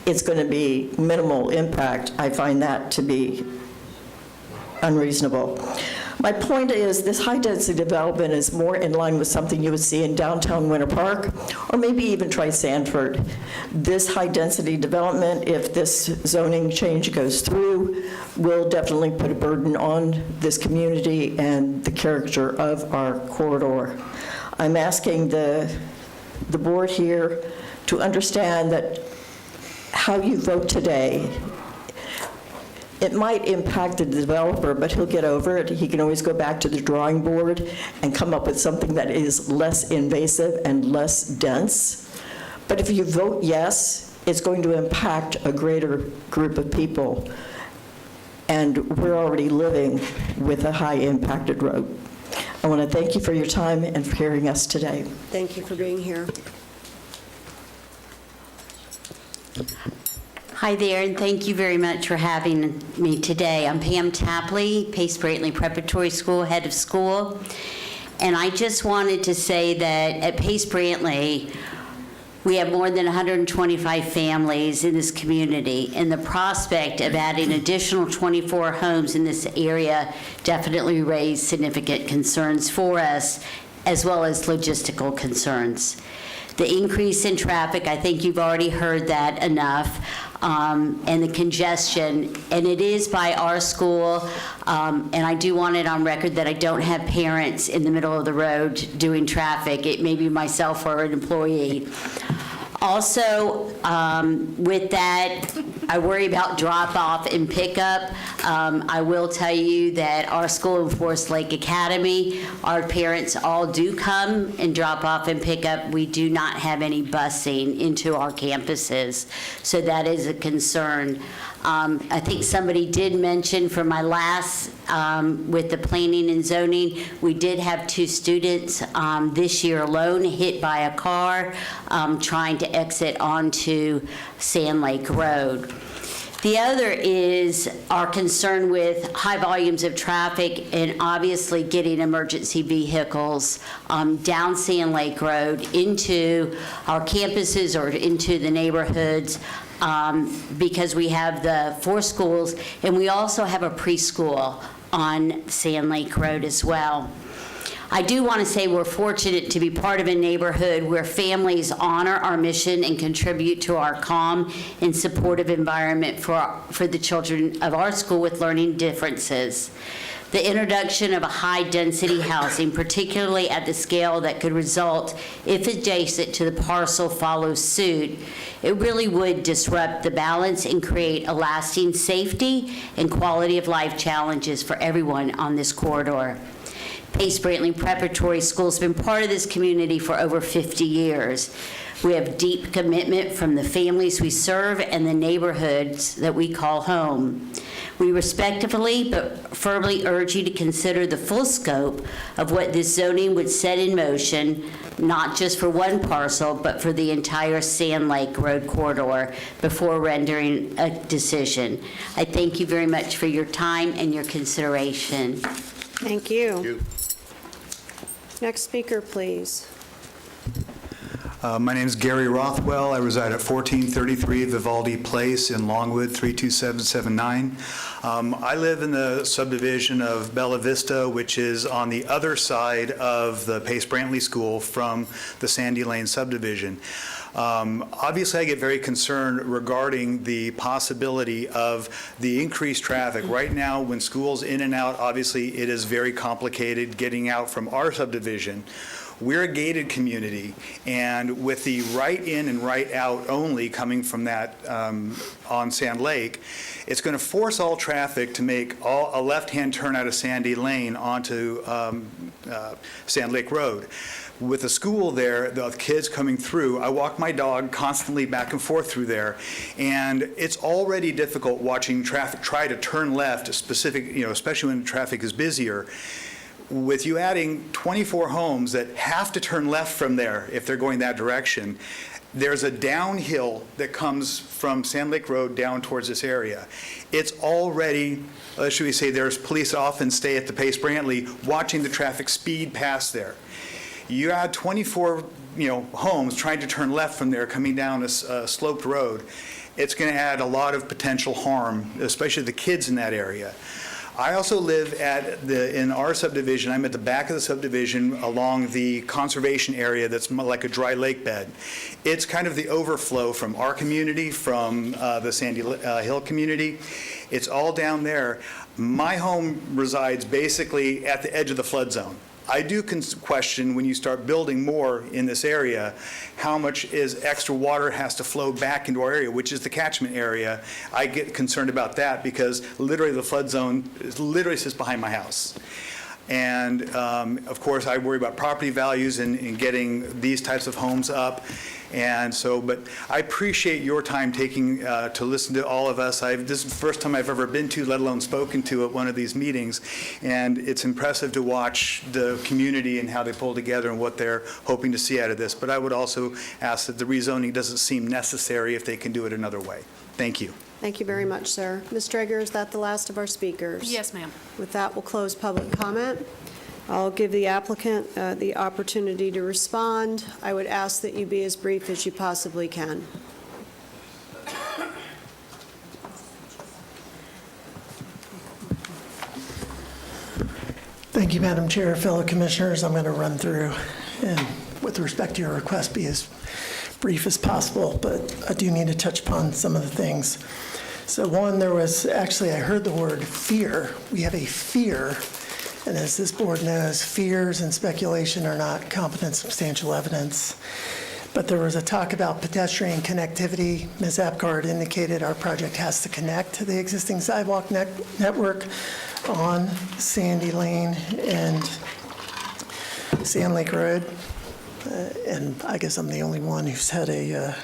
it's going to be minimal impact, I find that to be unreasonable. My point is this high-density development is more in line with something you would see in downtown Winter Park, or maybe even try Sanford. This high-density development, if this zoning change goes through, will definitely put a burden on this community and the character of our corridor. I'm asking the board here to understand that how you vote today, it might impact the developer, but he'll get over it. He can always go back to the drawing board and come up with something that is less invasive and less dense. But if you vote yes, it's going to impact a greater group of people. And we're already living with a high-impacted road. I want to thank you for your time and for hearing us today. Thank you for being here. Hi there, and thank you very much for having me today. I'm Pam Tapley, Pace Brantley Preparatory School, head of school. And I just wanted to say that at Pace Brantley, we have more than 125 families in this community, and the prospect of adding additional 24 homes in this area definitely raised significant concerns for us, as well as logistical concerns. The increase in traffic, I think you've already heard that enough, and the congestion, and it is by our school, and I do want it on record that I don't have parents in the middle of the road doing traffic. It may be myself or an employee. Also, with that, I worry about drop-off and pickup. I will tell you that our school in Forest Lake Academy, our parents all do come and drop off and pick up. We do not have any busing into our campuses, so that is a concern. I think somebody did mention for my last, with the planning and zoning, we did have 2 students this year alone hit by a car trying to exit onto Sand Lake Road. The other is our concern with high volumes of traffic and obviously getting emergency vehicles down Sand Lake Road into our campuses or into the neighborhoods. Because we have the 4 schools, and we also have a preschool on Sand Lake Road as well. I do want to say we're fortunate to be part of a neighborhood where families honor our mission and contribute to our calm and supportive environment for the children of our school with learning differences. The introduction of a high-density housing, particularly at the scale that could result if adjacent to the parcel follows suit, it really would disrupt the balance and create a lasting safety and quality of life challenges for everyone on this corridor. Pace Brantley Preparatory School has been part of this community for over 50 years. We have deep commitment from the families we serve and the neighborhoods that we call home. We respectfully but firmly urge you to consider the full scope of what this zoning would set in motion, not just for one parcel, but for the entire Sand Lake Road corridor before rendering a decision. I thank you very much for your time and your consideration. Thank you. Next speaker, please. My name is Gary Rothwell. I reside at 1433 Vivaldi Place in Longwood, 32779. I live in the subdivision of Bella Vista, which is on the other side of the Pace Brantley School from the Sandy Lane subdivision. Obviously, I get very concerned regarding the possibility of the increased traffic. Right now, when school's in and out, obviously, it is very complicated getting out from our subdivision. We're a gated community, and with the right in and right out only coming from that on Sand Lake, it's going to force all traffic to make a left-hand turn out of Sandy Lane onto Sand Lake Road. With the school there, the kids coming through, I walk my dog constantly back and forth through there, and it's already difficult watching traffic try to turn left, especially when traffic is busier. With you adding 24 homes that have to turn left from there if they're going that direction, there's a downhill that comes from Sand Lake Road down towards this area. It's already, should we say, there's police that often stay at the Pace Brantley watching the traffic speed past there. You add 24, homes trying to turn left from there coming down a sloped road, it's going to add a lot of potential harm, especially the kids in that area. I also live in our subdivision. I'm at the back of the subdivision along the conservation area that's like a dry lake bed. It's kind of the overflow from our community, from the Sandy Hill community. It's all down there. My home resides basically at the edge of the flood zone. I do question when you start building more in this area, how much extra water has to flow back into our area, which is the catchment area. I get concerned about that because literally the flood zone literally sits behind my house. And of course, I worry about property values and getting these types of homes up. And so, but I appreciate your time taking to listen to all of us. This is the first time I've ever been to, let alone spoken to, at one of these meetings. And it's impressive to watch the community and how they pull together and what they're hoping to see out of this. But I would also ask that the rezoning doesn't seem necessary if they can do it another way. Thank you. Thank you very much, sir. Ms. Dreger, is that the last of our speakers? Yes, ma'am. With that, we'll close public comment. I'll give the applicant the opportunity to respond. I would ask that you be as brief as you possibly can. Thank you, Madam Chair. Fellow commissioners, I'm going to run through and with respect to your request be as brief as possible, but I do need to touch upon some of the things. So one, I heard the word fear. We have a fear. And as this board knows, fears and speculation are not competent substantial evidence. But there was a talk about pedestrian connectivity. Ms. Apgard indicated our project has to connect to the existing sidewalk network on Sandy Lane and Sand Lake Road. And I guess I'm the only one who's had a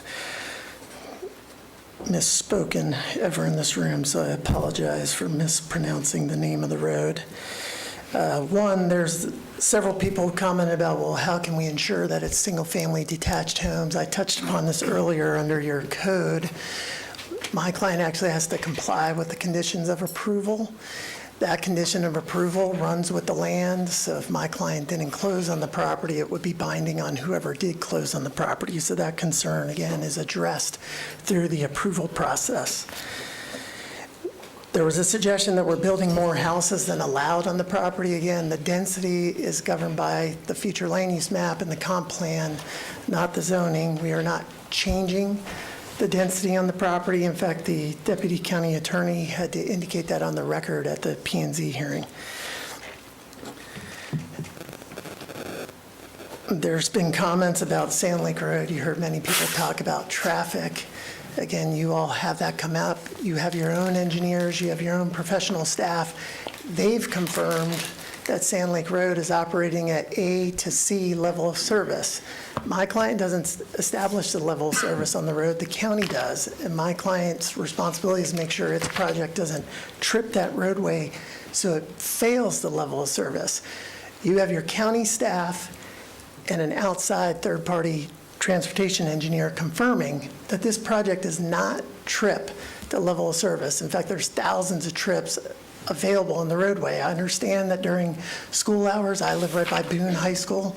misspoken ever in this room, so I apologize for mispronouncing the name of the road. One, there's several people who commented about, well, how can we ensure that it's single-family detached homes? I touched upon this earlier under your code. My client actually has to comply with the conditions of approval. That condition of approval runs with the land, so if my client didn't close on the property, it would be binding on whoever did close on the property. So that concern, again, is addressed through the approval process. There was a suggestion that we're building more houses than allowed on the property. Again, the density is governed by the future land use map and the comp plan, not the zoning. We are not changing the density on the property. In fact, the deputy county attorney had to indicate that on the record at the P&Z hearing. There's been comments about Sand Lake Road. You heard many people talk about traffic. Again, you all have that come up. You have your own engineers, you have your own professional staff. They've confirmed that Sand Lake Road is operating at A to C level of service. My client doesn't establish the level of service on the road, the county does. And my client's responsibility is to make sure its project doesn't trip that roadway so it fails the level of service. You have your county staff and an outside third-party transportation engineer confirming that this project does not trip the level of service. In fact, there's thousands of trips available on the roadway. I understand that during school hours, I live right by Boone High School,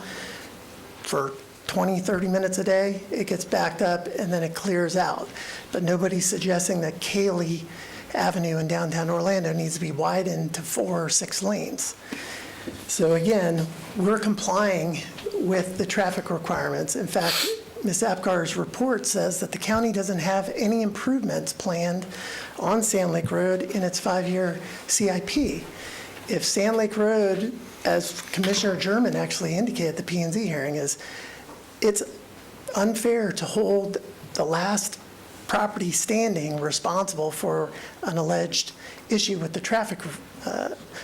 for 20, 30 minutes a day, it gets backed up and then it clears out. But nobody's suggesting that Cayley Avenue in downtown Orlando needs to be widened to 4 or 6 lanes. So again, we're complying with the traffic requirements. In fact, Ms. Apgar's report says that the county doesn't have any improvements planned on Sand Lake Road in its 5-year CIP. If Sand Lake Road, as Commissioner German actually indicated at the P&Z hearing, it's unfair to hold the last property standing responsible for an alleged issue with the traffic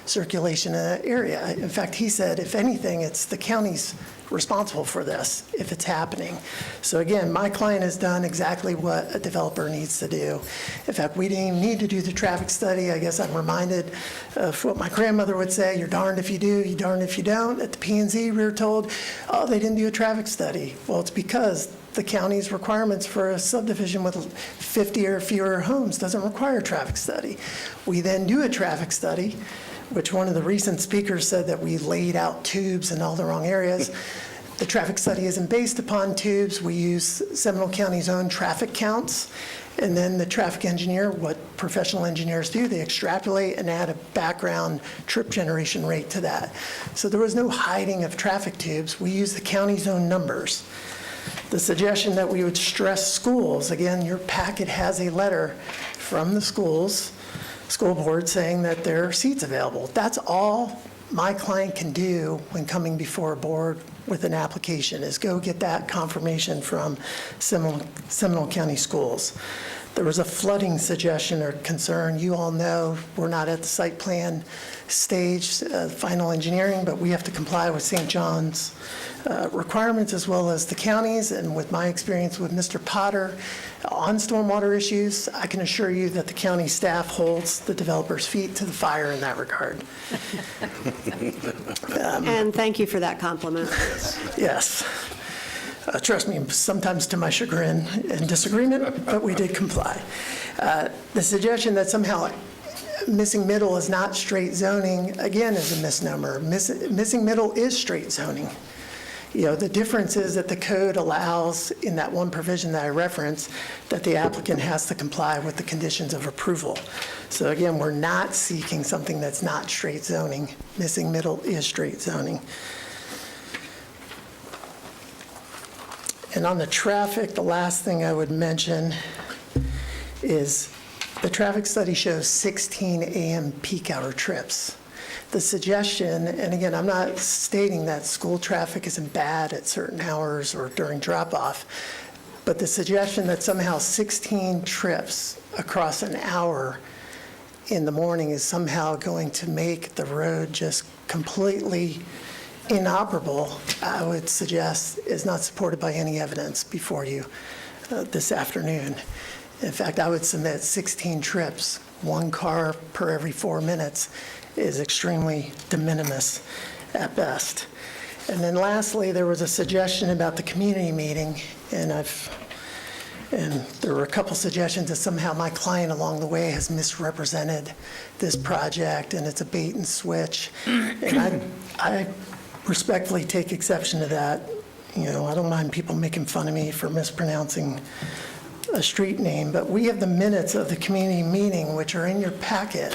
circulation in that area. In fact, he said, if anything, it's the county's responsible for this if it's happening. So again, my client has done exactly what a developer needs to do. In fact, we didn't even need to do the traffic study. I guess I'm reminded of what my grandmother would say, you're darned if you do, you're darned if you don't. At the P&Z, we were told, oh, they didn't do a traffic study. Well, it's because the county's requirements for a subdivision with 50 or fewer homes doesn't require a traffic study. We then do a traffic study, which one of the recent speakers said that we laid out tubes in all the wrong areas. The traffic study isn't based upon tubes. We use Seminole County's own traffic counts. And then the traffic engineer, what professional engineers do, they extrapolate and add a background trip generation rate to that. So there was no hiding of traffic tubes. We use the county's own numbers. The suggestion that we would stress schools, again, your packet has a letter from the school board saying that there are seats available. That's all my client can do when coming before a board with an application, is go get that confirmation from Seminole County Schools. There was a flooding suggestion or concern. You all know we're not at the site plan stage, final engineering, but we have to comply with St. John's requirements as well as the counties. And with my experience with Mr. Potter on stormwater issues, I can assure you that the county staff holds the developer's feet to the fire in that regard. And thank you for that compliment. Yes. Trust me, sometimes to my chagrin and disagreement, but we did comply. The suggestion that somehow missing middle is not straight zoning, again, is a misnomer. Missing middle is straight zoning. You know, the difference is that the code allows, in that one provision that I referenced, that the applicant has to comply with the conditions of approval. So again, we're not seeking something that's not straight zoning. Missing middle is straight zoning. And on the traffic, the last thing I would mention is the traffic study shows 16 a.m. peak hour trips. The suggestion, and again, I'm not stating that school traffic isn't bad at certain hours or during drop-off, but the suggestion that somehow 16 trips across an hour in the morning is somehow going to make the road just completely inoperable, I would suggest is not supported by any evidence before you this afternoon. In fact, I would submit 16 trips, 1 car per every 4 minutes, is extremely de minimis at best. And then lastly, there was a suggestion about the community meeting, and there were a couple suggestions that somehow my client along the way has misrepresented this project and it's a bait and switch. And I respectfully take exception to that. You know, I don't mind people making fun of me for mispronouncing a street name, but we have the minutes of the community meeting, which are in your packet.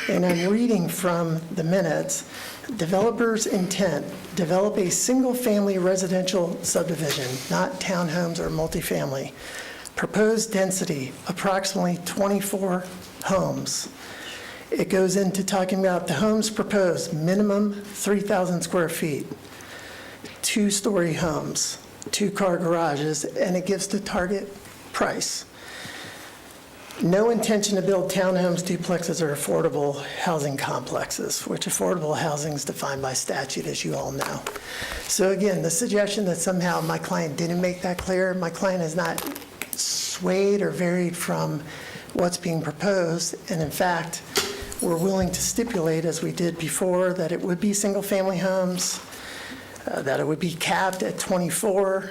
And I'm reading from the minutes. Developer's intent, develop a single-family residential subdivision, not townhomes or multifamily. Proposed density, approximately 24 homes. It goes into talking about the homes proposed, minimum 3,000 square feet, 2-story homes, 2-car garages, and it gives the target price. No intention to build townhomes, duplexes, or affordable housing complexes, which affordable housing is defined by statute, as you all know. So again, the suggestion that somehow my client didn't make that clear, my client is not swayed or varied from what's being proposed, and in fact, we're willing to stipulate, as we did before, that it would be single-family homes, that it would be capped at 24,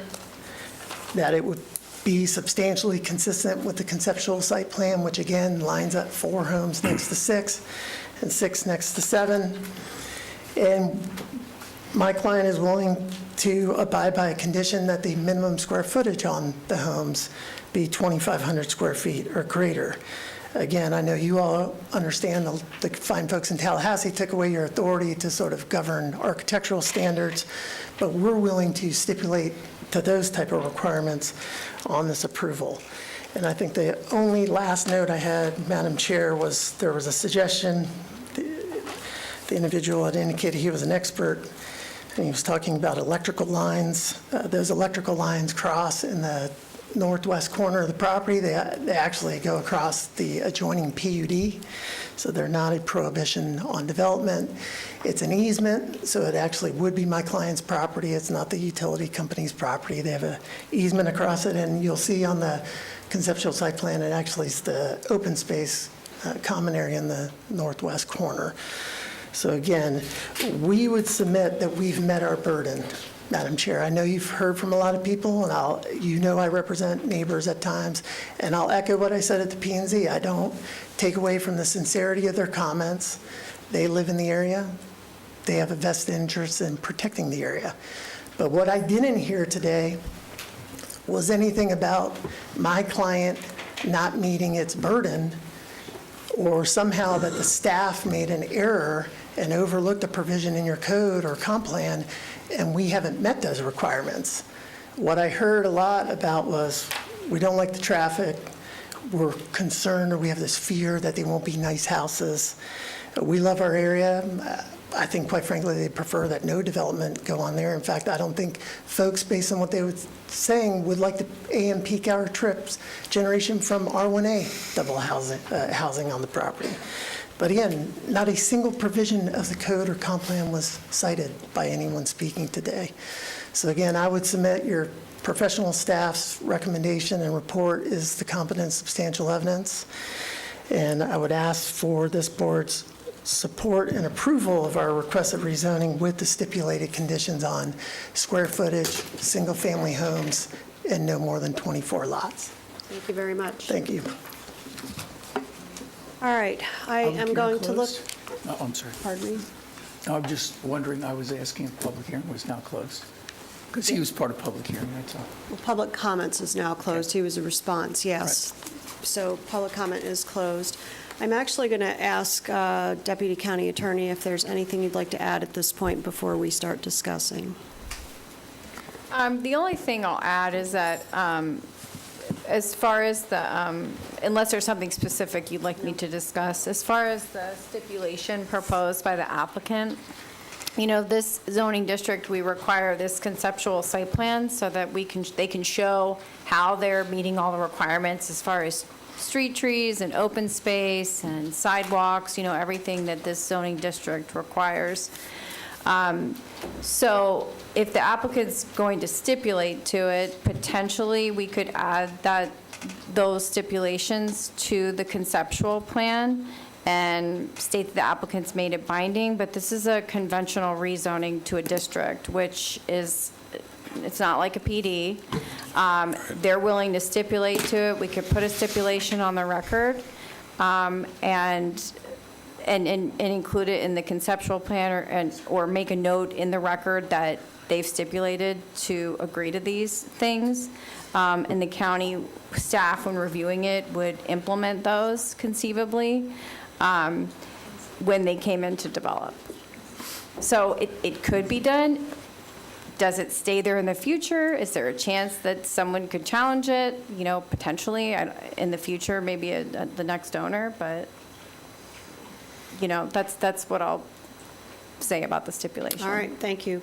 that it would be substantially consistent with the conceptual site plan, which again lines up 4 homes next to 6 and 6 next to 7. And my client is willing to abide by a condition that the minimum square footage on the homes be 2,500 square feet or greater. Again, I know you all understand the fine folks in Tallahassee took away your authority to sort of govern architectural standards, but we're willing to stipulate to those type of requirements on this approval. And I think the only last note I had, Madam Chair, was there was a suggestion. The individual had indicated he was an expert, and he was talking about electrical lines. Those electrical lines cross in the northwest corner of the property. They actually go across the adjoining PUD, so they're not a prohibition on development. It's an easement, so it actually would be my client's property. It's not the utility company's property. They have an easement across it, and you'll see on the conceptual site plan, it actually is the open space common area in the northwest corner. So again, we would submit that we've met our burden. Madam Chair, I know you've heard from a lot of people, and you know I represent neighbors at times, and I'll echo what I said at the P&Z. I don't take away from the sincerity of their comments. They live in the area. They have a vested interest in protecting the area. But what I didn't hear today was anything about my client not meeting its burden, or somehow that the staff made an error and overlooked a provision in your code or comp plan, and we haven't met those requirements. What I heard a lot about was, we don't like the traffic, we're concerned, or we have this fear that they won't be nice houses. We love our area. I think, quite frankly, they prefer that no development go on there. In fact, I don't think folks, based on what they were saying, would like the AM peak hour trips generation from R1A double housing on the property. But again, not a single provision of the code or comp plan was cited by anyone speaking today. So again, I would submit your professional staff's recommendation and report is the competent substantial evidence. And I would ask for this board's support and approval of our requested rezoning with the stipulated conditions on square footage, single-family homes, and no more than 24 lots. Thank you very much. Thank you. All right, I am going to look. Oh, I'm sorry. Pardon me? I'm just wondering, I was asking if public hearing was now closed, because he was part of public hearing, that's all. Well, public comments is now closed. He was a response, yes. So public comment is closed. I'm actually going to ask Deputy County Attorney if there's anything you'd like to add at this point before we start discussing. The only thing I'll add is that as far as the, unless there's something specific you'd like me to discuss, as far as the stipulation proposed by the applicant, you know, this zoning district, we require this conceptual site plan so that they can show how they're meeting all the requirements as far as street trees and open space and sidewalks, you know, everything that this zoning district requires. So if the applicant's going to stipulate to it, potentially we could add those stipulations to the conceptual plan and state that the applicant's made it binding, but this is a conventional rezoning to a district, which is, it's not like a PD. They're willing to stipulate to it. We could put a stipulation on the record. And and include it in the conceptual plan or make a note in the record that they've stipulated to agree to these things. And the county staff, when reviewing it, would implement those conceivably when they came in to develop. So it could be done. Does it stay there in the future? Is there a chance that someone could challenge it, potentially in the future, maybe the next owner? But, that's what I'll say about the stipulation. All right, thank you.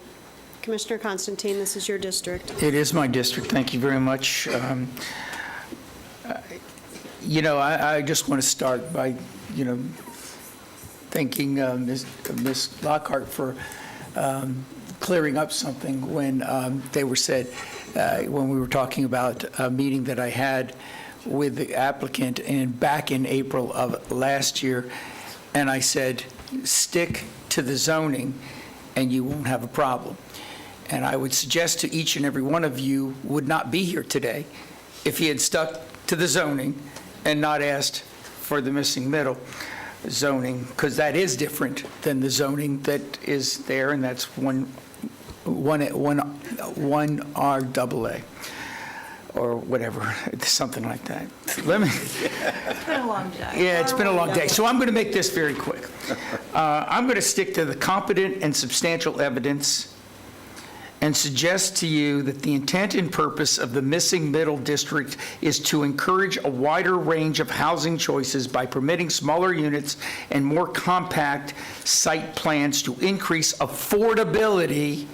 Commissioner Constantine, this is your district. It is my district. Thank you very much. I just want to start by, thanking Ms. Lockhart for clearing up something when they were said, when we were talking about a meeting that I had with the applicant back in April of last year, and I said, stick to the zoning and you won't have a problem. And I would suggest to each and every one of you would not be here today if he had stuck to the zoning and not asked for the missing middle zoning, because that is different than the zoning that is there, and that's one RAA or whatever, something like that. It's been a long day. Yeah, it's been a long day. So I'm going to make this very quick. I'm going to stick to the competent and substantial evidence and suggest to you that the intent and purpose of the missing middle district is to encourage a wider range of housing choices by permitting smaller units and more compact site plans to increase affordability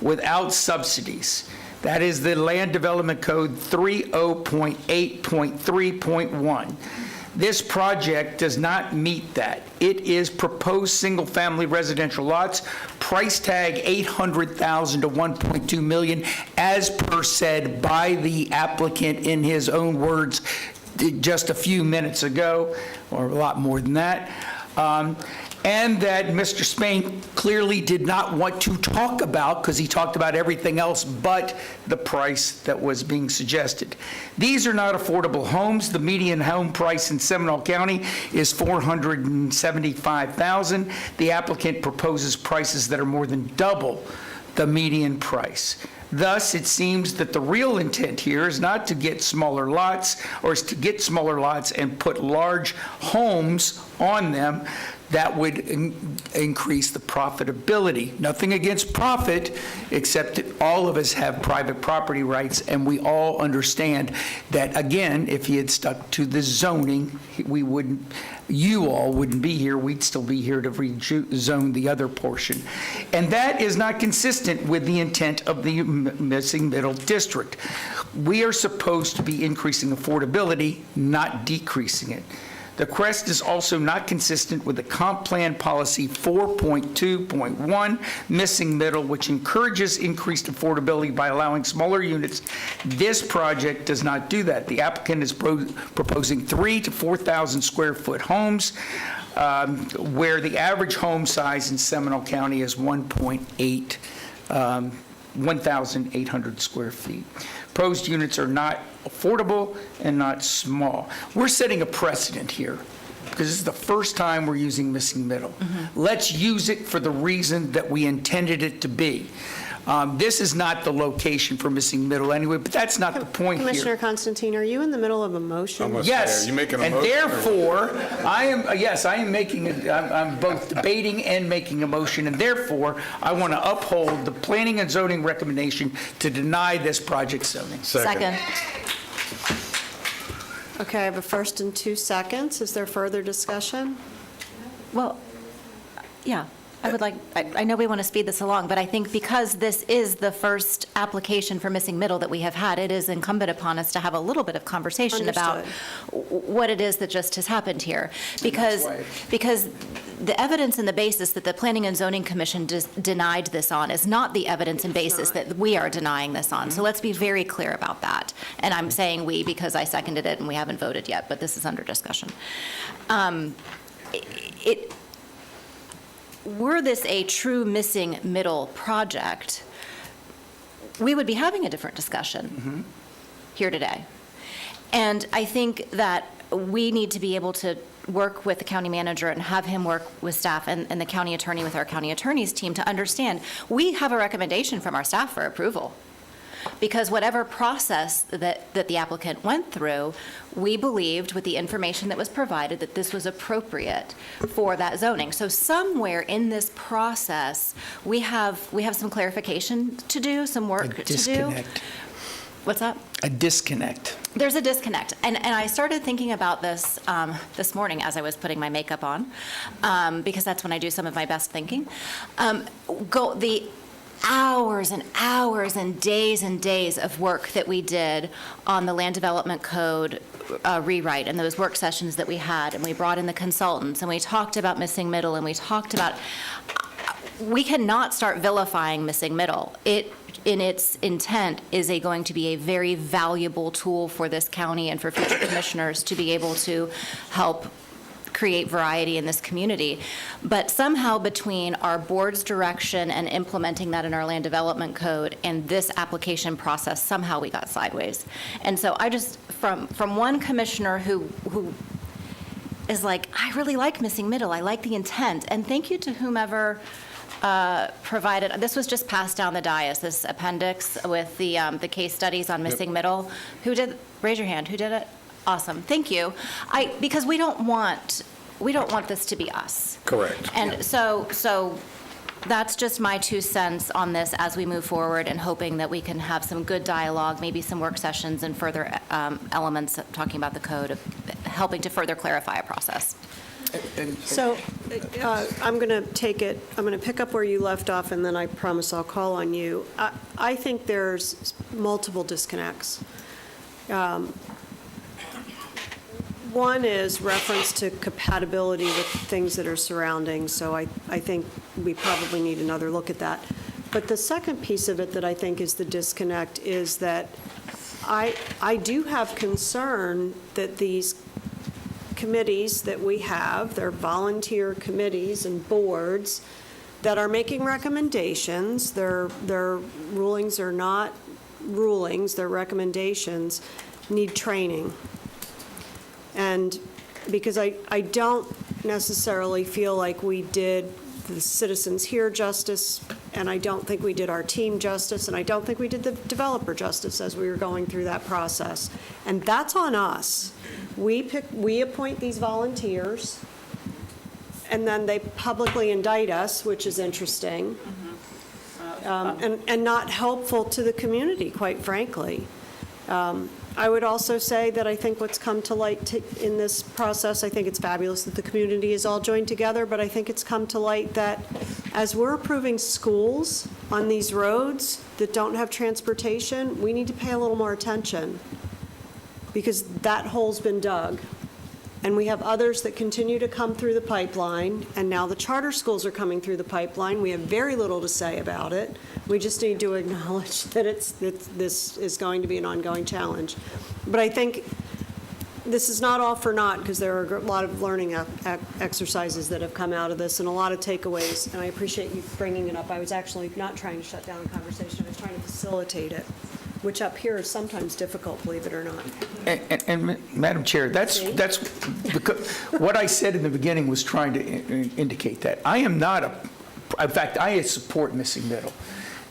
without subsidies. That is the Land Development Code 30.8.3.1. This project does not meet that. It is proposed single-family residential lots, price tag $800,000 to $1.2 million, as per said by the applicant in his own words just a few minutes ago, or a lot more than that. And that Mr. Spain clearly did not want to talk about, because he talked about everything else but the price that was being suggested. These are not affordable homes. The median home price in Seminole County is $475,000. The applicant proposes prices that are more than double the median price. Thus, it seems that the real intent here is not to get smaller lots, or is to get smaller lots and put large homes on them that would increase the profitability. Nothing against profit, except that all of us have private property rights, and we all understand that, again, if he had stuck to the zoning, you all wouldn't be here. We'd still be here to rezone the other portion. And that is not consistent with the intent of the missing middle district. We are supposed to be increasing affordability, not decreasing it. The request is also not consistent with the Comp Plan Policy 4.2.1, missing middle, which encourages increased affordability by allowing smaller units. This project does not do that. The applicant is proposing 3,000 to 4,000 square foot homes, where the average home size in Seminole County is 1,800 square feet. Proposed units are not affordable and not small. We're setting a precedent here, because this is the first time we're using missing middle. Let's use it for the reason that we intended it to be. This is not the location for missing middle anyway, but that's not the point here. Commissioner Constantine, are you in the middle of a motion? Yes, and therefore, I'm both debating and making a motion, and therefore, I want to uphold the planning and zoning recommendation to deny this project zoning. Second. Okay, I have a first and 2 seconds. Is there further discussion? Well, yeah. I know we want to speed this along, but I think because this is the first application for missing middle that we have had, it is incumbent upon us to have a little bit of conversation about what it is that just has happened here. Because the evidence and the basis that the Planning and Zoning Commission denied this on is not the evidence and basis that we are denying this on. So let's be very clear about that. And I'm saying we because I seconded it and we haven't voted yet, but this is under discussion. Were this a true missing middle project, we would be having a different discussion here today. And I think that we need to be able to work with the county manager and have him work with staff and the county attorney with our county attorney's team to understand, we have a recommendation from our staff for approval. Because whatever process that the applicant went through, we believed with the information that was provided that this was appropriate for that zoning. So somewhere in this process, we have some clarification to do, some work to do. What's that? A disconnect. There's a disconnect. And I started thinking about this this morning as I was putting my makeup on, because that's when I do some of my best thinking. The hours and hours and days of work that we did on the land development code rewrite and those work sessions that we had, and we brought in the consultants, and we talked about missing middle, and we talked about, we cannot start vilifying missing middle. It, in its intent, is going to be a very valuable tool for this county and for future commissioners to be able to help create variety in this community. But somehow between our board's direction and implementing that in our land development code and this application process, somehow we got sideways. And so I just, from one commissioner who is like, I really like missing middle, I like the intent, and thank you to whomever provided, this was just passed down the dais, this appendix with the case studies on missing middle. Who did, raise your hand, who did it? Awesome, thank you. Because we don't want this to be us. Correct. And so that's just my 2 cents on this as we move forward, and hoping that we can have some good dialogue, maybe some work sessions and further elements talking about the code, helping to further clarify a process. So I'm going to pick up where you left off, and then I promise I'll call on you. I think there's multiple disconnects. One is reference to compatibility with things that are surrounding, so I think we probably need another look at that. But the second piece of it that I think is the disconnect is that I do have concern that these committees that we have, they're volunteer committees and boards that are making recommendations, their rulings are not rulings, their recommendations, need training. And because I don't necessarily feel like we did the citizens here justice, and I don't think we did our team justice, and I don't think we did the developer justice as we were going through that process. And that's on us. We appoint these volunteers, and then they publicly indict us, which is interesting, and not helpful to the community, quite frankly. I would also say that I think what's come to light in this process, I think it's fabulous that the community is all joined together, but I think it's come to light that as we're approving schools on these roads that don't have transportation, we need to pay a little more attention, because that hole's been dug. And we have others that continue to come through the pipeline, and now the charter schools are coming through the pipeline. We have very little to say about it. We just need to acknowledge that this is going to be an ongoing challenge. But I think this is not all for naught, because there are a lot of learning exercises that have come out of this and a lot of takeaways, and I appreciate you bringing it up. I was actually not trying to shut down the conversation. I was trying to facilitate it, which up here is sometimes difficult, believe it or not. And Madam Chair, that's because what I said in the beginning was trying to indicate that. I am not in fact, I support missing middle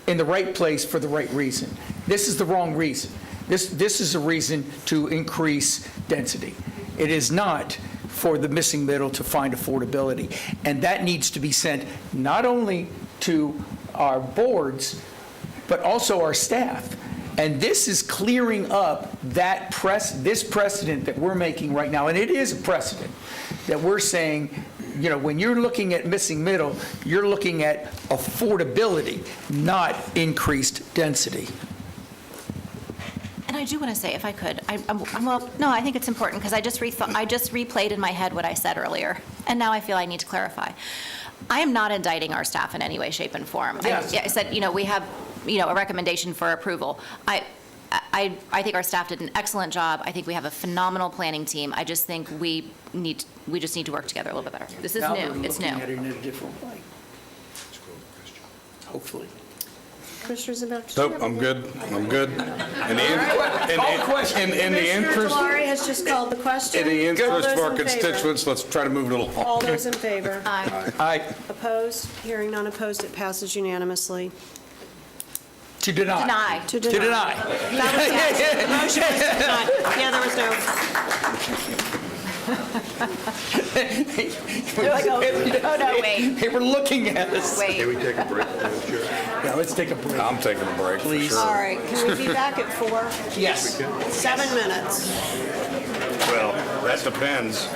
in the right place for the right reason. This is the wrong reason. This is a reason to increase density. It is not for the missing middle to find affordability. And that needs to be sent not only to our boards, but also our staff. And this is clearing up this precedent that we're making right now. And it is a precedent that we're saying, when you're looking at missing middle, you're looking at affordability, not increased density. And I do want to say, if I could, I think it's important, because I just replayed in my head what I said earlier, and now I feel I need to clarify. I am not indicting our staff in any way, shape, and form. Yes. I said, we have, a recommendation for approval. I think our staff did an excellent job. I think we have a phenomenal planning team. I just think we just need to work together a little bit better. This is new. It's new. Now we're looking at it in a different way. Hopefully. Commissioner Zimbardo? Nope, I'm good. I'm good. In the Commissioner interest, Delory has just called the question. in the All interest those of our in favor? constituents, let's try to move it along. All those in favor? Aye. Opposed? Hearing none opposed, it passes unanimously. To deny. Deny. To To deny. deny. That was yes. The motion was to deny. Yeah, there was They're like, oh, no, wait. They were looking at us. Wait. Can we take a break? Yeah, let's take a break. I'm taking a break, for Please. sure. All right, can we be back at 4? Yes. 7 minutes. Well, that depends.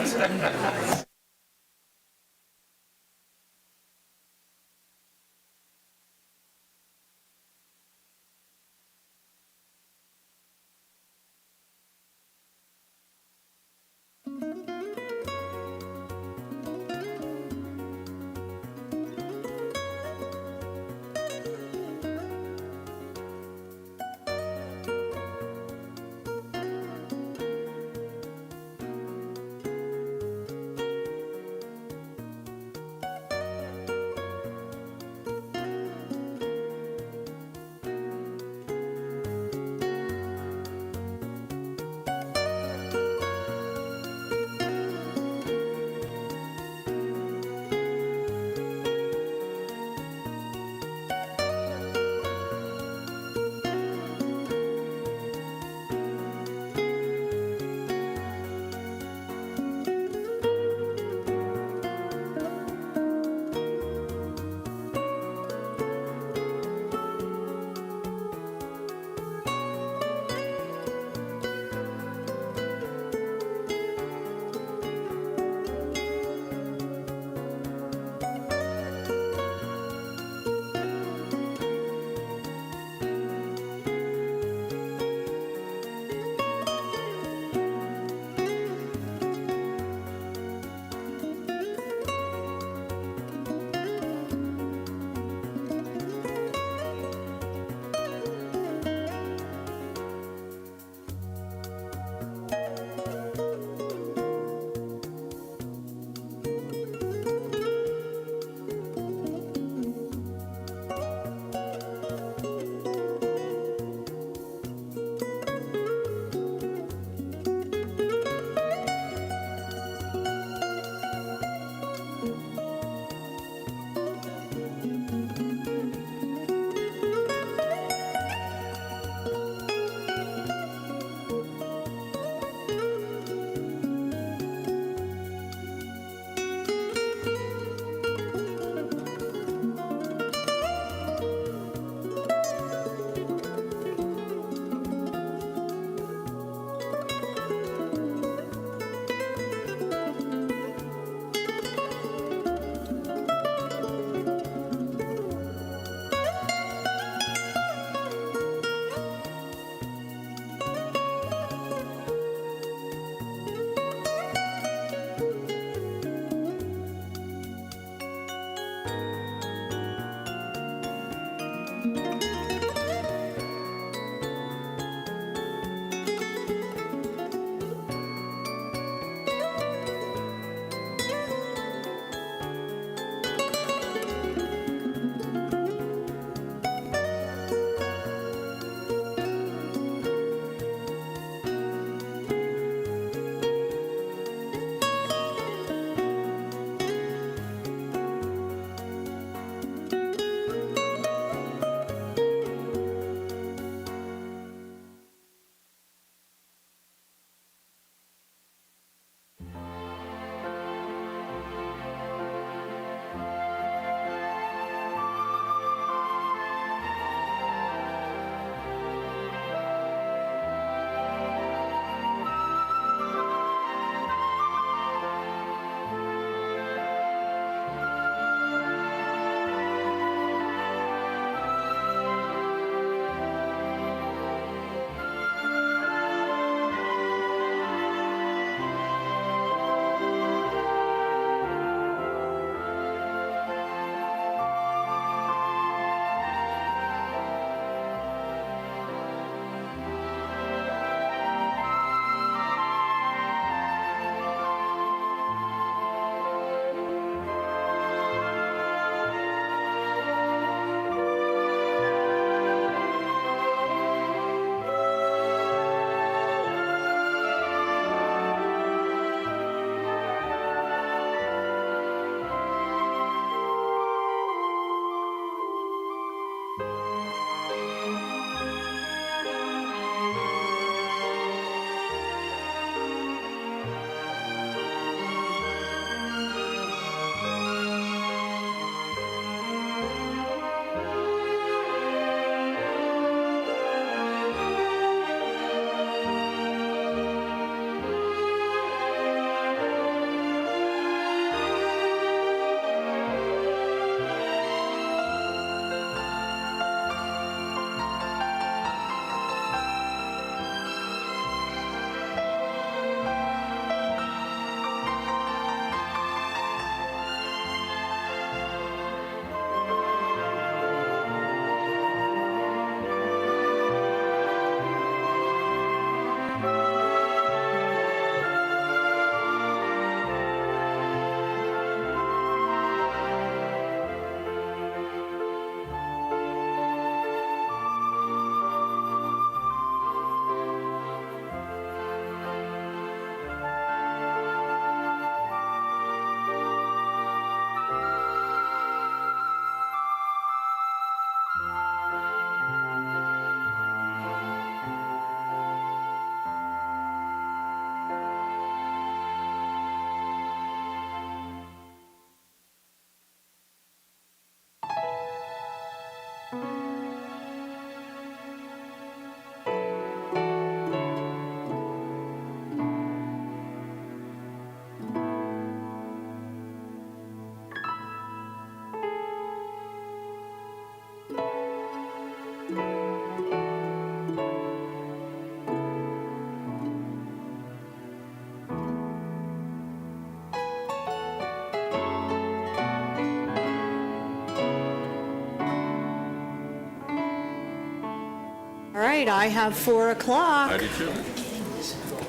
right, I have 4 o'clock. I do too.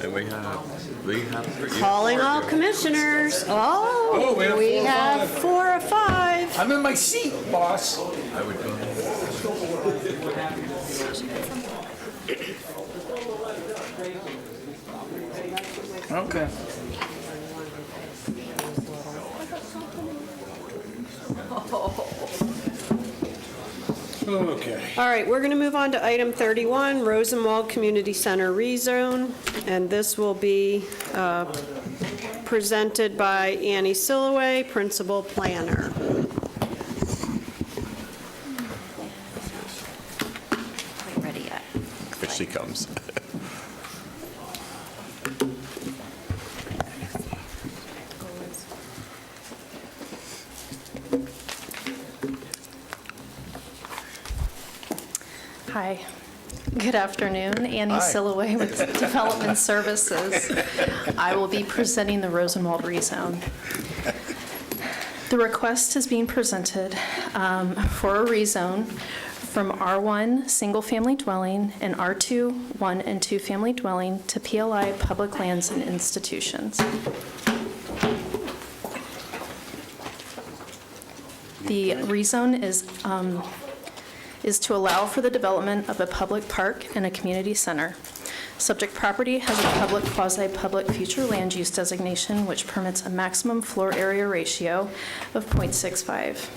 And we have Calling all commissioners. Oh, we have 4 or 5. I'm in my seat, boss. I would go. Okay. Okay. All right, we're going to move on to item 31, Rosenwald Community Center rezone, and this will be presented by Annie Silloway, Principal Planner. Ready yet? If she comes. Hi, good afternoon. Annie Hi. Silloway with Development Services. I will be presenting the Rosenwald rezone. The request is being presented for a rezone from R1 single-family dwelling and R2 1 and 2 family dwelling to PLI public lands and institutions. The rezone is to allow for the development of a public park and a community center. Subject property has a public quasi-public future land use designation which permits a maximum floor area ratio of 0.65.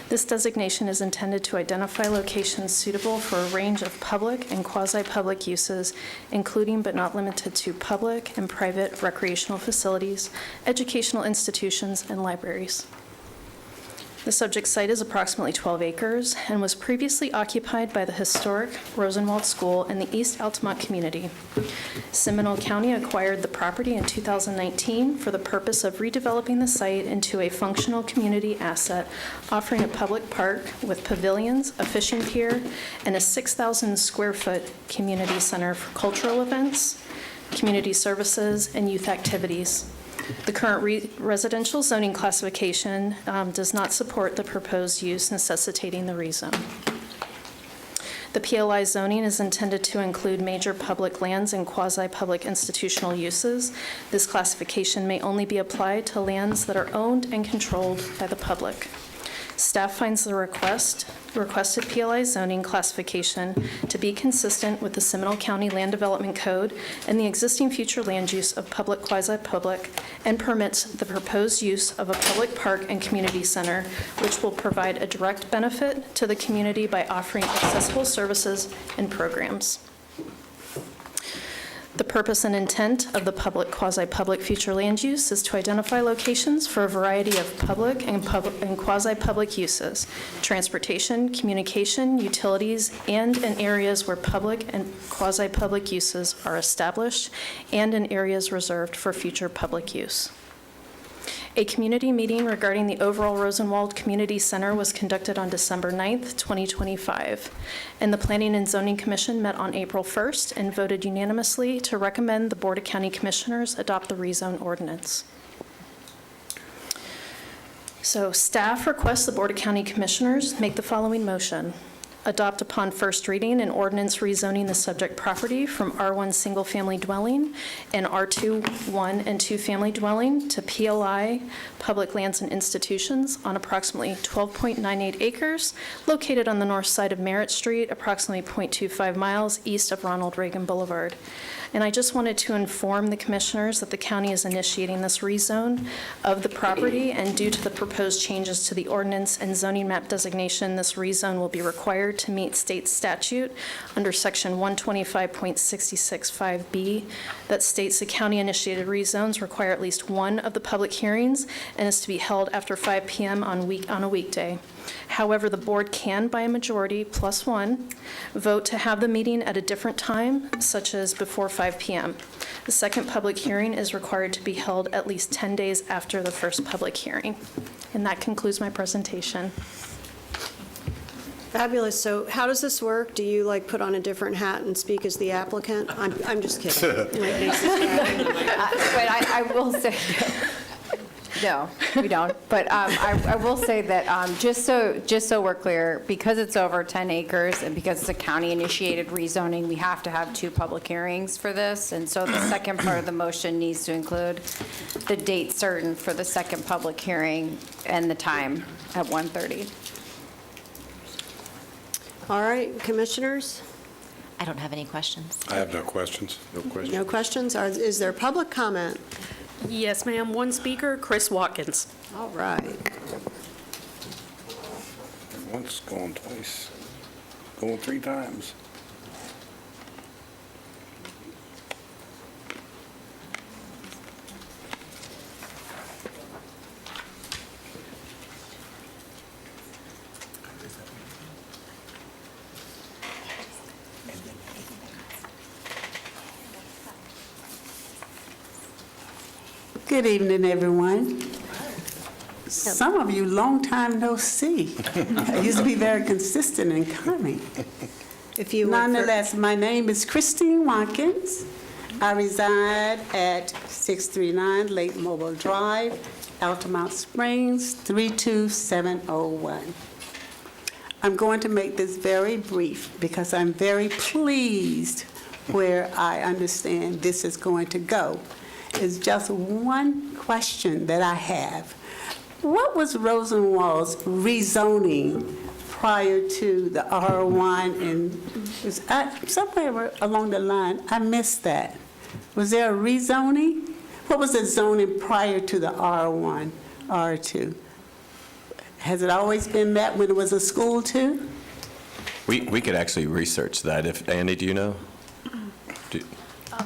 This designation is intended to identify locations suitable for a range of public and quasi-public uses, including but not limited to public and private recreational facilities, educational institutions, and libraries. The subject site is approximately 12 acres and was previously occupied by the historic Rosenwald School in the East Altamont community. Seminole County acquired the property in 2019 for the purpose of redeveloping the site into a functional community asset, offering a public park with pavilions, a fishing pier, and a 6,000 square foot community center for cultural events, community services, and youth activities. The current residential zoning classification does not support the proposed use necessitating the rezone. The PLI zoning is intended to include major public lands and quasi-public institutional uses. This classification may only be applied to lands that are owned and controlled by the public. Staff finds the requested PLI zoning classification to be consistent with the Seminole County Land Development Code and the existing future land use of public quasi-public, and permits the proposed use of a public park and community center, which will provide a direct benefit to the community by offering accessible services and programs. The purpose and intent of the public quasi-public future land use is to identify locations for a variety of public and quasi-public uses, transportation, communication, utilities, and in areas where public and quasi-public uses are established, and in areas reserved for future public use. A community meeting regarding the overall Rosenwald Community Center was conducted on December 9th, 2025, and the Planning and Zoning Commission met on April 1st and voted unanimously to recommend the Board of County Commissioners adopt the rezone ordinance. So staff requests the Board of County Commissioners make the following motion. Adopt upon first reading an ordinance rezoning the subject property from R1 single-family dwelling and R2 1 and 2 family dwelling to PLI public lands and institutions on approximately 12.98 acres located on the north side of Merritt Street, approximately 0.25 miles east of Ronald Reagan Boulevard. And I just wanted to inform the commissioners that the county is initiating this rezone of the property, and due to the proposed changes to the ordinance and zoning map designation, this rezone will be required to meet state statute under section 125.665B that states the county-initiated rezones require at least one of the public hearings and is to be held after 5 p.m. on a weekday. However, the board can, by a majority plus one, vote to have the meeting at a different time, such as before 5 p.m. The second public hearing is required to be held at least 10 days after the first public hearing. And that concludes my presentation. Fabulous. So how does this work? Do you like put on a different hat and speak as the applicant? I'm just kidding. But I will say, No, we don't. But I will say that, just so we're clear, because it's over 10 acres and because it's a county-initiated rezoning, we have to have 2 public hearings for this. And so the second part of the motion needs to include the date certain for the second public hearing and the time at 1:30. All right, commissioners? I don't have any questions. I have no questions. No questions. No questions? Is there public comment? Yes, ma'am. One speaker, Chris Watkins. All right. Once, going twice, going 3 times. Good evening, everyone. Some of you, long time no see. I used to be very consistent in coming. If you Nonetheless, my name is Christine Watkins. I reside at 639 Lake Mobile Drive, Altamont Springs, 32701. I'm going to make this very brief because I'm very pleased where I understand this is going to go. It's just one question that I have. What was Rosenwald's rezoning prior to the R1? And somewhere along the line, I missed that. Was there a rezoning? What was the zoning prior to the R1, R2? Has it always been that when it was a school too? We could actually research that. If Andy, do you know?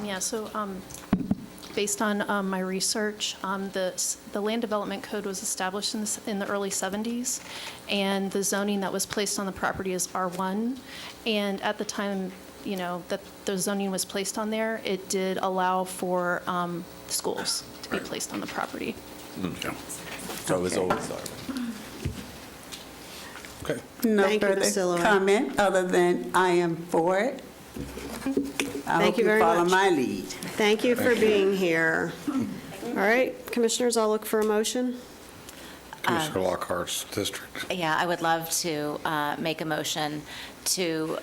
Yeah, so based on my research, the Land Development Code was established in the early 70s, and the zoning that was placed on the property is R1. And at the time, that the zoning was placed on there, it did allow for schools to be placed on the property. Okay. So it was always R1. Okay. No Thank you, further Ms. Silliman. comment other than I am for it. I hope you very follow much. my lead. Thank you for being here. All right, commissioners, I'll look for a motion. Commissioner Lockhart's district. Yeah, I would love to make a motion to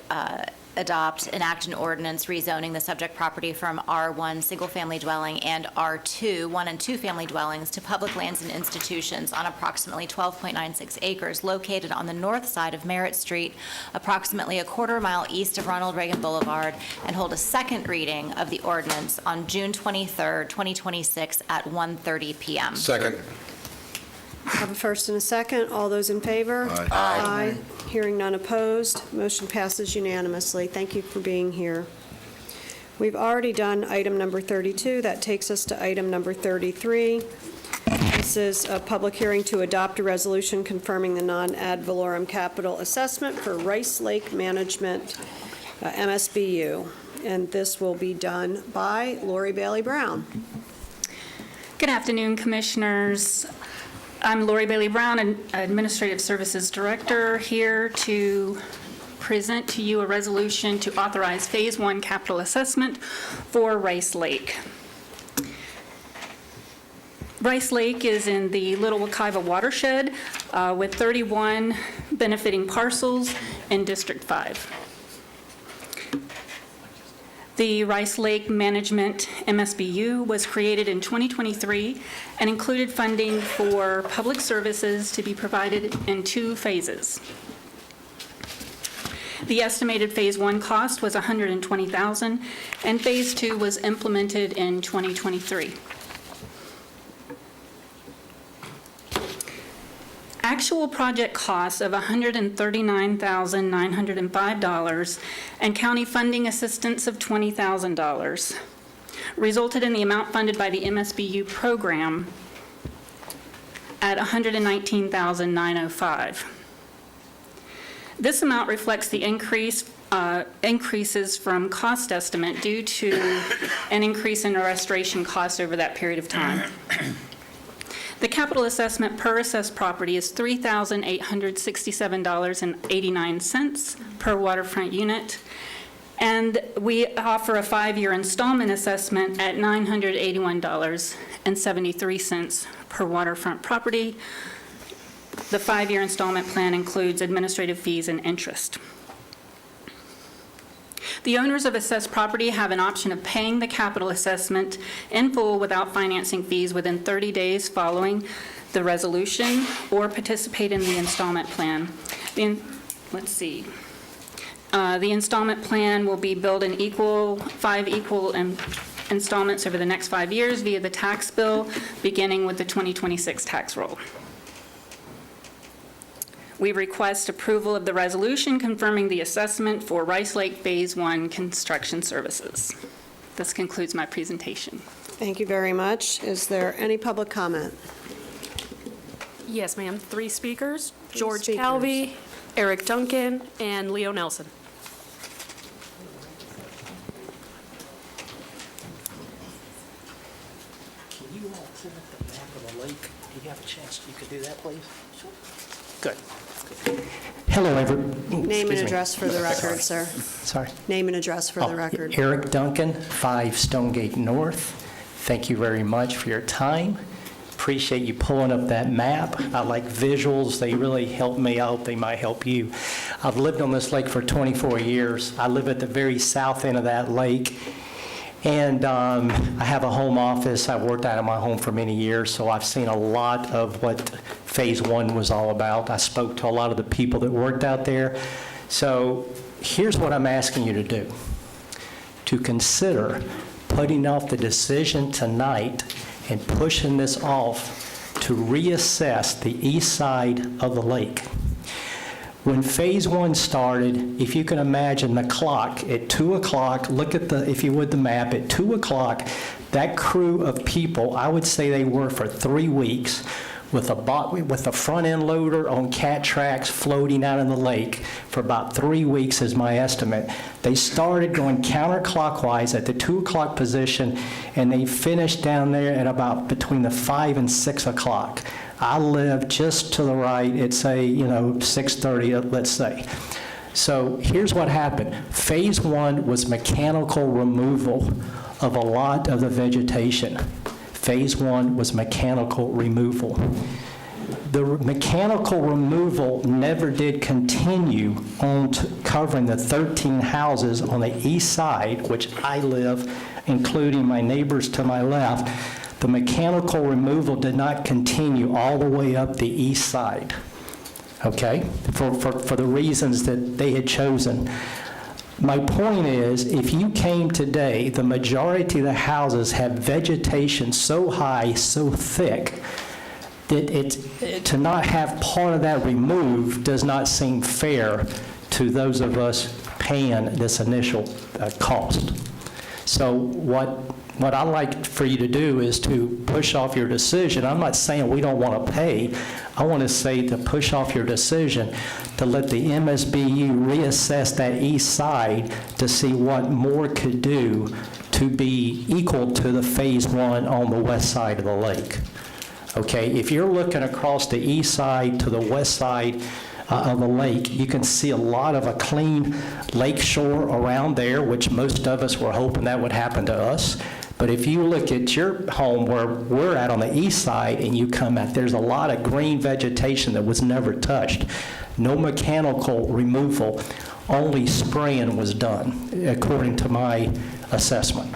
adopt, enact an ordinance rezoning the subject property from R1 single-family dwelling and R2 1 and 2 family dwellings to public lands and institutions on approximately 12.96 acres located on the north side of Merritt Street, approximately a quarter-mile east of Ronald Reagan Boulevard, and hold a second reading of the ordinance on June 23rd, 2026 at 1:30 p.m. Second. I have a first and a second. All those in favor? Aye. Aye. Hearing none opposed, motion passes unanimously. Thank you for being here. We've already done item number 32. That takes us to item number 33. This is a public hearing to adopt a resolution confirming the non-ad valorem capital assessment for Rice Lake Management, MSBU. And this will be done by Lori Bailey Brown. Good afternoon, Commissioners. I'm Lori Bailey Brown, Administrative Services Director, here to present to you a resolution to authorize Phase 1 capital assessment for Rice Lake. Rice Lake is in the Little Wekiva watershed with 31 benefiting parcels in District 5. The Rice Lake Management MSBU was created in 2023 and included funding for public services to be provided in 2 phases. The estimated Phase 1 cost was $120,000, and Phase 2 was implemented in 2023. Actual project costs of $139,905 and county funding assistance of $20,000 resulted in the amount funded by the MSBU program at $119,905. This amount reflects the increases from cost estimate due to an increase in restoration costs over that period of time. The capital assessment per assessed property is $3,867.89 per waterfront unit, And we offer a 5-year installment assessment at $981.73 per waterfront property. The 5-year installment plan includes administrative fees and interest. The owners of assessed property have an option of paying the capital assessment in full without financing fees within 30 days following the resolution, or participate in the installment plan. Let's see. The installment plan will be billed in 5 equal installments over the next 5 years via the tax bill, beginning with the 2026 tax roll. We request approval of the resolution confirming the assessment for Rice Lake Phase 1 construction services. This concludes my presentation. Thank you very much. Is there any public comment? Yes, ma'am. 3 speakers, George speakers. Calvi, Eric Duncan, and Leo Nelson. Can you all pull up the map of the lake? Do you have a chance you could do that, please? Sure. Good. Hello, everyone. Name and address for the record, sir. Sorry. Name and address for the record. Eric Duncan, 5 Stonegate North. Thank you very much for your time. Appreciate you pulling up that map. I like visuals. They really help me out. They might help you. I've lived on this lake for 24 years. I live at the very south end of that lake. And I have a home office. I've worked out of my home for many years, so I've seen a lot of what Phase 1 was all about. I spoke to a lot of the people that worked out there. So here's what I'm asking you to do. To consider putting off the decision tonight and pushing this off to reassess the east side of the lake. When Phase 1 started, if you can imagine the clock at 2 o'clock, look at the, if you would, the map, at 2 o'clock, that crew of people, I would say they were for 3 weeks, with a front-end loader on cat tracks floating out in the lake for about 3 weeks is my estimate. They started going counterclockwise at the 2 o'clock position, and they finished down there at about between the 5 and 6 o'clock. I live just to the right, it's a, 6:30, let's say. So here's what happened. Phase 1 was mechanical removal of a lot of the vegetation. Phase 1 was mechanical removal. The mechanical removal never did continue on to covering the 13 houses on the east side, which I live, including my neighbors to my left. The mechanical removal did not continue all the way up the east side, okay, for the reasons that they had chosen. My point is, if you came today, the majority of the houses have vegetation so high, so thick, that to not have part of that removed does not seem fair to those of us paying this initial cost. So what I'd like for you to do is to push off your decision. I'm not saying we don't want to pay. I want to say to push off your decision to let the MSBU reassess that east side to see what more could do to be equal to the Phase 1 on the west side of the lake. Okay, if you're looking across the east side to the west side of the lake, you can see a lot of a clean lake shore around there, which most of us were hoping that would happen to us. But if you look at your home where we're at on the east side and you come out, there's a lot of green vegetation that was never touched. No mechanical removal, only spraying was done, according to my assessment.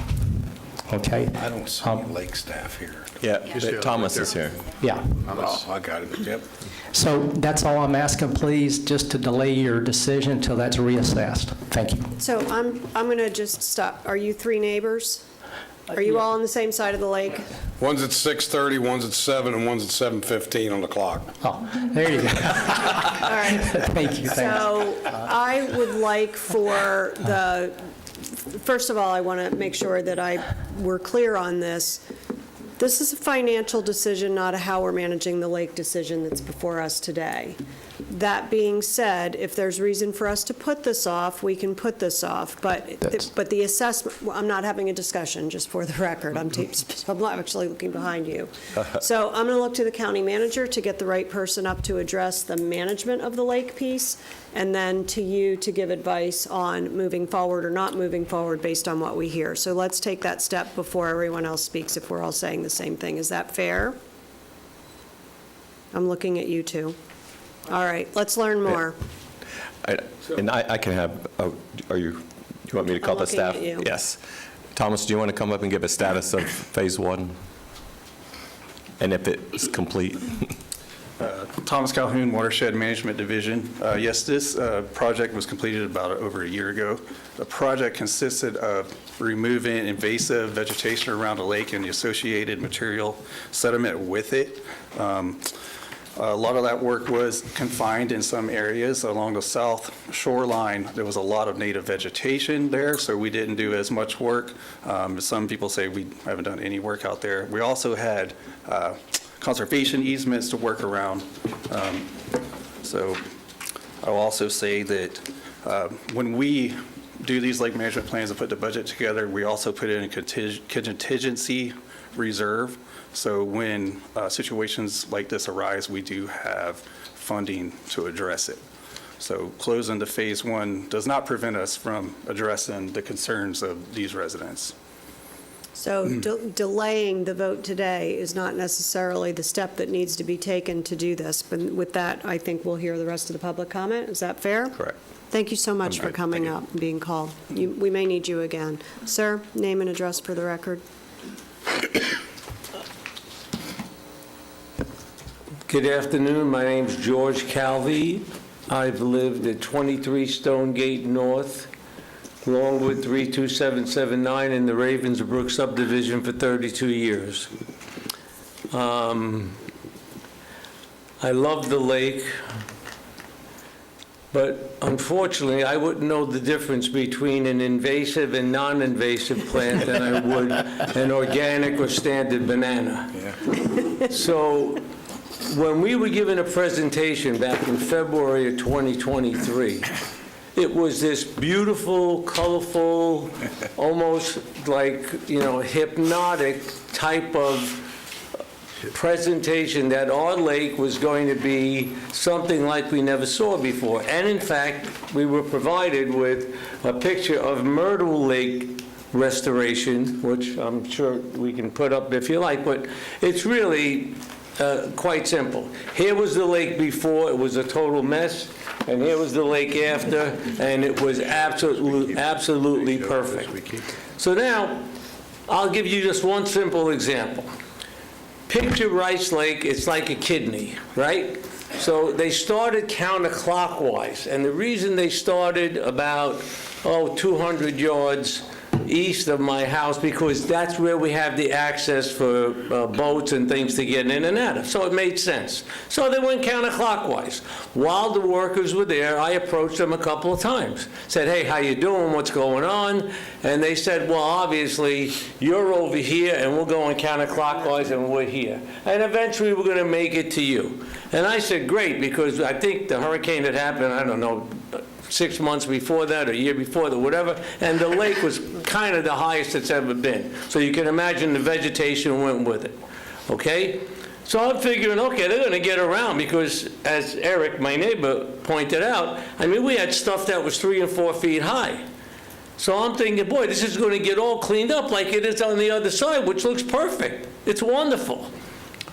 Okay? I don't see any lake staff here. Yeah, Thomas is here. Yeah. I got it, yep. So that's all I'm asking, please, just to delay your decision until that's reassessed. Thank you. So I'm going to just stop. Are you 3 neighbors? Are you all on the same side of the lake? One's at 6:30, one's at 7, and one's at 7:15 on the clock. Oh, there you go. All right. Thank you. So I would like for the, first of all, I want to make sure that we're clear on this. This is a financial decision, not a how we're managing the lake decision that's before us today. That being said, if there's reason for us to put this off, we can put this off. But the assessment, well, I'm not having a discussion, just for the record. I'm not actually looking behind you. So I'm going to look to the county manager to get the right person up to address the management of the lake piece, and then to you to give advice on moving forward or not moving forward based on what we hear. So let's take that step before everyone else speaks, if we're all saying the same thing. Is that fair? I'm looking at you two. All right, let's learn more. And I can have, do you want me to call the staff? I'm looking at you. Yes. Thomas, do you want to come up and give a status of Phase 1? And if it's complete? Thomas Calhoun, Watershed Management Division. Yes, this project was completed about over a year ago. The project consisted of removing invasive vegetation around the lake and the associated material sediment with it. A lot of that work was confined in some areas along the south shoreline. There was a lot of native vegetation there, so we didn't do as much work. Some people say we haven't done any work out there. We also had conservation easements to work around. So I'll also say that when we do these lake management plans and put the budget together, we also put in a contingency reserve. So when situations like this arise, we do have funding to address it. So closing the Phase 1 does not prevent us from addressing the concerns of these residents. So delaying the vote today is not necessarily the step that needs to be taken to do this. But with that, I think we'll hear the rest of the public comment. Is that fair? Correct. Thank you so much for coming up and being called. We may need you again. Sir, name and address for the record. Good afternoon. My name's George Calvi. I've lived at 23 Stonegate North, Longwood 32779 in the Ravensbrook subdivision for 32 years. I love the lake, but unfortunately, I wouldn't know the difference between an invasive and non-invasive plant than I would an organic or standard banana. Yeah. So when we were given a presentation back in February of 2023, it was this beautiful, colorful, almost like, hypnotic type of presentation that our lake was going to be something like we never saw before. And in fact, we were provided with a picture of Myrtle Lake restoration, which I'm sure we can put up if you like, but it's really quite simple. Here was the lake before, it was a total mess, and here was the lake after, and it was absolutely perfect. So now, I'll give you just one simple example. Picture Rice Lake, it's like a kidney, right? So they started counterclockwise, and the reason they started about, 200 yards east of my house, because that's where we have the access for boats and things to get in and out of. So it made sense. So they went counterclockwise. While the workers were there, I approached them a couple of times. Said, hey, how you doing? What's going on? And they said, well, obviously, you're over here, and we're going counterclockwise, and we're here. And eventually, we're going to make it to you. And I said, great, because I think the hurricane that happened, I don't know, 6 months before that, or a year before that, whatever, and the lake was kind of the highest it's ever been. So you can imagine the vegetation went with it, okay? So I'm figuring, okay, they're gonna get around, because as Eric, my neighbor, pointed out, I mean, we had stuff that was 3 and 4 feet high. So I'm thinking, boy, this is gonna get all cleaned up like it is on the other side, which looks perfect. It's wonderful,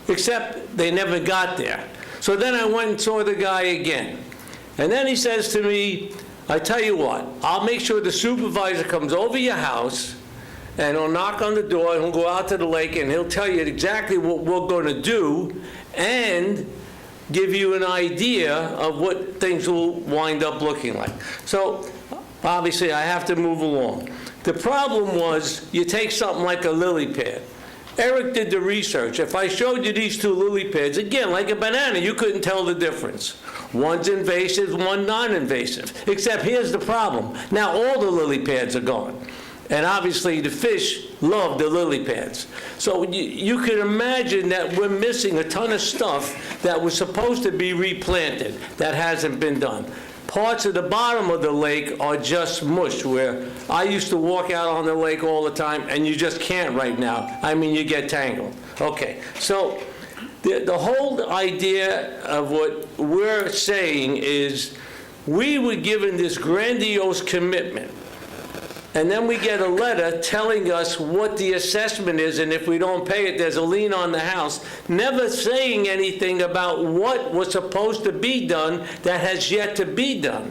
except they never got there. So then I went and saw the guy again. And then he says to me, I tell you what, I'll make sure the supervisor comes over your house, and he'll knock on the door, and he'll go out to the lake, and he'll tell you exactly what we're going to do, and give you an idea of what things will wind up looking like. So obviously, I have to move along. The problem was, you take something like a lily pad. Eric did the research. If I showed you these 2 lily pads, again, like a banana, you couldn't tell the difference. One's invasive, one non-invasive. Except here's the problem. Now all the lily pads are gone. And obviously, the fish love the lily pads. So you can imagine that we're missing a ton of stuff that was supposed to be replanted that hasn't been done. Parts of the bottom of the lake are just mush, where I used to walk out on the lake all the time, and you just can't right now. I mean, you get tangled. Okay, so the whole idea of what we're saying is we were given this grandiose commitment, and then we get a letter telling us what the assessment is, and if we don't pay it, there's a lien on the house, never saying anything about what was supposed to be done that has yet to be done.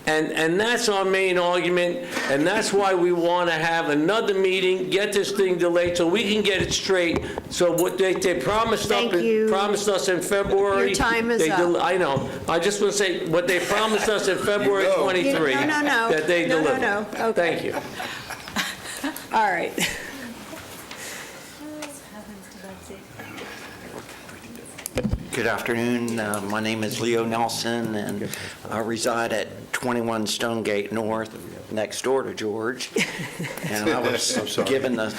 And that's our main argument, and that's why we want to have another meeting, get this thing delayed so we can get it straight. So what they promised us in February. Your time is up. I know. I just want to say what they promised us in February 23. No. That they delivered. No. Okay. Thank you. All right. Good afternoon. My name is Leo Nelson, and I reside at 21 Stonegate North, next door to George. And I was given the,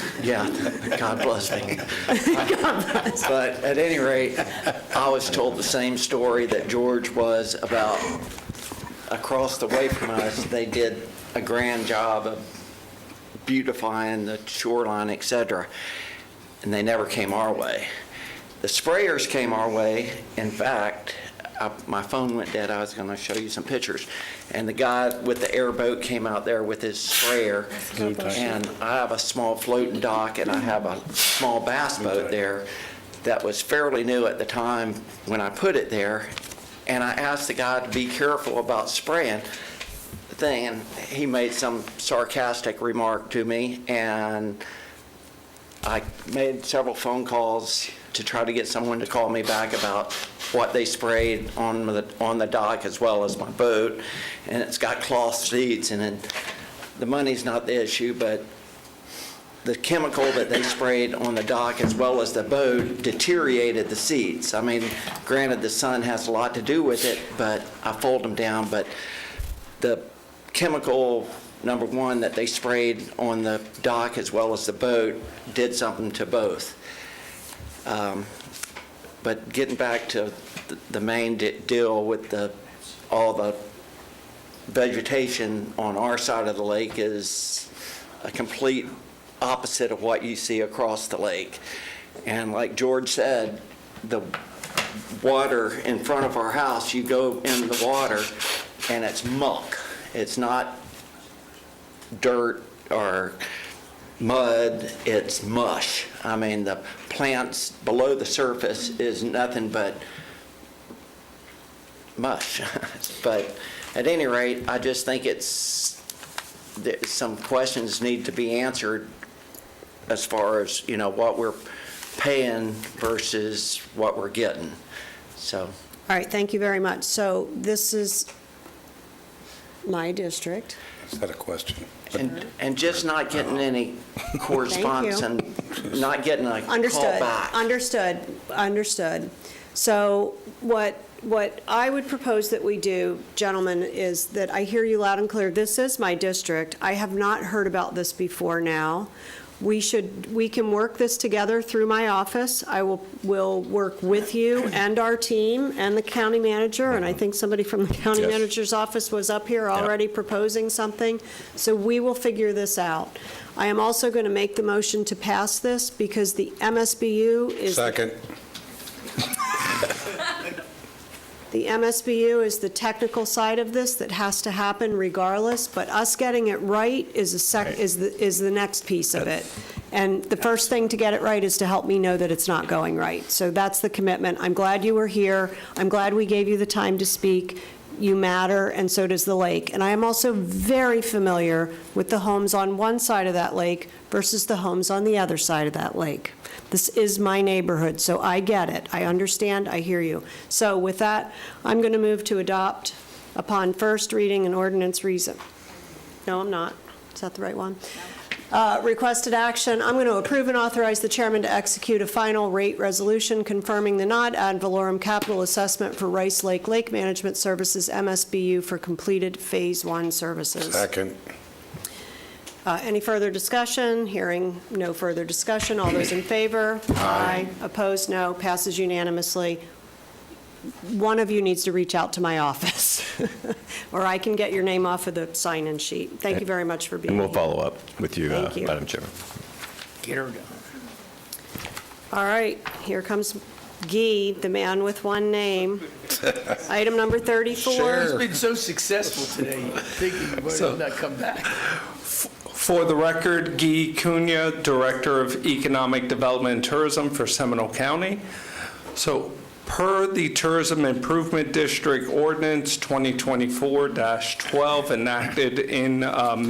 God bless me. But at any rate, I was told the same story that George was about across the way from us. They did a grand job of beautifying the shoreline, etc., and they never came our way. The sprayers came our way. In fact, my phone went dead. I was going to show you some pictures. And the guy with the airboat came out there with his sprayer. And I have a small floating dock, and I have a small bass boat there that was fairly new at the time when I put it there. And I asked the guy to be careful about spraying the thing, and he made some sarcastic remark to me. And I made several phone calls to try to get someone to call me back about what they sprayed on the dock as well as my boat. And it's got cloth seats, and the money's not the issue, but the chemical that they sprayed on the dock as well as the boat deteriorated the seats. I mean, granted, the sun has a lot to do with it, but I fold them down. But the chemical, number one, that they sprayed on the dock as well as the boat did something to both. But getting back to the main deal with all the vegetation on our side of the lake is a complete opposite of what you see across the lake. And like George said, the water in front of our house, you go in the water and it's muck. It's not dirt or mud, it's mush. I mean, the plants below the surface is nothing but mush. But at any rate, I just think some questions need to be answered as far as, what we're paying versus what we're getting. So. All right, thank you very much. So this is my district. Is that a question? And just not getting any correspondence and not getting a call back. Understood. So what I would propose that we do, gentlemen, is that I hear you loud and clear. This is my district. I have not heard about this before now. We can work this together through my office. I will work with you and our team and the county manager, and I think somebody from the county manager's office was up here already proposing something. So we will figure this out. I am also going to make the motion to pass this because the MSBU is... Second. The MSBU is the technical side of this that has to happen regardless, but us getting it right is the next piece of it. And the first thing to get it right is to help me know that it's not going right. So that's the commitment. I'm glad you were here. I'm glad we gave you the time to speak. You matter, and so does the lake. And I am also very familiar with the homes on one side of that lake versus the homes on the other side of that lake. This is my neighborhood, so I get it. I understand, I hear you. So with that, I'm going to move to adopt upon first reading an ordinance reason. No, I'm not. Is that the right one? Requested action, I'm going to approve and authorize the chairman to execute a final rate resolution confirming the not ad valorem capital assessment for Rice Lake Lake Management Services, MSBU, for completed Phase 1 services. Second. Any further discussion? Hearing no further discussion. All those in favor? Aye. Opposed? No. Passes unanimously. One of you needs to reach out to my office, or I can get your name off of the sign-in sheet. Thank you very much for being And here. we'll follow up with you, Thank you. Madam Chairman. Get her done. All right, here comes Guy, the man with one name. Item number 34. He's been so successful today, you'd think he would not come back. For the record, Guy Cunha, Director of Economic Development and Tourism for Seminole County. So per the Tourism Improvement District Ordinance 2024-12 enacted in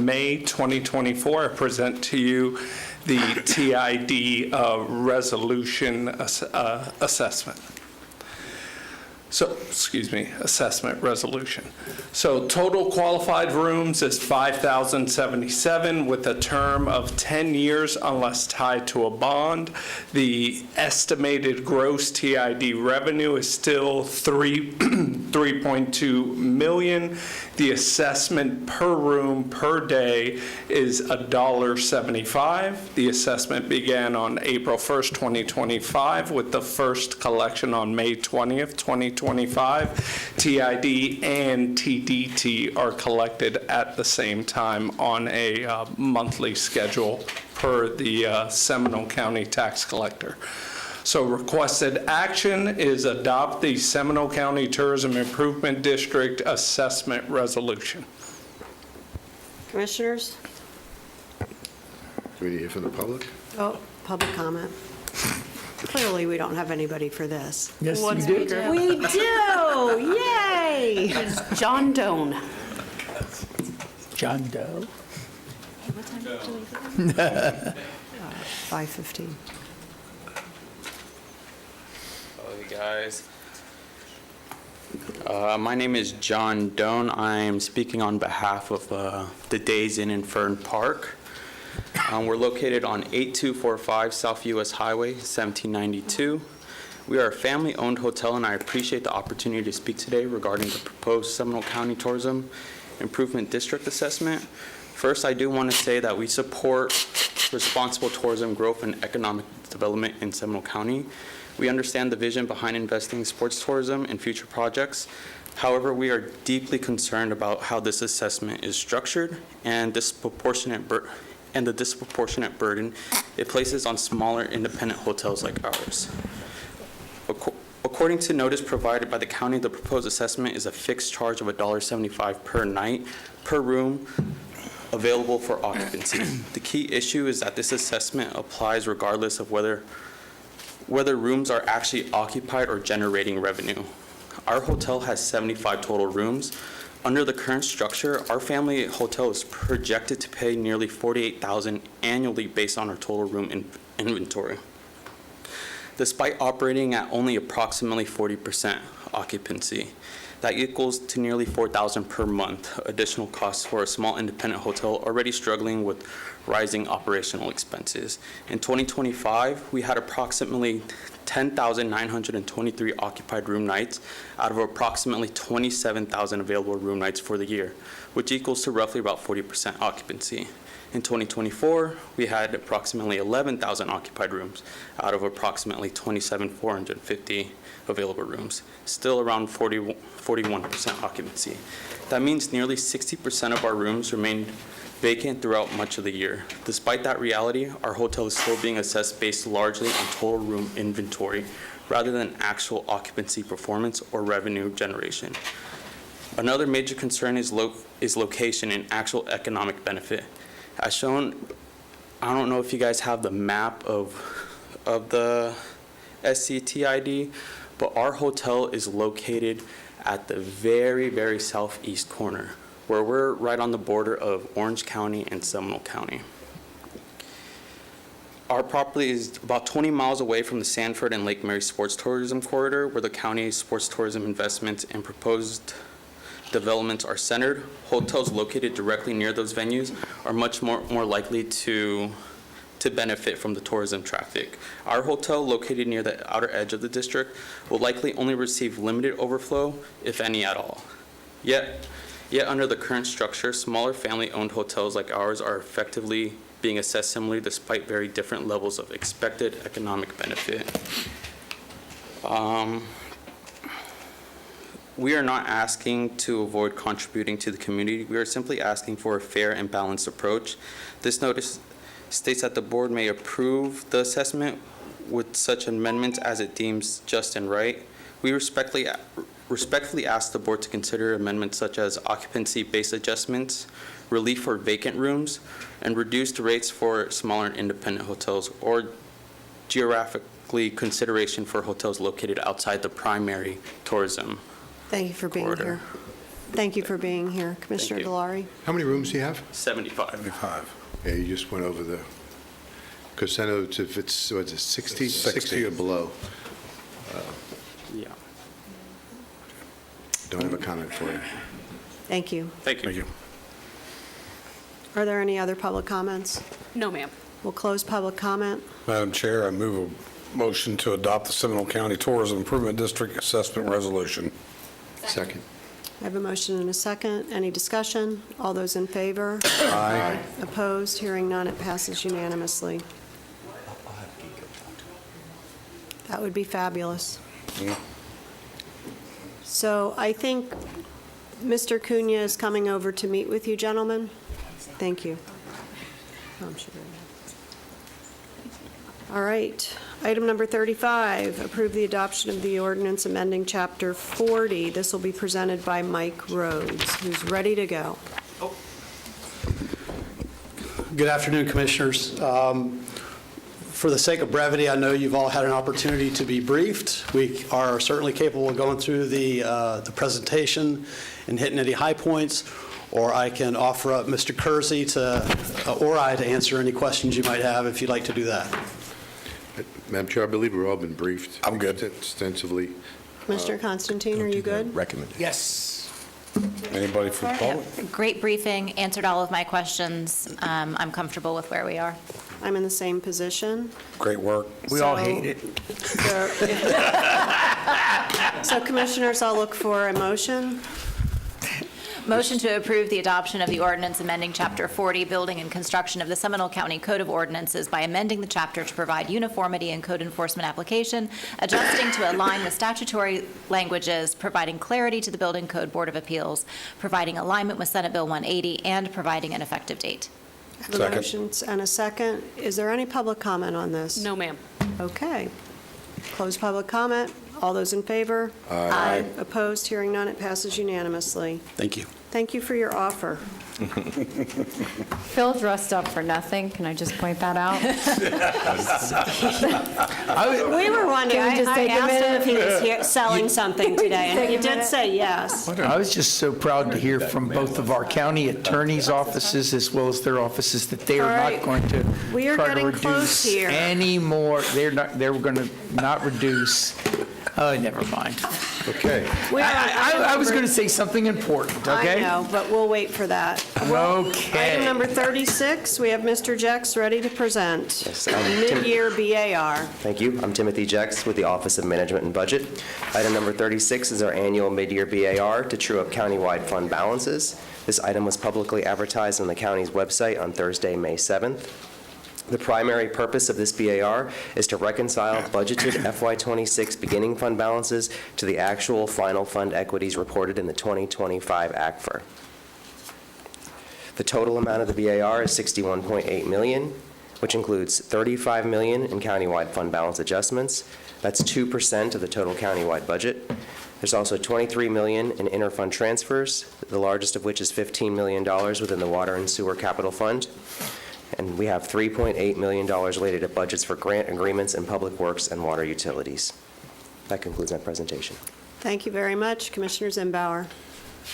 May 2024, I present to you the TID resolution assessment. So, assessment resolution. So total qualified rooms is 5,077 with a term of 10 years unless tied to a bond. The estimated gross TID revenue is still 3.2 million. The assessment per room per day is $1.75. The assessment began on April 1st, 2025 with the first collection on May 20th, 2025. TID and TDT are collected at the same time on a monthly schedule per the Seminole County tax collector. So requested action is adopt the Seminole County Tourism Improvement District Assessment Resolution. Commissioners? Do we hear from the public? Oh, public comment. Clearly, we don't have anybody for this. Yes, One you do. speaker. We do! Yay! It's John Doan. John Doe. What time do we get 5:15. Hey guys. My name is John Doan. I am speaking on behalf of the Days Inn in Fern Park. We're located on 8245 South US Highway, 1792. We are a family-owned hotel, and I appreciate the opportunity to speak today regarding the proposed Seminole County Tourism Improvement District Assessment. First, I do want to say that we support responsible tourism growth and economic development in Seminole County. We understand the vision behind investing in sports tourism and future projects. However, we are deeply concerned about how this assessment is structured and the disproportionate burden it places on smaller independent hotels like ours. According to notice provided by the county, the proposed assessment is a fixed charge of $1.75 per night per room available for occupancy. The key issue is that this assessment applies regardless of whether rooms are actually occupied or generating revenue. Our hotel has 75 total rooms. Under the current structure, our family hotel is projected to pay nearly $48,000 annually based on our total room inventory, despite operating at only approximately 40% occupancy. That equals to nearly $4,000 per month, additional costs for a small independent hotel already struggling with rising operational expenses. In 2025, we had approximately 10,923 occupied room nights out of approximately 27,000 available room nights for the year, which equals to roughly about 40% occupancy. In 2024, we had approximately 11,000 occupied rooms out of approximately 27,450 available rooms, still around 41% occupancy. That means nearly 60% of our rooms remained vacant throughout much of the year. Despite that reality, our hotel is still being assessed based largely on total room inventory rather than actual occupancy performance or revenue generation. Another major concern is location and actual economic benefit. As shown, I don't know if you guys have the map of the SCTID, but our hotel is located at the very, very southeast corner, where we're right on the border of Orange County and Seminole County. Our property is about 20 miles away from the Sanford and Lake Mary Sports Tourism Corridor, where the county's sports tourism investments and proposed developments are centered. Hotels located directly near those venues are much more likely to benefit from the tourism traffic. Our hotel, located near the outer edge of the district, will likely only receive limited overflow, if any at all. Yet, Yet under the current structure, smaller family-owned hotels like ours are effectively being assessed similarly despite very different levels of expected economic benefit. We are not asking to avoid contributing to the community. We are simply asking for a fair and balanced approach. This notice states that the board may approve the assessment with such amendments as it deems just and right. We respectfully ask the board to consider amendments such as occupancy-based adjustments, relief for vacant rooms, and reduced rates for smaller and independent hotels, or geographically consideration for hotels located outside the primary tourism. Thank you for being here. Thank you for being here, Commissioner you. Delary. How many rooms do you have? 75. 75. Yeah, you just went over the, because I know if it's, what's it, 60? 60 or below. Yeah. Don't have a comment for you. Thank you. Thank you. Thank you. Are there any other public comments? No, ma'am. We'll close public comment. Madam Chair, I move a motion to adopt the Seminole County Tourism Improvement District Assessment Resolution. Second. I have a motion and a second. Any discussion? All those in favor? Aye. Opposed? Hearing none, it passes unanimously. That would be fabulous. So I think Mr. Cunha is coming over to meet with you, gentlemen. Thank you. Oh, I'm sure. All right. Item number 35, approve the adoption of the ordinance amending Chapter 40. This will be presented by Mike Rhodes, who's ready to go. Good afternoon, Commissioners. For the sake of brevity, I know you've all had an opportunity to be briefed. We are certainly capable of going through the presentation and hitting any high points, or I can offer up Mr. Kersey or I to answer any questions you might have if you'd like to do that. Madam Chair, I believe we've all been briefed. I'm good. Extensively. Commissioner Constantine, are you good? Recommended. Yes. Anybody for the public? Great briefing, answered all of my questions. I'm comfortable with where we are. I'm in the same position. Great work. We all So- hate it. So Commissioners, I'll look for a motion. Motion to approve the adoption of the ordinance amending Chapter 40, Building and Construction of the Seminole County Code of Ordinances by amending the chapter to provide uniformity in code enforcement application, adjusting to align with statutory languages, providing clarity to the Building Code Board of Appeals, providing alignment with Senate Bill 180, and providing an effective date. I have a motion and a second. Is there any public comment on this? No, ma'am. Okay. Close public comment. All those in favor? Aye. Opposed? Hearing none, it passes unanimously. Thank you. Thank you for your offer. Phil dressed up for nothing. Can I just point that out? We were wondering, Can we just I take a asked him minute? if he was here selling something today, and Take he a did minute? say yes. I was just so proud to hear from both of our county attorneys' offices as well as their offices that they are All right. not going to We are try to getting close reduce here. any more. They're going to not reduce. Oh, never mind. Okay. I was going to say something important, okay? I know, but we'll wait for that. Okay. Item number 36, we have Mr. Jex ready to present. Yes, Mid-year BAR. Thank you. I'm Timothy Jex with the Office of Management and Budget. Item number 36 is our annual mid-year BAR to true up countywide fund balances. This item was publicly advertised on the county's website on Thursday, May 7th. The primary purpose of this BAR is to reconcile budgeted FY26 beginning fund balances to the actual final fund equities reported in the 2025 ACFR. The total amount of the BAR is $61.8 million, which includes $35 million in countywide fund balance adjustments. That's 2% of the total countywide budget. There's also $23 million in interfund transfers, the largest of which is $15 million within the Water and Sewer Capital Fund. And we have $3.8 million related to budgets for grant agreements in public works and water utilities. That concludes my presentation. Thank you very much. Commissioner Zimbauer.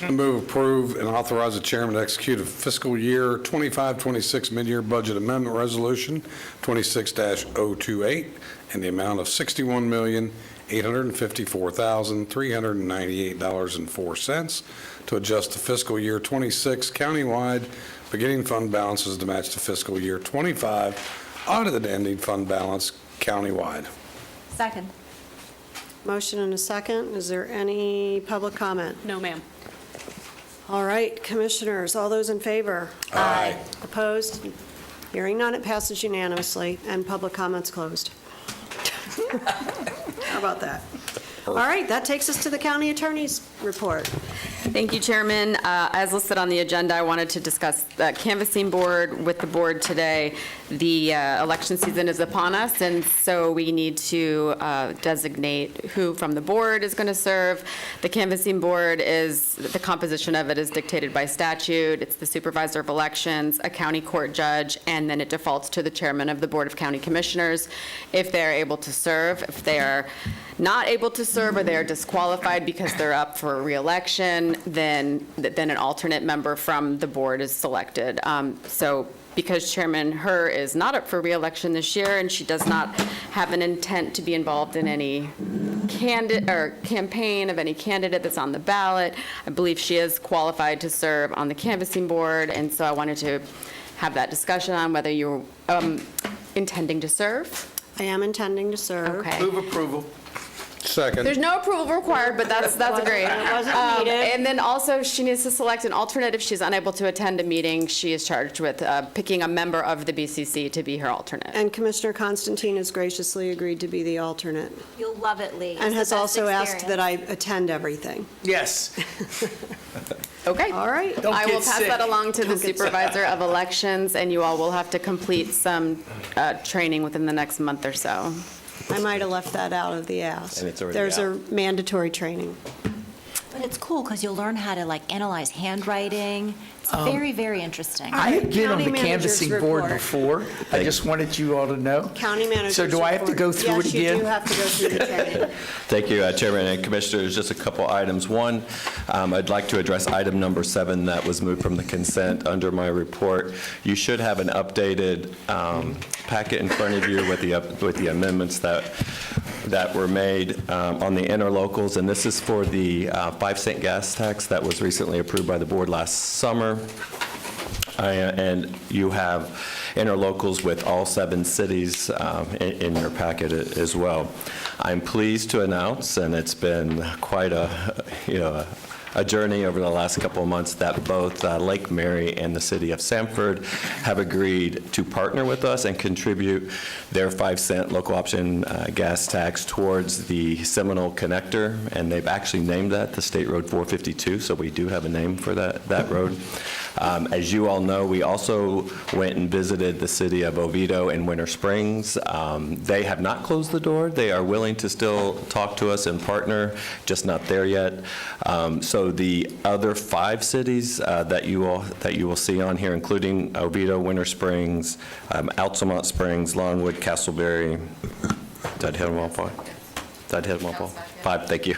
I move approve and authorize the chairman to execute a fiscal year 25-26 mid-year budget amendment resolution 26-028 in the amount of $61,854,398.04 to adjust the fiscal year 26 countywide beginning fund balances to match the fiscal year 25 audited ending fund balance countywide. Second. Motion and a second. Is there any public comment? No, ma'am. All right, commissioners, all those in favor? Aye. Opposed? Hearing none, it passes unanimously, and public comments closed. How about that? All right, that takes us to the county attorney's report. Thank you, Chairman. As listed on the agenda, I wanted to discuss the canvassing board with the board today. The election season is upon us, and so we need to designate who from the board is going to serve. The canvassing board the composition of it is dictated by statute. It's the supervisor of elections, a county court judge, and then it defaults to the chairman of the Board of County Commissioners if they're able to serve. If they are not able to serve or they are disqualified because they're up for re-election, then an alternate member from the board is selected. So because Chairman Herr is not up for re-election this year and she does not have an intent to be involved in any campaign of any candidate that's on the ballot, I believe she is qualified to serve on the canvassing board, and so I wanted to have that discussion on whether you're intending to serve. I am intending to serve. Okay. Move approval. Second. There's no approval required, but that's great. It wasn't needed. And then also, she needs to select an alternate. If she's unable to attend a meeting, she is charged with picking a member of the BCC to be her alternate. And Commissioner Constantine has graciously agreed to be the alternate. You'll love it, Lee. And has also asked that I attend everything. Yes. Okay. All right. Don't I will get pass sick. that along to the Don't get sick. supervisor of elections, and you all will have to complete some training within the next month or so. I might have left that out of the ask. And it's already There's a out. mandatory training. But it's cool because you'll learn how to analyze handwriting. It's very, very interesting. I have been on County the manager's canvassing board report. before. I just wanted you all to know. County manager's So do I have to report. go through it Yes, you again? do have to go through the training. Thank you, Chairman and Commissioners. Just a couple items. One, I'd like to address item number 7 that was moved from the consent under my report. You should have an updated packet in front of you with the amendments that were made on the interlocals, and this is for the 5-cent gas tax that was recently approved by the board last summer. And you have interlocals with all 7 cities in your packet as well. I'm pleased to announce, and it's been quite a journey over the last couple of months, that both Lake Mary and the city of Sanford have agreed to partner with us and contribute their 5-cent local option gas tax towards the Seminole Connector, and they've actually named that the State Road 452, so we do have a name for that road. As you all know, we also went and visited the city of Oviedo and Winter Springs. They have not closed the door. They are willing to still talk to us and partner, just not there yet. So the other 5 cities that you will see on here, including Oviedo, Winter Springs, Altamont Springs, Longwood, Castleberry. Did I hit them all 5? Did I hit them all 5? 5, thank you.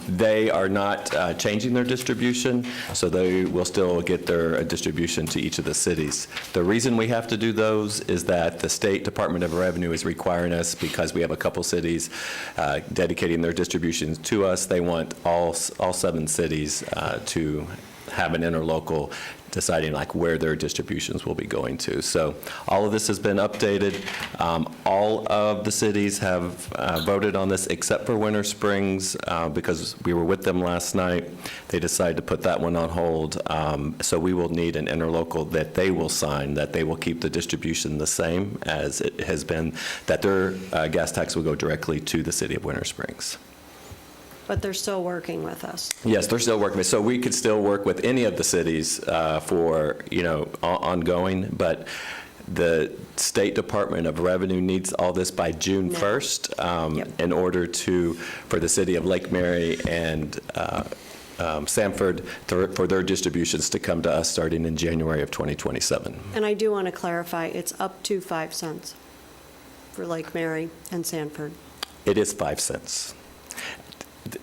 They are not changing their distribution, so they will still get their distribution to each of the cities. The reason we have to do those is that the State Department of Revenue is requiring us, because we have a couple cities dedicating their distributions to us. They want all 7 cities to have an interlocal deciding where their distributions will be going to. So all of this has been updated. All of the cities have voted on this except for Winter Springs, because we were with them last night. They decided to put that one on hold. So we will need an interlocal that they will sign, that they will keep the distribution the same as it has been, that their gas tax will go directly to the city of Winter Springs. But they're still working with us. Yes, they're still working. So we could still work with any of the cities for, ongoing, but the State Department of Revenue needs all this by June 1st in order for the city of Lake Mary and Sanford for their distributions to come to us starting in January of 2027. And I do want to clarify, it's up to 5 cents for Lake Mary and Sanford. It is 5 cents.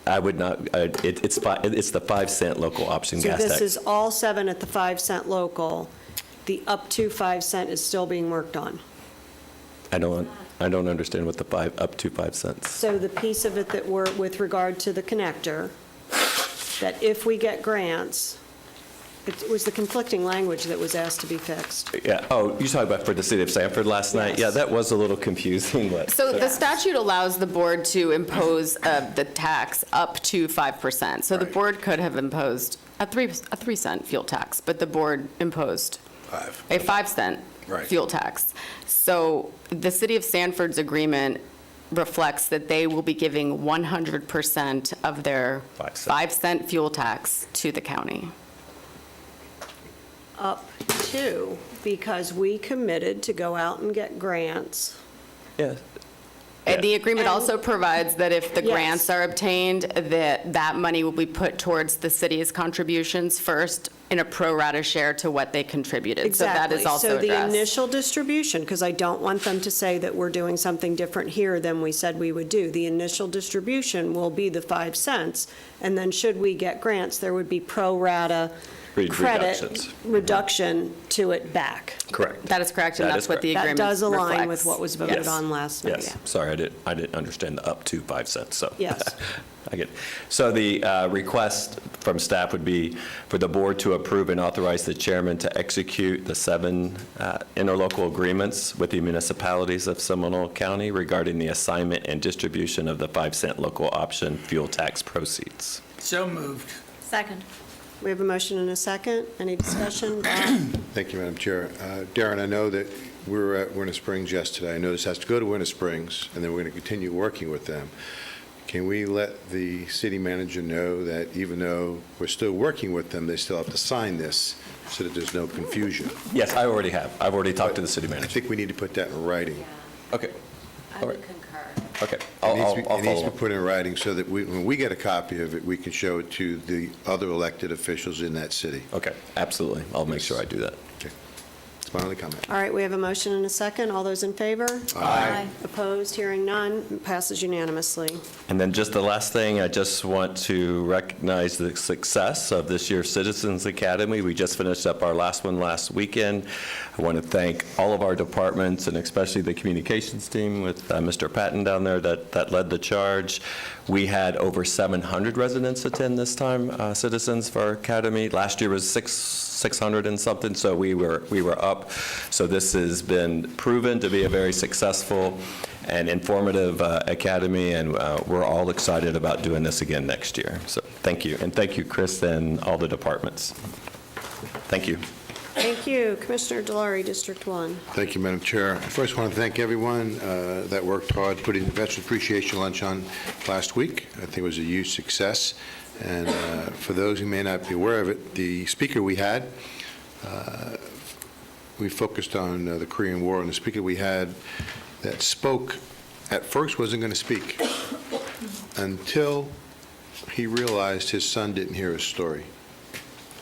I would not, it's the 5-cent local option gas tax. So this is all 7 at the 5-cent local. The up to 5 cent is still being worked on. I don't understand what the up to 5 cents. So the piece of it that we're, with regard to the connector, that if we get grants, it was the conflicting language that was asked to be fixed. Yeah, oh, you're talking about for the city of Sanford last night? Yeah, that was a little confusing. So the statute allows the board to impose the tax up to 5%. So the board could have imposed a 3-cent fuel tax, but the board imposed a 5-cent fuel tax. So the city of Sanford's agreement reflects that they will be giving 100% of their 5-cent fuel tax to the county. Up to, because we committed to go out and get grants. Yes. And the agreement also provides that if the Yes. grants are obtained, that money will be put towards the city's contributions first in a pro rata share to what they contributed. Exactly. So that is also So the addressed. initial distribution, because I don't want them to say that we're doing something different here than we said we would do. The initial distribution will be the 5 cents, and then should we get grants, there would be pro rata credit Reductions. reduction to it back. Correct. That is correct, and That that's is what the correct. agreement That does align reflects. with what was voted Yes. on last night. Yes, sorry, I didn't understand the up to 5 cents, so. Yes. I get it. So the request from staff would be for the board to approve and authorize the chairman to execute the 7 interlocal agreements with the municipalities of Seminole County regarding the assignment and distribution of the 5-cent local option fuel tax proceeds. So moved. Second. We have a motion and a second. Any discussion? Bob? Thank you, Madam Chair. Darren, I know that we're at Winter Springs yesterday. I know this has to go to Winter Springs, and then we're going to continue working with them. Can we let the city manager know that even though we're still working with them, they still have to sign this so that there's no confusion? Yes, I already have. I've already talked to the city manager. I think we need to put that in writing. Okay. I would concur. Okay. It I'll needs to follow be up. put in writing so that when we get a copy of it, we can show it to the other elected officials in that city. Okay, absolutely. I'll make sure I do that. Okay. That's my only comment. All right, we have a motion and a second. All those in favor? Aye. Opposed? Hearing none. Passes unanimously. And then just the last thing, I just want to recognize the success of this year's Citizens Academy. We just finished up our last one last weekend. I want to thank all of our departments and especially the communications team with Mr. Patton down there that led the charge. We had over 700 residents attend this time, Citizens for our Academy. Last year was 600 and something, so we were up. So this has been proven to be a very successful and informative academy, and we're all excited about doing this again next year. So thank you, and thank you, Chris, and all the departments. Thank you. Thank you. Commissioner Delory, District 1. Thank you, Madam Chair. I first want to thank everyone that worked hard putting the Veterans Appreciation Lunch on last week. I think it was a huge success. And for those who may not be aware of it, the speaker we had, we focused on the Korean War, and the speaker we had that spoke at first wasn't going to speak until he realized his son didn't hear his story.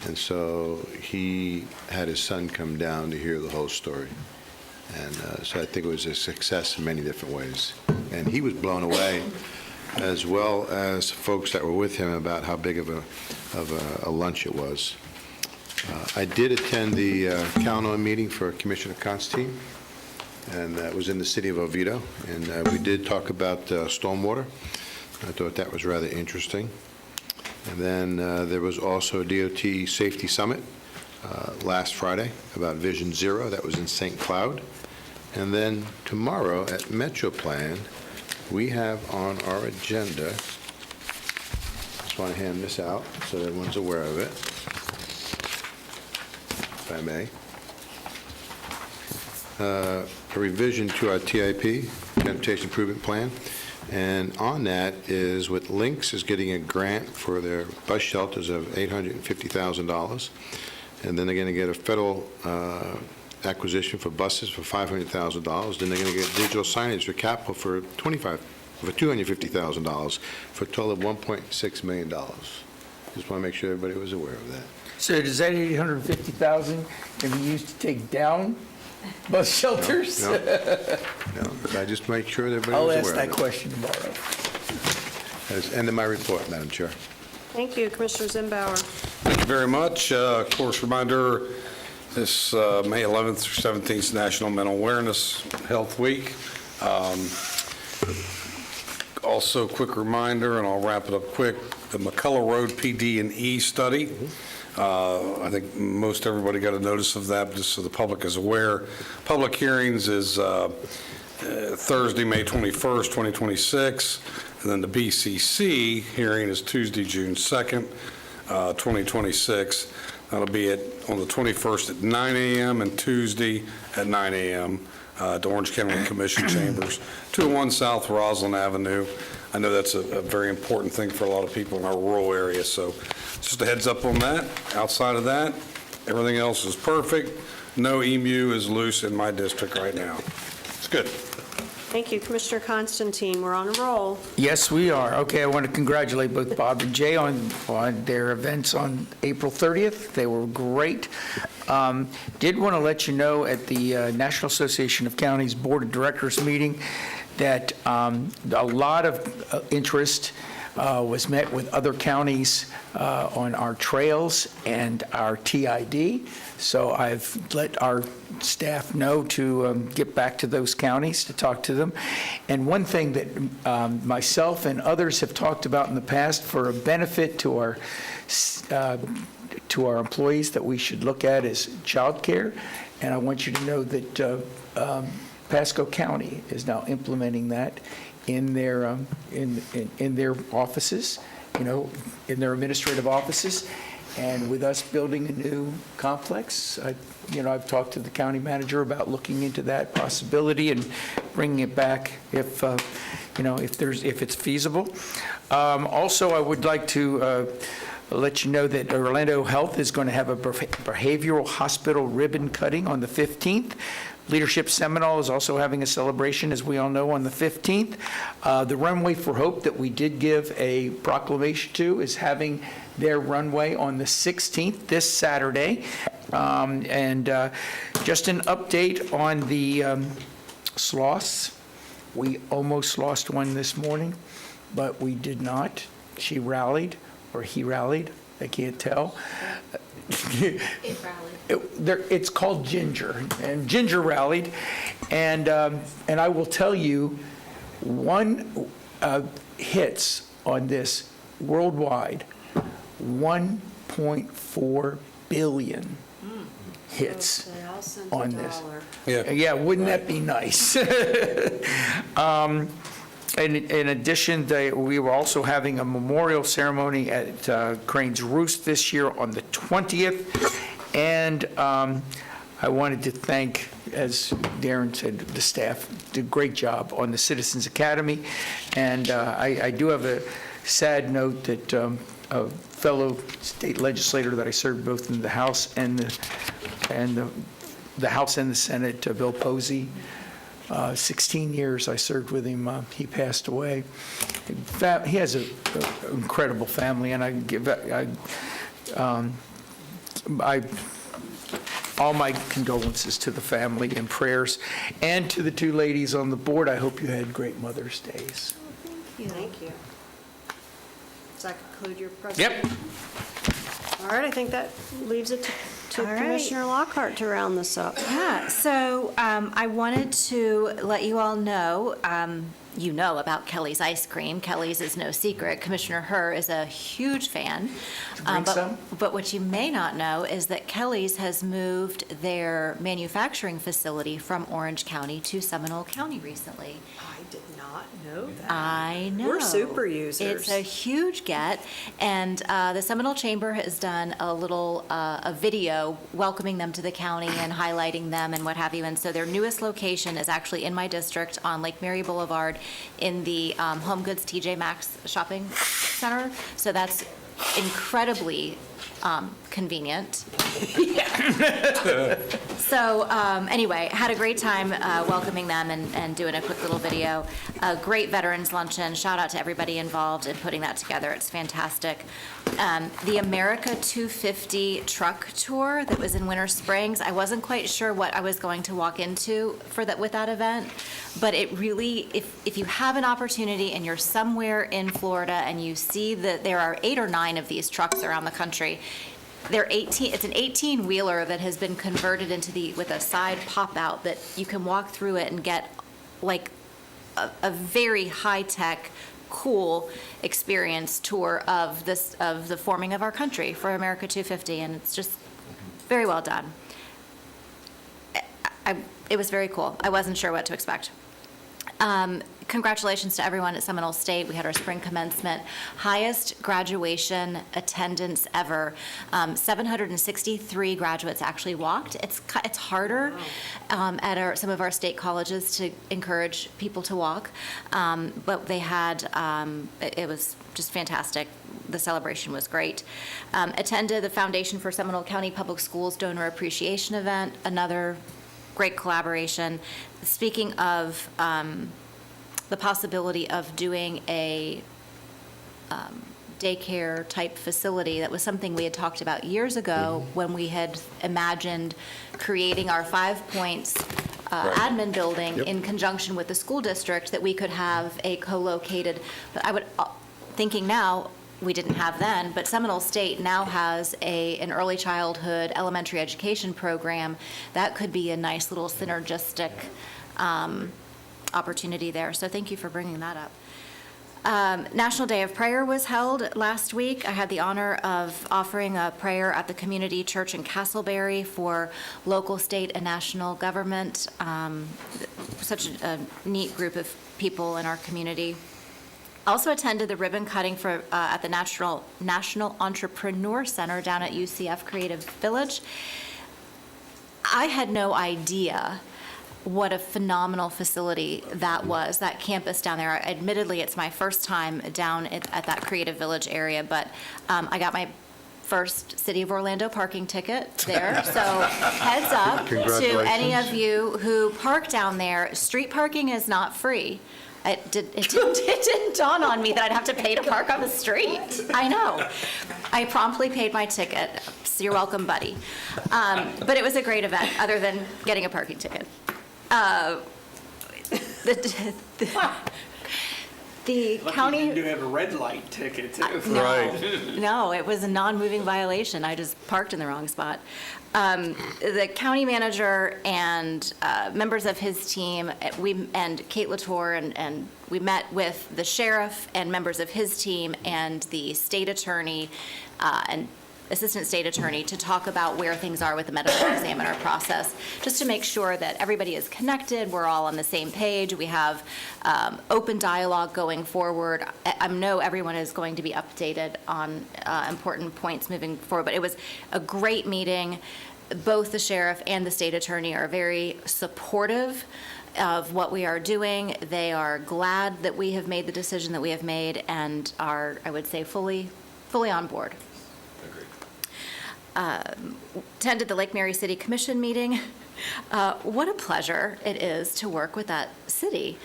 And so he had his son come down to hear the whole story. And so I think it was a success in many different ways. And he was blown away, as well as folks that were with him, about how big of a lunch it was. I did attend the count-on meeting for Commissioner Constantine, and that was in the city of Oviedo. And we did talk about stormwater. I thought that was rather interesting. And then there was also a DOT Safety Summit last Friday about Vision Zero. That was in St. Cloud. And then tomorrow at MetroPlan, we have on our agenda, just want to hand this out so that everyone's aware of it, if I may. A revision to our TIP, Transportation Improvement Plan. And on that is what Lynx is getting a grant for their bus shelters of $850,000. And then they're going to get a federal acquisition for buses for $500,000. Then they're going to get digital signage for capital for $250,000 for a total of $1.6 million. Just want to make sure everybody was aware of that. So does that 850,000 can be used to take down bus shelters? No. I just make sure that everybody I'll was ask aware of that it. question tomorrow. That's the end of my report, Madam Chair. Thank you. Commissioner Zimbauer. Thank you very much. Of course, reminder, this May 11th through 17th is National Mental Awareness Health Week. Also, quick reminder, and I'll wrap it up quick, the McCullough Road PD&E study. I think most everybody got a notice of that, just so the public is aware. Public hearings is Thursday, May 21st, 2026, and then the BCC hearing is Tuesday, June 2nd. 2026. That'll be on the 21st at 9 a.m. and Tuesday at 9 a.m. At the Orange County Commission Chambers, 201 South Roslyn Avenue. I know that's a very important thing for a lot of people in our rural area, so just a heads up on that. Outside of that, everything else is perfect. No emu is loose in my district right now. It's good. Thank you, Commissioner Constantine. We're on a roll. Yes, we are. Okay, I want to congratulate both Bob and Jay on their events on April 30th. They were great. Did want to let you know at the National Association of Counties Board of Directors meeting that a lot of interest was met with other counties on our trails and our TID. So I've let our staff know to get back to those counties to talk to them. And one thing that myself and others have talked about in the past for a benefit to our employees that we should look at is childcare. And I want you to know that Pasco County is now implementing that in their in their offices, in their administrative offices. And with us building a new complex, I've talked to the county manager about looking into that possibility and bringing it back if it's feasible. Also, I would like to let you know that Orlando Health is going to have a behavioral hospital ribbon cutting on the 15th. Leadership Seminole is also having a celebration, as we all know, on the 15th. The Runway for Hope that we did give a proclamation to is having their runway on the 16th, this Saturday. And just an update on the sloths. We almost lost one this morning, but we did not. She rallied, or he rallied, I can't tell. It rallied. It's called Ginger, and Ginger rallied, and I will tell you, one hits on this worldwide, 1.4 billion hits on this. Yeah, wouldn't that be nice? In addition, we were also having a memorial ceremony at Crane's Roost this year on the 20th. And I wanted to thank, as Darren said, the staff did a great job on the Citizens Academy. And I do have a sad note that a fellow state legislator that I served both in the House and the House and the Senate, Bill Posey, 16 years I served with him. He passed away. He has an incredible family, and all my condolences to the family and prayers, and to the two ladies on the board. I hope you had great Mother's Days. Thank you. Does that conclude your presentation? Yep. All right, I think that leaves it to All right. Commissioner Lockhart to round this up. Yeah, so I wanted to let you all know, you know about Kelly's ice cream. Kelly's is no secret. Commissioner Herr is a huge fan. But what you may not know is that Kelly's has moved their manufacturing facility from Orange County to Seminole County recently. I did not know that. I know. We're super users. It's a huge get, and the Seminole Chamber has done a little a video welcoming them to the county and highlighting them and what have you. And so their newest location is actually in my district on Lake Mary Boulevard in the Home Goods TJ Maxx shopping center. So that's incredibly convenient. So anyway, had a great time welcoming them and doing a quick little video. A great veterans luncheon. Shout out to everybody involved in putting that together. It's fantastic. The America 250 truck tour that was in Winter Springs, I wasn't quite sure what I was going to walk into with that event, but it really, if you have an opportunity and you're somewhere in Florida and you see that there are 8 or 9 of these trucks around the country, it's an 18-wheeler that has been converted with a side pop-out that you can walk through it and get like a very high-tech, cool experience tour of the forming of our country for America 250, and it's just very well done. It was very cool. I wasn't sure what to expect. congratulations to everyone at Seminole State. We had our spring commencement, highest graduation attendance ever. 763 graduates actually walked. It's harder at some of our state colleges to encourage people to walk, but they had, it was just fantastic. The celebration was great. Attended the Foundation for Seminole County Public Schools Donor Appreciation Event, another great collaboration. Speaking of the possibility of doing a daycare type facility, that was something we had talked about years ago when we had imagined creating our 5 Points admin building in conjunction with the school district, that we could have a co-located, but I would, thinking now, we didn't have then, but Seminole State now has an early childhood elementary education program. That could be a nice little synergistic opportunity there. So thank you for bringing that up. National Day of Prayer was held last week. I had the honor of offering a prayer at the Community Church in Castleberry for local, state, and national government. Such a neat group of people in our community. Also attended the ribbon cutting for at the National Entrepreneur Center down at UCF Creative Village. I had no idea what a phenomenal facility that was, that campus down there. Admittedly, it's my first time down at that Creative Village area, but I got my first City of Orlando parking ticket there. So heads up to any of you who park down there, street parking is not free. It didn't dawn on me that I'd have to pay to park on the street. I know. I promptly paid my ticket. So you're welcome, buddy. But it was a great event, other than getting a parking ticket. The county. You do have a red light ticket, too. No, it was a non-moving violation. I just parked in the wrong spot. The county manager and members of his team, and Kate Latour, and we met with the sheriff and members of his team and the state attorney and assistant state attorney to talk about where things are with the medical examiner process, just to make sure that everybody is connected, we're all on the same page, we have open dialogue going forward. I know everyone is going to be updated on important points moving forward, but it was a great meeting. Both the sheriff and the state attorney are very supportive of what we are doing. They are glad that we have made the decision that we have made and are, I would say, fully on board. Attended the Lake Mary City Commission meeting. What a pleasure it is to work with that city.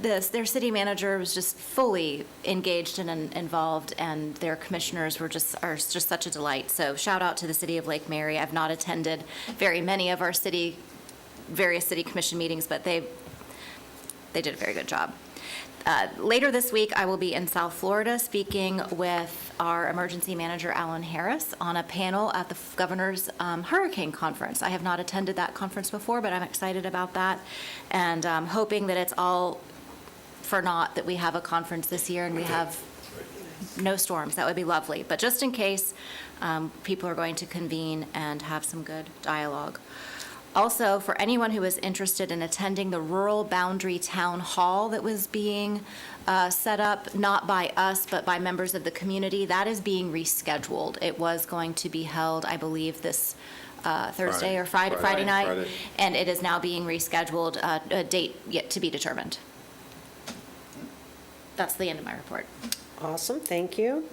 Their city manager was just fully engaged and involved, and their commissioners are just such a delight. So shout out to the city of Lake Mary. I've not attended very many of our various city commission meetings, but they did a very good job. Later this week, I will be in South Florida speaking with our emergency manager, Alan Harris, on a panel at the governor's hurricane conference. I have not attended that conference before, but I'm excited about that, and hoping that it's all for naught that we have a conference this year and we have no storms. That would be lovely. But just in case, people are going to convene and have some good dialogue. Also, for anyone who is interested in attending the Rural Boundary Town Hall that was being set up, not by us, but by members of the community, that is being rescheduled. It was going to be held, I believe, this Thursday or Friday night, and it is now being rescheduled, a date yet to be determined. That's the end of my report. Awesome, thank you.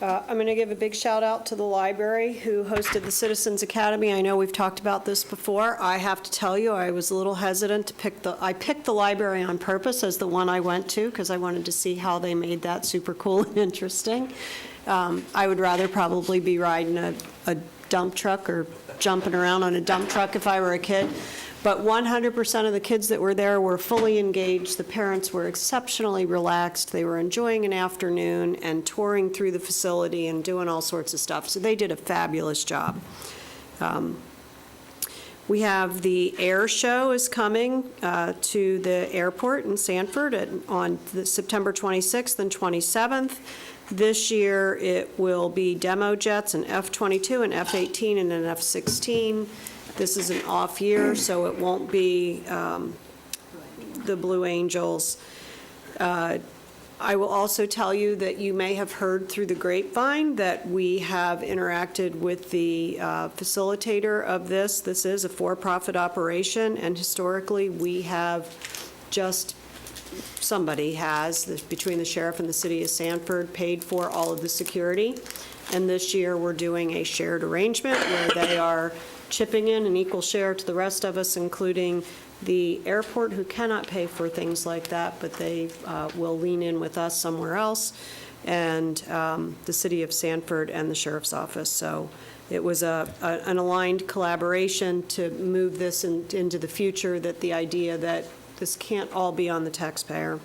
I'm going to give a big shout out to the library who hosted the Citizens Academy. I know we've talked about this before. I have to tell you, I was a little hesitant to I picked the library on purpose as the one I went to because I wanted to see how they made that super cool and interesting. I would rather probably be riding a dump truck or jumping around on a dump truck if I were a kid. But 100% of the kids that were there were fully engaged. The parents were exceptionally relaxed. They were enjoying an afternoon and touring through the facility and doing all sorts of stuff. So they did a fabulous job. We have the air show is coming to the airport in Sanford on September 26th and 27th. This year it will be demo jets, an F-22, an F-18, and an F-16. This is an off year, so it won't be the Blue Angels. I will also tell you that you may have heard through the grapevine that we have interacted with the facilitator of this. This is a for-profit operation, and historically, we have somebody has, between the sheriff and the city of Sanford, paid for all of the security. And this year, we're doing a shared arrangement where they are chipping in an equal share to the rest of us, including the airport, who cannot pay for things like that, but they will lean in with us somewhere else, and the city of Sanford and the sheriff's office. So it was an aligned collaboration to move this into the future, that the idea that this can't all be on the taxpayer.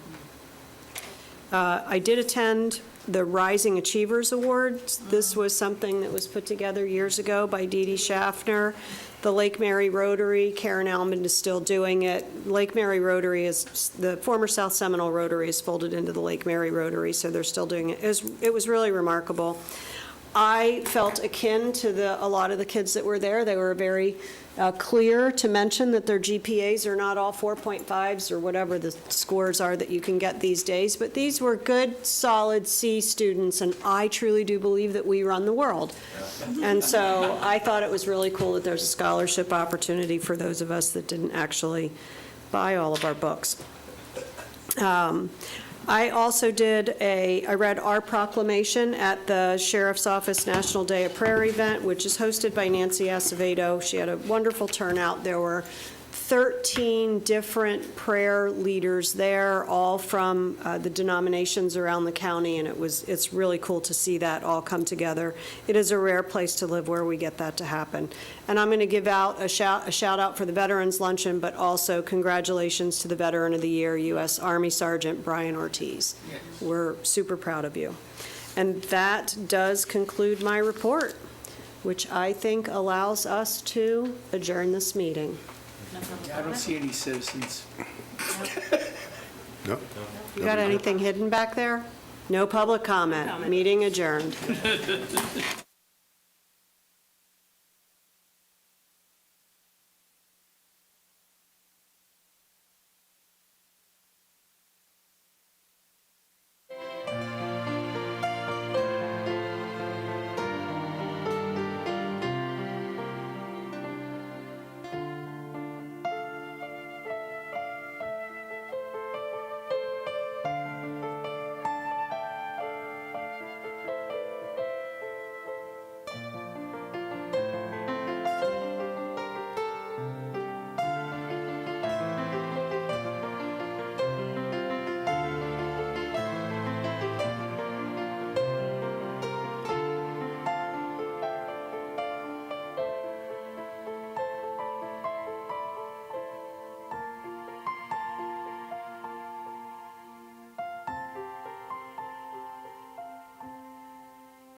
I did attend the Rising Achievers Awards. This was something that was put together years ago by Dee Dee Schaffner. The Lake Mary Rotary, Karen Almond is still doing it. Lake Mary Rotary is, the former South Seminole Rotary is folded into the Lake Mary Rotary, so they're still doing it. It was really remarkable. I felt akin to a lot of the kids that were there. They were very clear to mention that their GPAs are not all 4.5s or whatever the scores are that you can get these days, but these were good, solid C students, and I truly do believe that we run the world. And so I thought it was really cool that there's a scholarship opportunity for those of us that didn't actually buy all of our books. I also I read our proclamation at the Sheriff's Office National Day of Prayer event, which is hosted by Nancy Acevedo. She had a wonderful turnout. There were 13 different prayer leaders there, all from the denominations around the county, and it's really cool to see that all come together. It is a rare place to live where we get that to happen. And I'm going to give out a shout out for the Veterans Luncheon, but also congratulations to the Veteran of the Year, U.S. Army Sergeant Brian Ortiz. Yes. We're super proud of you. And that does conclude my report, which I think allows us to adjourn this meeting. I don't see any citizens. No. You got anything hidden back there? No public comment. Meeting adjourned.